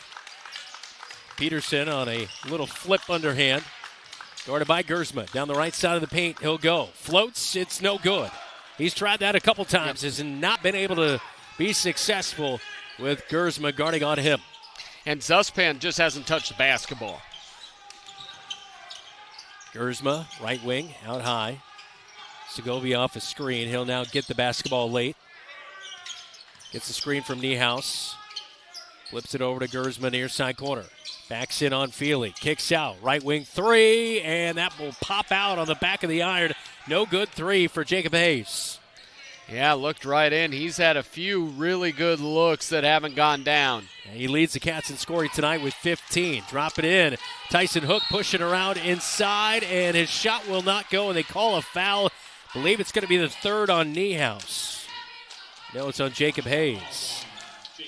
Peterson on a little flip underhand. Guarded by Gersma. Down the right side of the paint, he'll go. Floats, it's no good. He's tried that a couple times, has not been able to be successful with Gersma guarding on him. And Zuspan just hasn't touched the basketball. Gersma, right wing, out high. Segovia off a screen. He'll now get the basketball late. Gets the screen from Niehaus. Flips it over to Gersma near side corner. Backs in on Feely. Kicks out. Right wing 3, and that will pop out on the back of the iron. No good 3 for Jacob Hayes. Yeah, looked right in. He's had a few really good looks that haven't gone down. And he leads the Cats in scoring tonight with 15. Drop it in. Tyson Hook pushing around inside, and his shot will not go, and they call a foul. Believe it's going to be the third on Niehaus. No, it's on Jacob Hayes.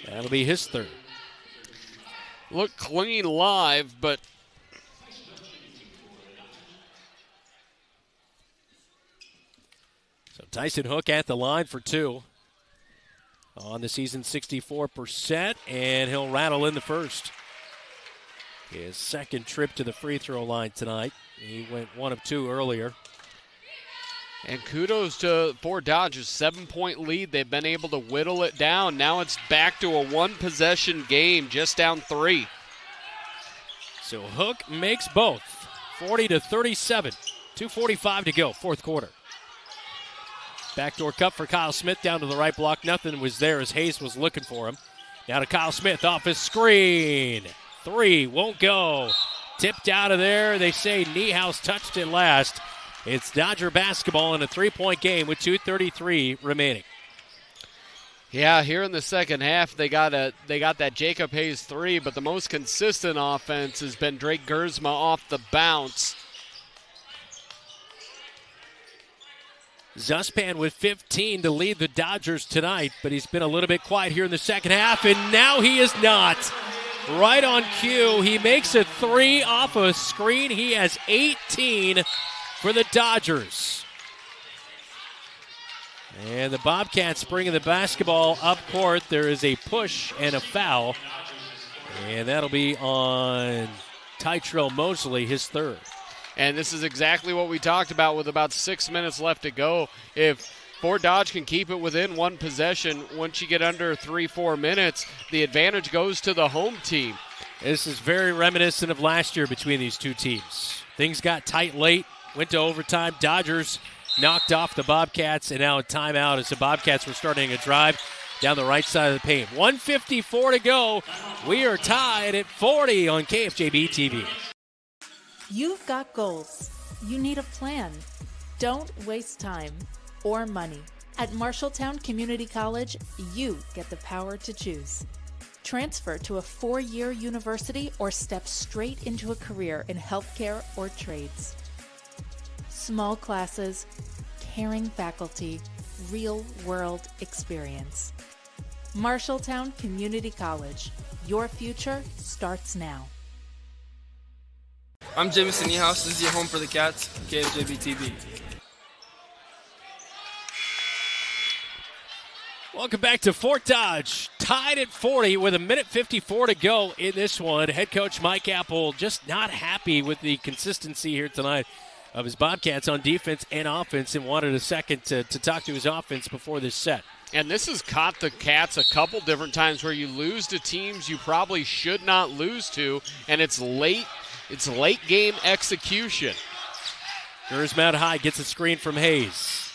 That'll be his third. Look clean live, but so Tyson Hook at the line for 2. On the season, 64%, and he'll rattle in the first. His second trip to the free throw line tonight. He went 1 of 2 earlier. And kudos to Fort Dodgers, 7-point lead. They've been able to whittle it down. Now it's back to a 1-possession game, just down 3. So Hook makes both, 40-37. 2:45 to go, fourth quarter. Backdoor cut for Kyle Smith down to the right block. Nothing was there as Hayes was looking for him. Now to Kyle Smith off his screen. 3 won't go. Tipped out of there. They say Niehaus touched it last. It's Dodger basketball in a 3-point game with 2:33 remaining. Yeah, here in the second half, they got that Jacob Hayes 3, but the most consistent offense has been Drake Gersma off the bounce. Zuspan with 15 to lead the Dodgers tonight, but he's been a little bit quiet here in the second half, and now he is not. Right on cue, he makes a 3 off a screen. He has 18 for the Dodgers. And the Bobcats bringing the basketball up court. There is a push and a foul, and that'll be on Tytrell Mosley, his 3rd. And this is exactly what we talked about with about 6 minutes left to go. If Fort Dodge can keep it within 1 possession, once you get under 3-4 minutes, the advantage goes to the home team. This is very reminiscent of last year between these two teams. Things got tight late, went to overtime. Dodgers knocked off the Bobcats, and now a timeout as the Bobcats were starting a drive down the right side of the paint. 1:54 to go. We are tied at 40 on KFJB-TV. You've got goals. You need a plan. Don't waste time or money. At Marshalltown Community College, you get the power to choose. Transfer to a 4-year university or step straight into a career in healthcare or trades. Small classes, caring faculty, real-world experience. Marshalltown Community College. Your future starts now. I'm Jamison Niehaus. This is your home for the Cats, KFJB-TV. Welcome back to Fort Dodge. Tied at 40 with 1:54 to go in this one. Head coach Mike Apple just not happy with the consistency here tonight of his Bobcats on defense and offense, and wanted a second to talk to his offense before this set. And this has caught the Cats a couple different times where you lose to teams you probably should not lose to, and it's late game execution. Gersma out high, gets a screen from Hayes.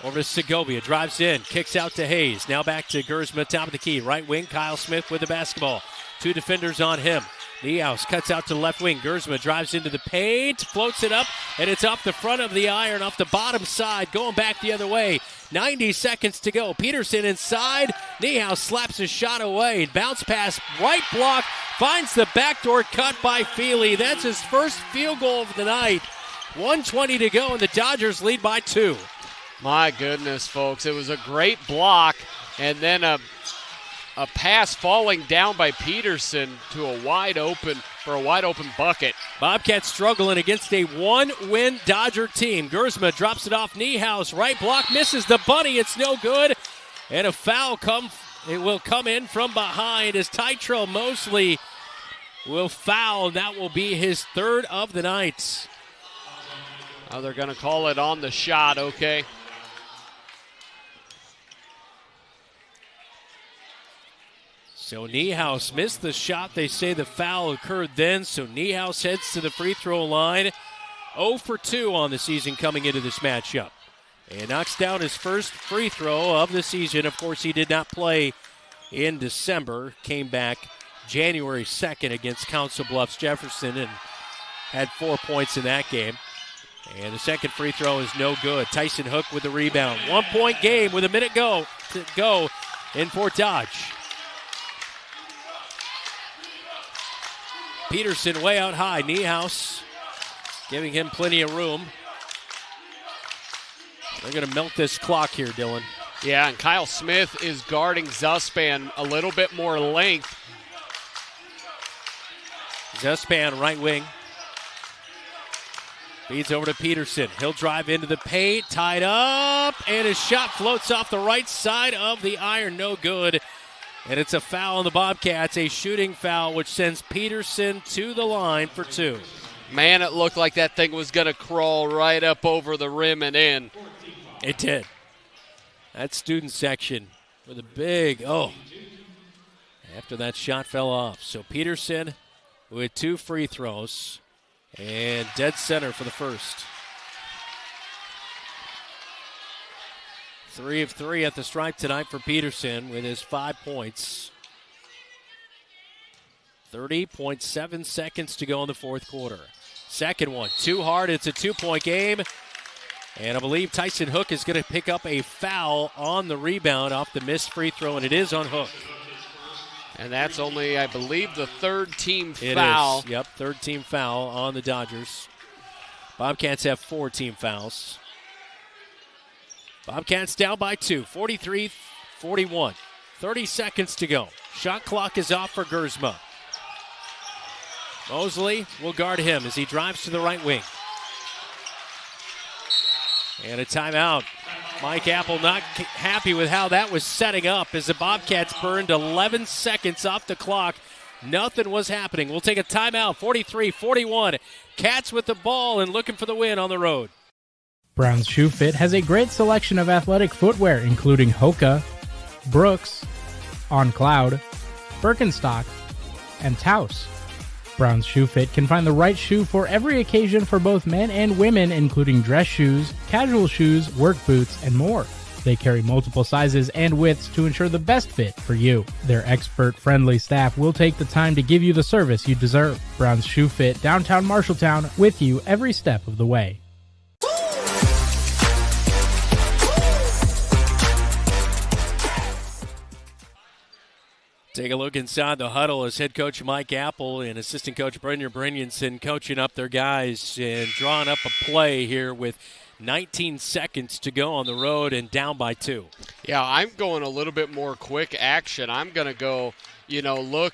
Over to Segovia, drives in, kicks out to Hayes. Now back to Gersma, top of the key. Right wing, Kyle Smith with the basketball. 2 defenders on him. Niehaus cuts out to the left wing. Gersma drives into the paint, floats it up, and it's off the front of the iron, off the bottom side, going back the other way. 90 seconds to go. Peterson inside. Niehaus slaps his shot away. Bounce pass, right block, finds the backdoor cut by Feely. That's his first field goal of the night. 1:20 to go, and the Dodgers lead by 2. My goodness, folks. It was a great block, and then a pass falling down by Peterson to a wide open bucket. Bobcats struggling against a 1-win Dodger team. Gersma drops it off Niehaus. Right block, misses the bunny. It's no good. And a foul will come in from behind as Tytrell Mosley will foul. That will be his 3rd of the night. Oh, they're going to call it on the shot, okay. So Niehaus missed the shot. They say the foul occurred then, so Niehaus heads to the free throw line. 0 for 2 on the season coming into this matchup. And knocks down his first free throw of the season. Of course, he did not play in December. Came back January 2nd against Council Bluffs Jefferson and had 4 points in that game. And the second free throw is no good. Tyson Hook with the rebound. 1-point game with a minute to go in Fort Dodge. Peterson way out high. Niehaus giving him plenty of room. They're going to milk this clock here, Dylan. Yeah, and Kyle Smith is guarding Zuspan a little bit more length. Zuspan right wing. Feeds over to Peterson. He'll drive into the paint, tied up, and his shot floats off the right side of the iron. No good. And it's a foul on the Bobcats, a shooting foul, which sends Peterson to the line for 2. Man, it looked like that thing was going to crawl right up over the rim and in. It did. That student section with a big, after that shot fell off. So Peterson with 2 free throws and dead center for the first. 3 of 3 at the stripe tonight for Peterson with his 5 points. 30.7 seconds to go in the fourth quarter. Second one, too hard. It's a 2-point game. And I believe Tyson Hook is going to pick up a foul on the rebound off the missed free throw, and it is on Hook. And that's only, I believe, the third team foul. It is. Yep, third team foul on the Dodgers. Bobcats have 4 team fouls. Bobcats down by 2, 43-41. 30 seconds to go. Shot clock is off for Gersma. Mosley will guard him as he drives to the right wing. And a timeout. Mike Apple not happy with how that was setting up as the Bobcats burned 11 seconds off the clock. Nothing was happening. We'll take a timeout, 43-41. Cats with the ball and looking for the win on the road. Brown's Shoe Fit has a great selection of athletic footwear, including Hoka, Brooks, On Cloud, Birkenstock, and Taos. Brown's Shoe Fit can find the right shoe for every occasion for both men and women, including dress shoes, casual shoes, work boots, and more. They carry multiple sizes and widths to ensure the best fit for you. Their expert-friendly staff will take the time to give you the service you deserve. Brown's Shoe Fit, downtown Marshalltown, with you every step of the way. Take a look inside the huddle as head coach Mike Apple and assistant coach Brynjar Brynjolfsson coaching up their guys and drawing up a play here with 19 seconds to go on the road and down by 2. Yeah, I'm going a little bit more quick action. I'm going to go, look,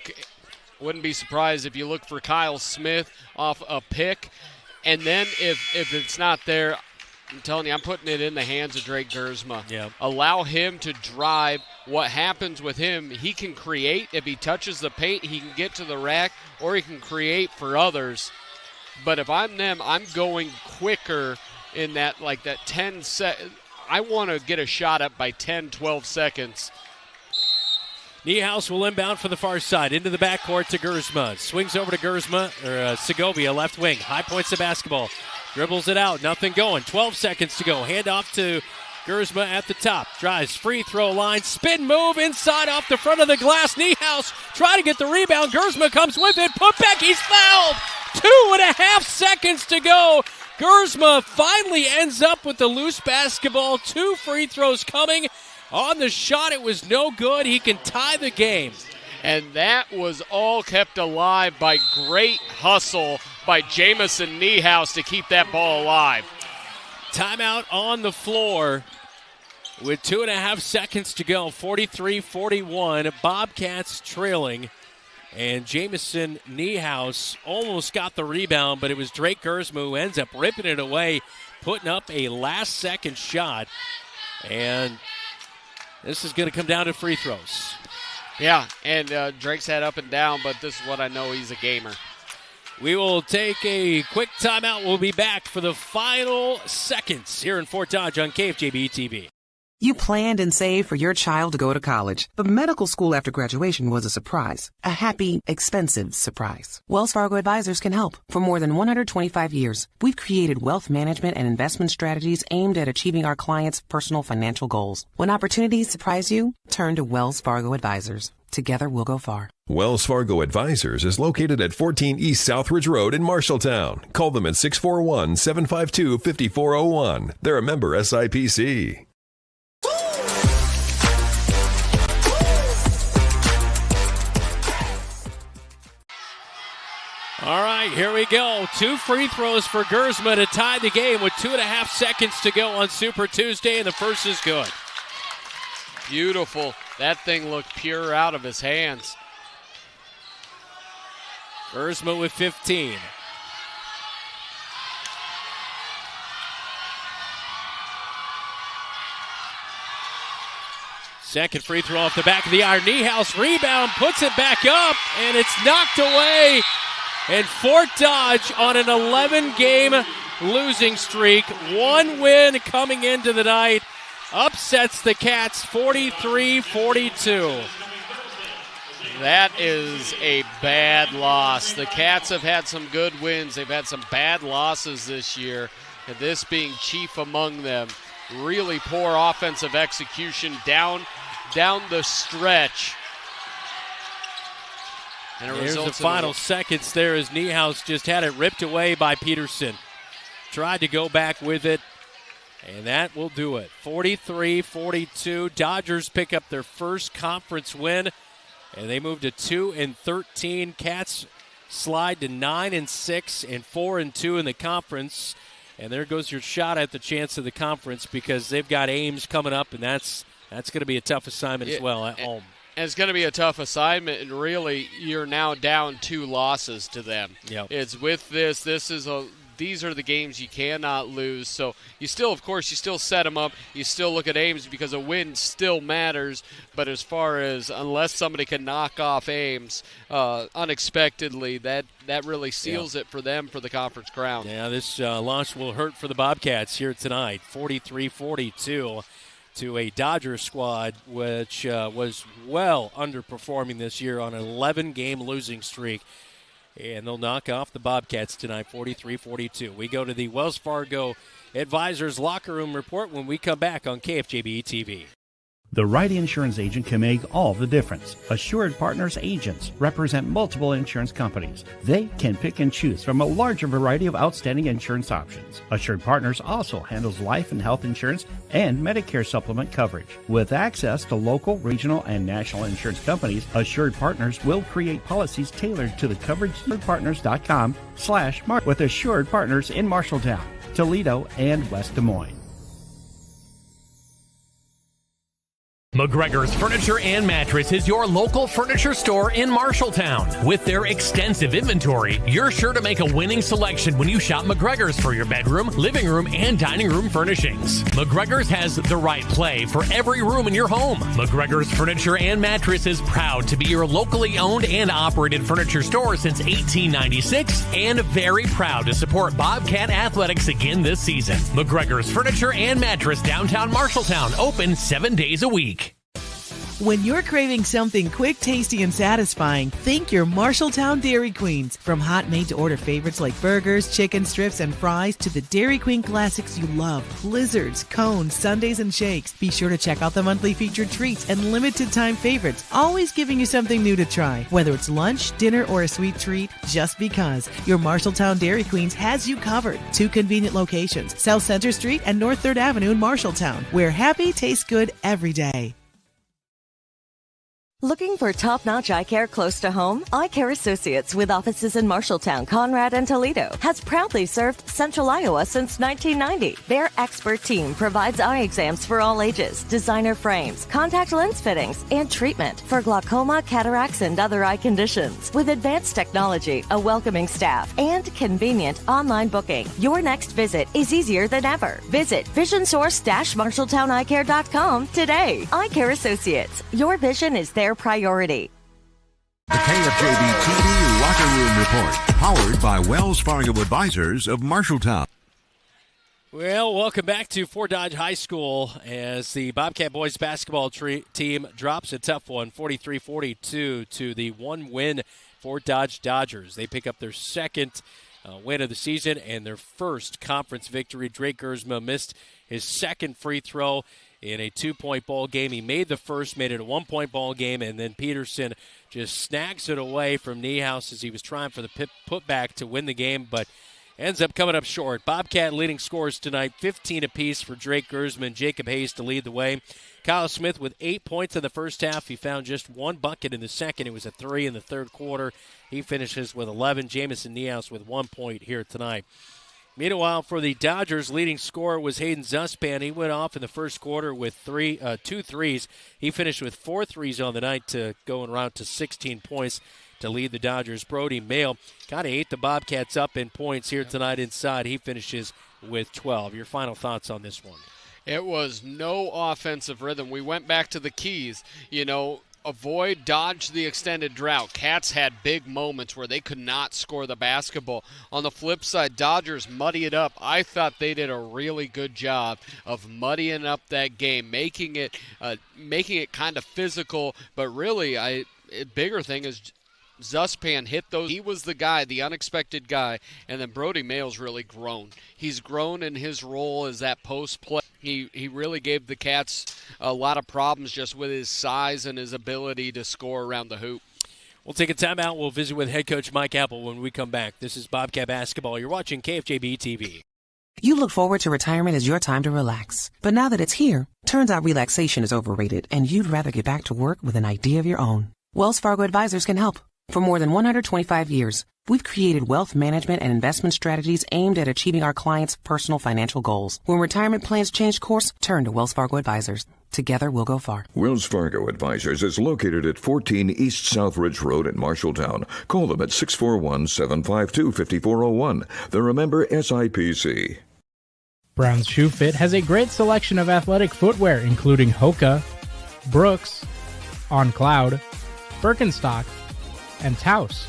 wouldn't be surprised if you look for Kyle Smith off a pick. And then if it's not there, I'm telling you, I'm putting it in the hands of Drake Gersma. Yeah. Allow him to drive. What happens with him, he can create. If he touches the paint, he can get to the rack, or he can create for others. But if I'm them, I'm going quicker in that 10 seconds. I want to get a shot up by 10, 12 seconds. Niehaus will inbound for the far side into the backcourt to Gersma. Swings over to Segovia, left wing. High points the basketball. Dribbles it out, nothing going. 12 seconds to go. Hand off to Gersma at the top. Drives, free throw line, spin move inside off the front of the glass. Niehaus try to get the rebound. Gersma comes with it. Put back, he's fouled. 2.5 seconds to go. Gersma finally ends up with the loose basketball. 2 free throws coming. On the shot, it was no good. He can tie the game. And that was all kept alive by great hustle by Jamison Niehaus to keep that ball alive. Timeout on the floor with 2.5 seconds to go. 43-41. Bobcats trailing. And Jamison Niehaus almost got the rebound, but it was Drake Gersma who ends up ripping it away, putting up a last-second shot. And this is going to come down to free throws. Yeah, and Drake's had up and down, but this is what I know, he's a gamer. We will take a quick timeout. We'll be back for the final seconds here in Fort Dodge on KFJB-TV. You planned and saved for your child to go to college, but medical school after graduation was a surprise. A happy, expensive surprise. Wells Fargo Advisors can help. For more than 125 years, we've created wealth management and investment strategies aimed at achieving our clients' personal financial goals. When opportunities surprise you, turn to Wells Fargo Advisors. Together we'll go far. Wells Fargo Advisors is located at 14 East Southridge Road in Marshalltown. Call them at 641-752-5401. They're a member SIPC. All right, here we go. 2 free throws for Gersma to tie the game with 2.5 seconds to go on Super Tuesday, and the first is good. Beautiful. That thing looked pure out of his hands. Gersma with 15. Second free throw off the back of the iron. Niehaus rebound, puts it back up, and it's knocked away. And Fort Dodge on an 11-game losing streak. 1 win coming into the night. Upsets the Cats 43-42. That is a bad loss. The Cats have had some good wins. They've had some bad losses this year, and this being chief among them. really poor offensive execution down the stretch. And there's the final seconds there as Niehaus just had it ripped away by Peterson. Tried to go back with it, and that will do it. 43-42. Dodgers pick up their first conference win, and they move to 2-13. Cats slide to 9-6 and 4-2 in the conference. And there goes your shot at the chance of the conference, because they've got Ames coming up, and that's going to be a tough assignment as well at home. And it's going to be a tough assignment, and really you're now down 2 losses to them. Yep. It's with these are the games you cannot lose. So you still set them up. You still look at Ames because a win still matters. But as far as unless somebody can knock off Ames unexpectedly, that really seals it for them for the conference crown. Yeah, this loss will hurt for the Bobcats here tonight. 43-42 to a Dodgers squad which was well underperforming this year on an 11-game losing streak. And they'll knock off the Bobcats tonight, 43-42. We go to the Wells Fargo Advisors Locker Room Report when we come back on KFJB-TV. The right insurance agent can make all the difference. Assured Partners agents represent multiple insurance companies. They can pick and choose from a larger variety of outstanding insurance options. Assured Partners also handles life and health insurance and Medicare supplement coverage. With access to local, regional, and national insurance companies, Assured Partners will create policies tailored to the coverage. AssuredPartners.com/Mark with Assured Partners in Marshalltown, Toledo, and West Des Moines. McGregor's Furniture and Mattress is your local furniture store in Marshalltown. With their extensive inventory, you're sure to make a winning selection when you shop McGregor's for your bedroom, living room, and dining room furnishings. McGregor's has the right play for every room in your home. McGregor's Furniture and Mattress is proud to be your locally owned and operated furniture store since 1896 and very proud to support Bobcat Athletics again this season. McGregor's Furniture and Mattress, downtown Marshalltown, open 7 days a week. When you're craving something quick, tasty, and satisfying, think your Marshalltown Dairy Queens. From hot made-to-order favorites like burgers, chicken strips, and fries to the Dairy Queen classics you love, blizzards, cones, sundaes, and shakes. Be sure to check out the monthly featured treats and limited-time favorites, always giving you something new to try. Whether it's lunch, dinner, or a sweet treat, just because. Your Marshalltown Dairy Queens has you covered. 2 convenient locations, South Center Street and North 3rd Avenue in Marshalltown, where happy tastes good every day. Looking for top-notch eye care close to home? Eye Care Associates, with offices in Marshalltown, Conrad, and Toledo, has proudly served Central Iowa since 1990. Their expert team provides eye exams for all ages, designer frames, contact lens fittings, and treatment for glaucoma, cataracts, and other eye conditions. With advanced technology, a welcoming staff, and convenient online booking, your next visit is easier than ever. Visit VisionSource-MarshalltownEyeCare.com today. Eye Care Associates, your vision is their priority. The KFJB-TV Locker Room Report, powered by Wells Fargo Advisors of Marshalltown. Well, welcome back to Fort Dodge High School as the Bobcat boys basketball team drops a tough one, 43-42 to the 1-win Fort Dodge Dodgers. They pick up their second win of the season and their first conference victory. Drake Gersma missed his second free throw in a 2-point ball game. He made the first, made it a 1-point ball game, and then Peterson just snags it away from Niehaus as he was trying for the putback to win the game, but ends up coming up short. Bobcat leading scorers tonight, 15 apiece for Drake Gersman and Jacob Hayes to lead the way. Kyle Smith with 8 points in the first half. He found just 1 bucket in the second. It was a 3 in the third quarter. He finishes with 11. Jamison Niehaus with 1 point here tonight. Meanwhile, for the Dodgers, leading scorer was Hayden Zuspan. He went off in the first quarter with 2 threes. He finished with 4 threes on the night to go en route to 16 points to lead the Dodgers. Brody Mail kind of ate the Bobcats up in points here tonight inside. He finishes with 12. Your final thoughts on this one? It was no offensive rhythm. We went back to the keys. Avoid, dodge the extended drought. Cats had big moments where they could not score the basketball. On the flip side, Dodgers muddy it up. I thought they did a really good job of muddying up that game, making it kind of physical. But really, bigger thing is Zuspan hit those. He was the guy, the unexpected guy, and then Brody Mail's really grown. He's grown in his role as that post play. He really gave the Cats a lot of problems just with his size and his ability to score around the hoop. We'll take a timeout. We'll visit with head coach Mike Apple when we come back. This is Bobcat Basketball. You're watching KFJB-TV. You look forward to retirement as your time to relax. But now that it's here, turns out relaxation is overrated and you'd rather get back to work with an idea of your own. Wells Fargo Advisors can help. For more than 125 years, we've created wealth management and investment strategies aimed at achieving our clients' personal financial goals. When retirement plans change course, turn to Wells Fargo Advisors. Together, we'll go far. Wells Fargo Advisors is located at 14 East Southridge Road in Marshalltown. Call them at 641-752-5401. They're a member SIPC. Brown's Shoe Fit has a great selection of athletic footwear, including Hoka, Brooks, On Cloud, Birkenstock, and Taos.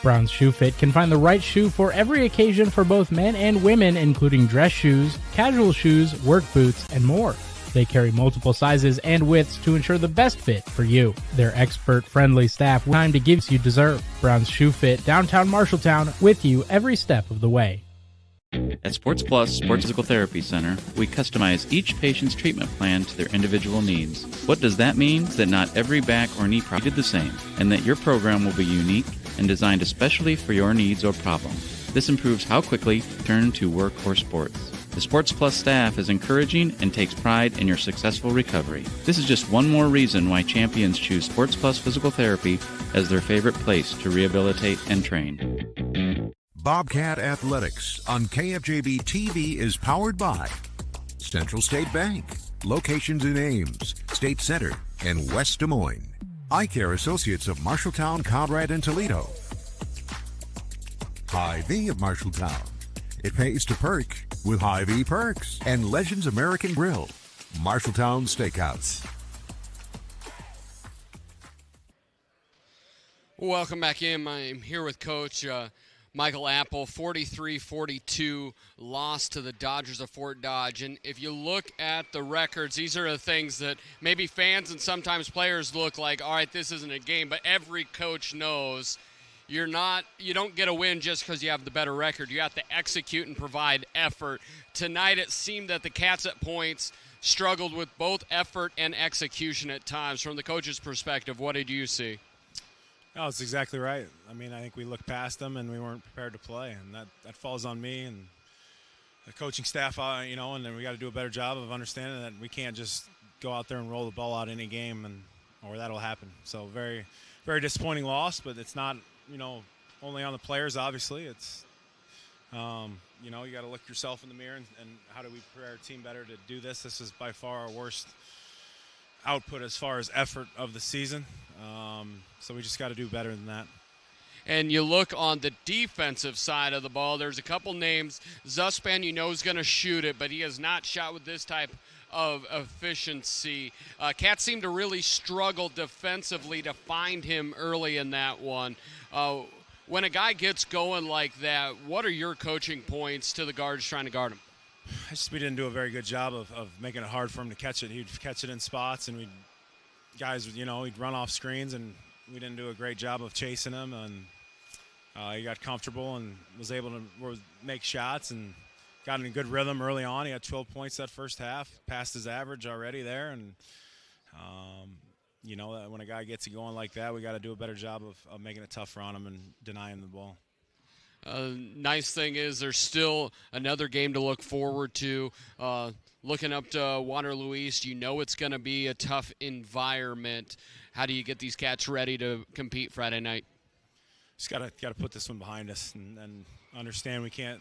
Brown's Shoe Fit can find the right shoe for every occasion for both men and women, including dress shoes, casual shoes, work boots, and more. They carry multiple sizes and widths to ensure the best fit for you. Their expert-friendly staff, time to give you deserve. Brown's Shoe Fit, downtown Marshalltown, with you every step of the way. At Sports Plus Sports Physical Therapy Center, we customize each patient's treatment plan to their individual needs. What does that mean? That not every back or knee problem is the same, and that your program will be unique and designed especially for your needs or problem. This improves how quickly you turn to work or sports. The Sports Plus staff is encouraging and takes pride in your successful recovery. This is just one more reason why champions choose Sports Plus Physical Therapy as their favorite place to rehabilitate and train. Bobcat Athletics on KFJB-TV is powered by Central State Bank, locations in Ames, State Center, and West Des Moines. Eye Care Associates of Marshalltown, Conrad, and Toledo. Hy-Vee of Marshalltown. It pays to perk with Hy-Vee Perks. And Legends American Grill, Marshalltown Steakhouse. Welcome back in. I'm here with Coach Michael Apple. 43-42 loss to the Dodgers of Fort Dodge. And if you look at the records, these are the things that maybe fans and sometimes players look like, all right, this isn't a game, but every coach knows you don't get a win just because you have the better record. You have to execute and provide effort. Tonight it seemed that the Cats at points struggled with both effort and execution at times. From the coach's perspective, what did you see? Oh, that's exactly right. I mean, I think we looked past them and we weren't prepared to play, and that falls on me and the coaching staff, and then we got to do a better job of understanding that we can't just go out there and roll the ball out any game, or that'll happen. So very, very disappointing loss, but it's not, only on the players, obviously. It's, you got to look yourself in the mirror and how do we prepare our team better to do this. This is by far our worst output as far as effort of the season. So we just got to do better than that. And you look on the defensive side of the ball, there's a couple names. Zuspan, is going to shoot it, but he has not shot with this type of efficiency. Cats seem to really struggle defensively to find him early in that one. When a guy gets going like that, what are your coaching points to the guards trying to guard him? We didn't do a very good job of making it hard for him to catch it. He'd catch it in spots, and he'd run off screens, and we didn't do a great job of chasing him. And he got comfortable and was able to make shots and got in a good rhythm early on. He had 12 points that first half, passed his average already there. And, when a guy gets it going like that, we got to do a better job of making it tougher on him and denying the ball. Nice thing is there's still another game to look forward to. Looking up to Waterloo East, it's going to be a tough environment. How do you get these Cats ready to compete Friday night? Just got to put this one behind us and understand we can't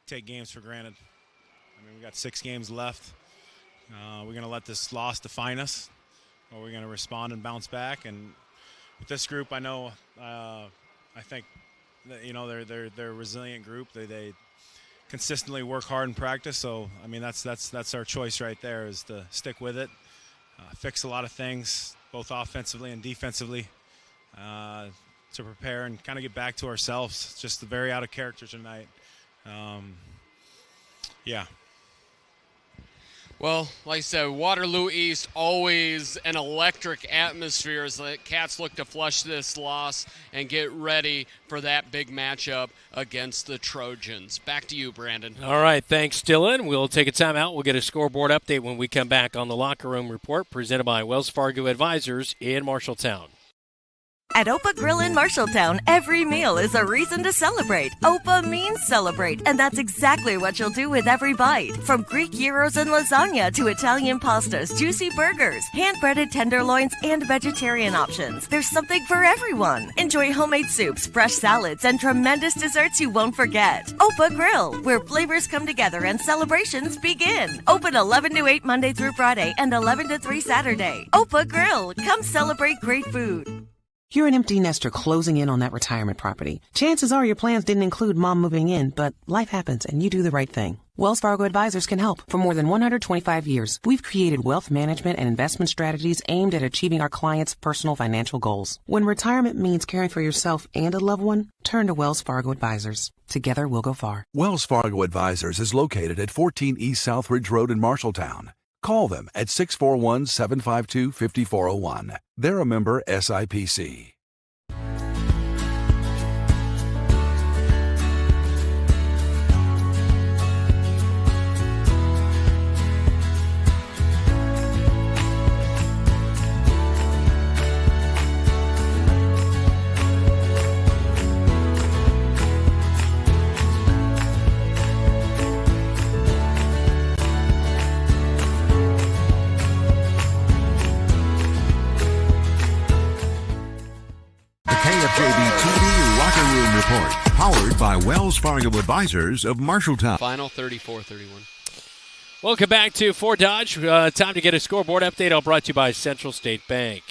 take games for granted. I mean, we got 6 games left. We're going to let this loss define us, or we're going to respond and bounce back. And with this group, I know, I think, that, they're a resilient group. They consistently work hard in practice. So, I mean, that's our choice right there, is to stick with it, fix a lot of things, both offensively and defensively, to prepare and kind of get back to ourselves. It's just very out of character tonight. Yeah. Well, like I said, Waterloo East, always an electric atmosphere as the Cats look to flush this loss and get ready for that big matchup against the Trojans. Back to you, Brandon. All right, thanks, Dylan. We'll take a timeout. We'll get a scoreboard update when we come back on the Locker Room Report, presented by Wells Fargo Advisors in Marshalltown. At Opa Grill in Marshalltown, every meal is a reason to celebrate. Opa means celebrate, and that's exactly what you'll do with every bite. From Greek gyros and lasagna to Italian pastas, juicy burgers, hand-breaded tenderloins, and vegetarian options. There's something for everyone. Enjoy homemade soups, fresh salads, and tremendous desserts you won't forget. Opa Grill, where flavors come together and celebrations begin. Open 11 to 8 Monday through Friday and 11 to 3 Saturday. Opa Grill, come celebrate great food. You're an empty nester closing in on that retirement property. Chances are your plans didn't include mom moving in, but life happens and you do the right thing. Wells Fargo Advisors can help. For more than 125 years, we've created wealth management and investment strategies aimed at achieving our clients' personal financial goals. When retirement means caring for yourself and a loved one, turn to Wells Fargo Advisors. Together we'll go far. Wells Fargo Advisors is located at 14 East Southridge Road in Marshalltown. Call them at 641-752-5401. They're a member SIPC. KFJB-TV Locker Room Report, powered by Wells Fargo Advisors of Marshalltown. Final 34-31. Welcome back to Fort Dodge. Time to get a scoreboard update, all brought to you by Central State Bank.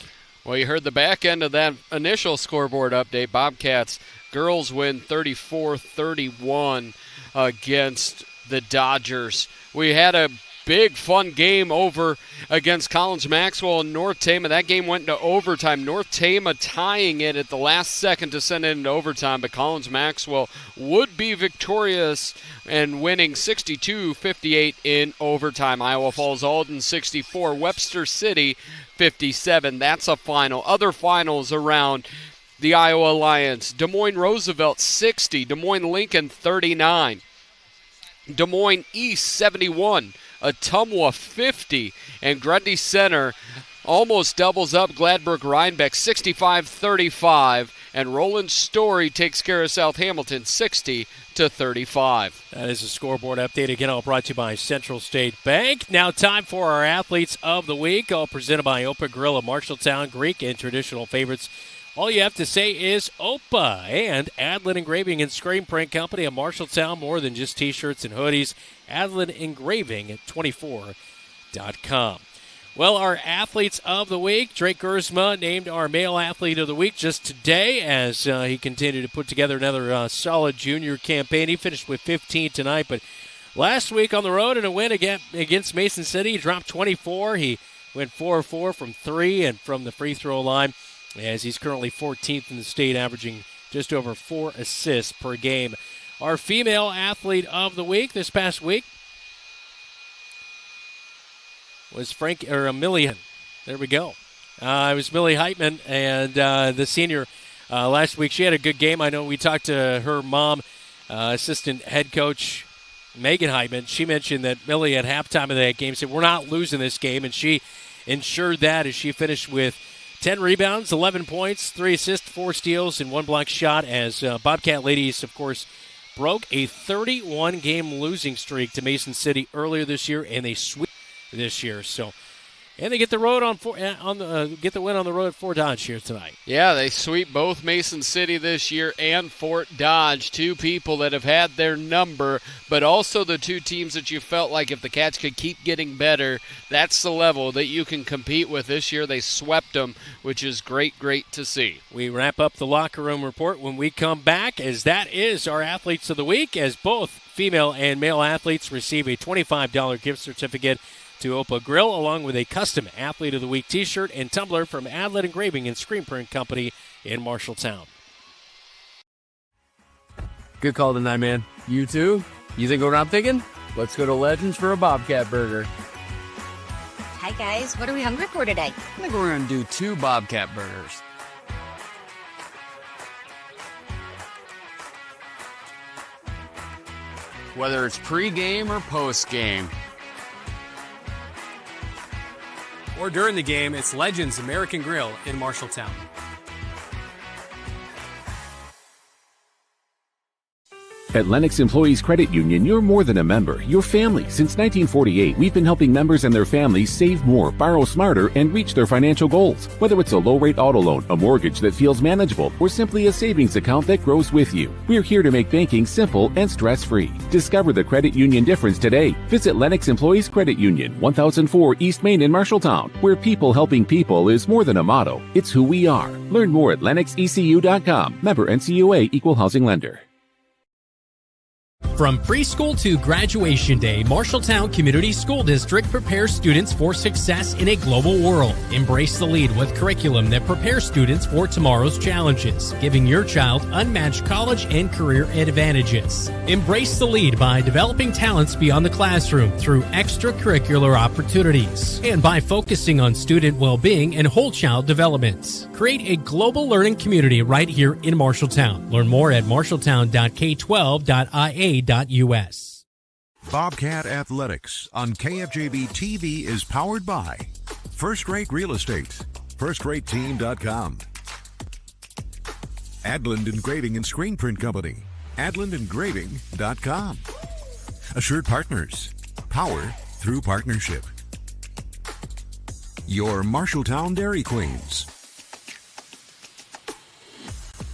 Well, you heard the back end of that initial scoreboard update. Bobcats girls win 34-31 against the Dodgers. We had a big, fun game over against Collins Maxwell and North Tama. That game went into overtime. North Tama tying it at the last second to send it into overtime, but Collins Maxwell would be victorious and winning 62-58 in overtime. Iowa Falls Alden 64, Webster City 57. That's a final. Other finals around the Iowa Alliance. Des Moines Roosevelt 60, Des Moines Lincoln 39, Des Moines East 71, Ottumwa 50, and Grundy Center almost doubles up Gladbrook Rhinebeck 65-35, and Roland Story takes care of South Hamilton 60-35. That is a scoreboard update, again, all brought to you by Central State Bank. Now time for our Athletes of the Week, all presented by Opa Grill of Marshalltown, Greek and traditional favorites. All you have to say is Opa, and Adlin Engraving and Screen Print Company of Marshalltown, more than just t-shirts and hoodies. Adlin Engraving at 24.com. Well, our Athletes of the Week, Drake Gersma named our Male Athlete of the Week just today as he continued to put together another solid junior campaign. He finished with 15 tonight, but last week on the road in a win against Mason City, he dropped 24. He went 4-4 from 3 and from the free throw line, as he's currently 14th in the state, averaging just over 4 assists per game. Our Female Athlete of the Week this past week was Millie. There we go. It was Millie Heitman, and the senior last week. She had a good game. I know we talked to her mom, assistant head coach Megan Heitman. She mentioned that Millie at halftime of that game said, "We're not losing this game," and she ensured that as she finished with 10 rebounds, 11 points, 3 assists, 4 steals, and 1 block shot, as Bobcat ladies, of course, broke a 31-game losing streak to Mason City earlier this year, and they swept this year. So, and they get the win on the road at Fort Dodge here tonight. Yeah, they sweep both Mason City this year and Fort Dodge, two people that have had their number, but also the two teams that you felt like if the Cats could keep getting better, that's the level that you can compete with. This year they swept them, which is great to see. We wrap up the Locker Room Report when we come back, as that is our Athletes of the Week, as both female and male athletes receive a $25 gift certificate to Opa Grill, along with a custom Athlete of the Week t-shirt and tumbler from Adlet Engraving and Screen Print Company in Marshalltown. Good call tonight, man. You too? You think what I'm thinking? Let's go to Legends for a Bobcat burger. right, guys. What are we hungry for today? I think we're going to do 2 Bobcat burgers. Whether it's pregame or postgame. Or during the game, it's Legends American Grill in Marshalltown. At Lennox Employees Credit Union, you're more than a member, you're family. Since 1948, we've been helping members and their families save more, borrow smarter, and reach their financial goals. Whether it's a low-rate auto loan, a mortgage that feels manageable, or simply a savings account that grows with you, we're here to make banking simple and stress-free. Discover the credit union difference today. Visit Lennox Employees Credit Union, 1004 East Main in Marshalltown, where people helping people is more than a motto, it's who we are. Learn more at lennoxecu.com. Member NCUA, Equal Housing Lender. From preschool to graduation day, Marshalltown Community School District prepares students for success in a global world. Embrace the lead with curriculum that prepares students for tomorrow's challenges, giving your child unmatched college and career advantages. Embrace the lead by developing talents beyond the classroom through extracurricular opportunities and by focusing on student well-being and whole child development. Create a global learning community right here in Marshalltown. Learn more at marshalltown.k12.ia.us. Bobcat Athletics on KFJB-TV is powered by First Rate Real Estate, FirstRateTeam.com, Adland Engraving and Screen Print Company, AdlandEngraving.com, Assured Partners, power through partnership, your Marshalltown Dairy Queens,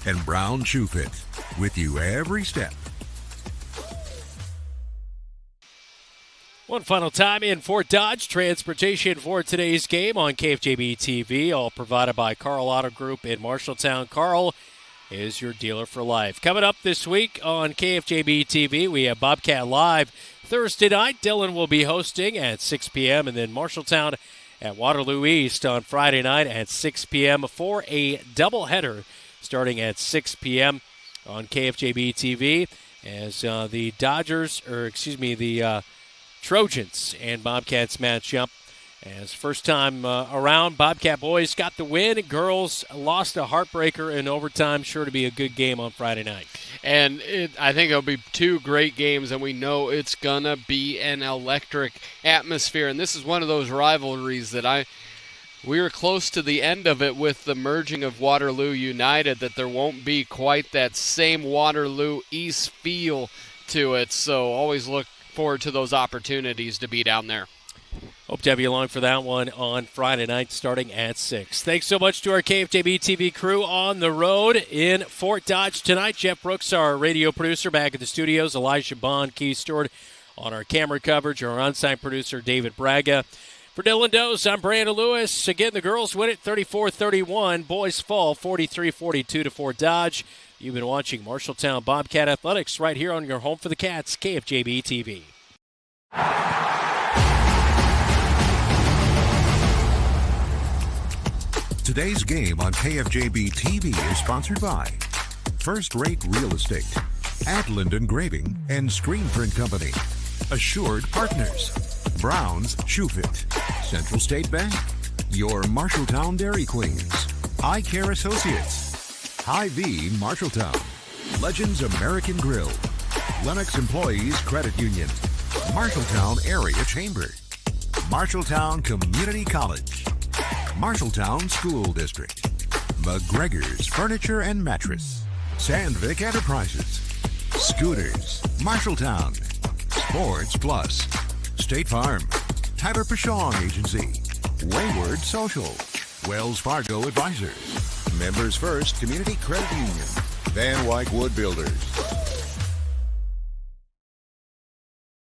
and Brown Shoe Fit, with you every step. One final time in Fort Dodge, transportation for today's game on KFJB-TV, all provided by Carl Auto Group in Marshalltown. Carl is your dealer for life. Coming up this week on KFJB-TV, we have Bobcat Live Thursday night. Dylan will be hosting at 6 p.m., and then Marshalltown at Waterloo East on Friday night at 6 p.m. for a doubleheader starting at 6 p.m. on KFJB-TV as the Trojans and Bobcats match up. As first time around, Bobcat boys got the win. Girls lost a heartbreaker in overtime. Sure to be a good game on Friday night. And I think it'll be 2 great games, and we know it's going to be an electric atmosphere. And this is one of those rivalries that we were close to the end of it with the merging of Waterloo United, that there won't be quite that same Waterloo East feel to it. So always look forward to those opportunities to be down there. Hope to have you along for that one on Friday night starting at 6. Thanks so much to our KFJB-TV crew on the road in Fort Dodge tonight. Jeff Brooks, our radio producer, back at the studios. Elijah Bond, Keith Stewart on our camera coverage. Our on-site producer, David Braga. For Dylan Dose, I'm Brandon Lewis. Again, the girls win it 34-31. Boys fall 43-42 to Fort Dodge. You've been watching Marshalltown Bobcat Athletics right here on your home for the Cats, KFJB-TV. Today's game on KFJB-TV is sponsored by First Rate Real Estate, Adland Engraving and Screen Print Company, Assured Partners, Brown's Shoe Fit, Central State Bank, your Marshalltown Dairy Queens, Eye Care Associates, Hy-Vee Marshalltown, Legends American Grill, Lennox Employees Credit Union, Marshalltown Area Chamber, Marshalltown Community College, Marshalltown School District, McGregor's Furniture and Mattress, Sandvik Enterprises, Scooters, Marshalltown, Sports Plus, State Farm, Tyler Pashong Agency, Wayward Social, Wells Fargo Advisors, Members First Community Credit Union, Van Wyck Wood Builders,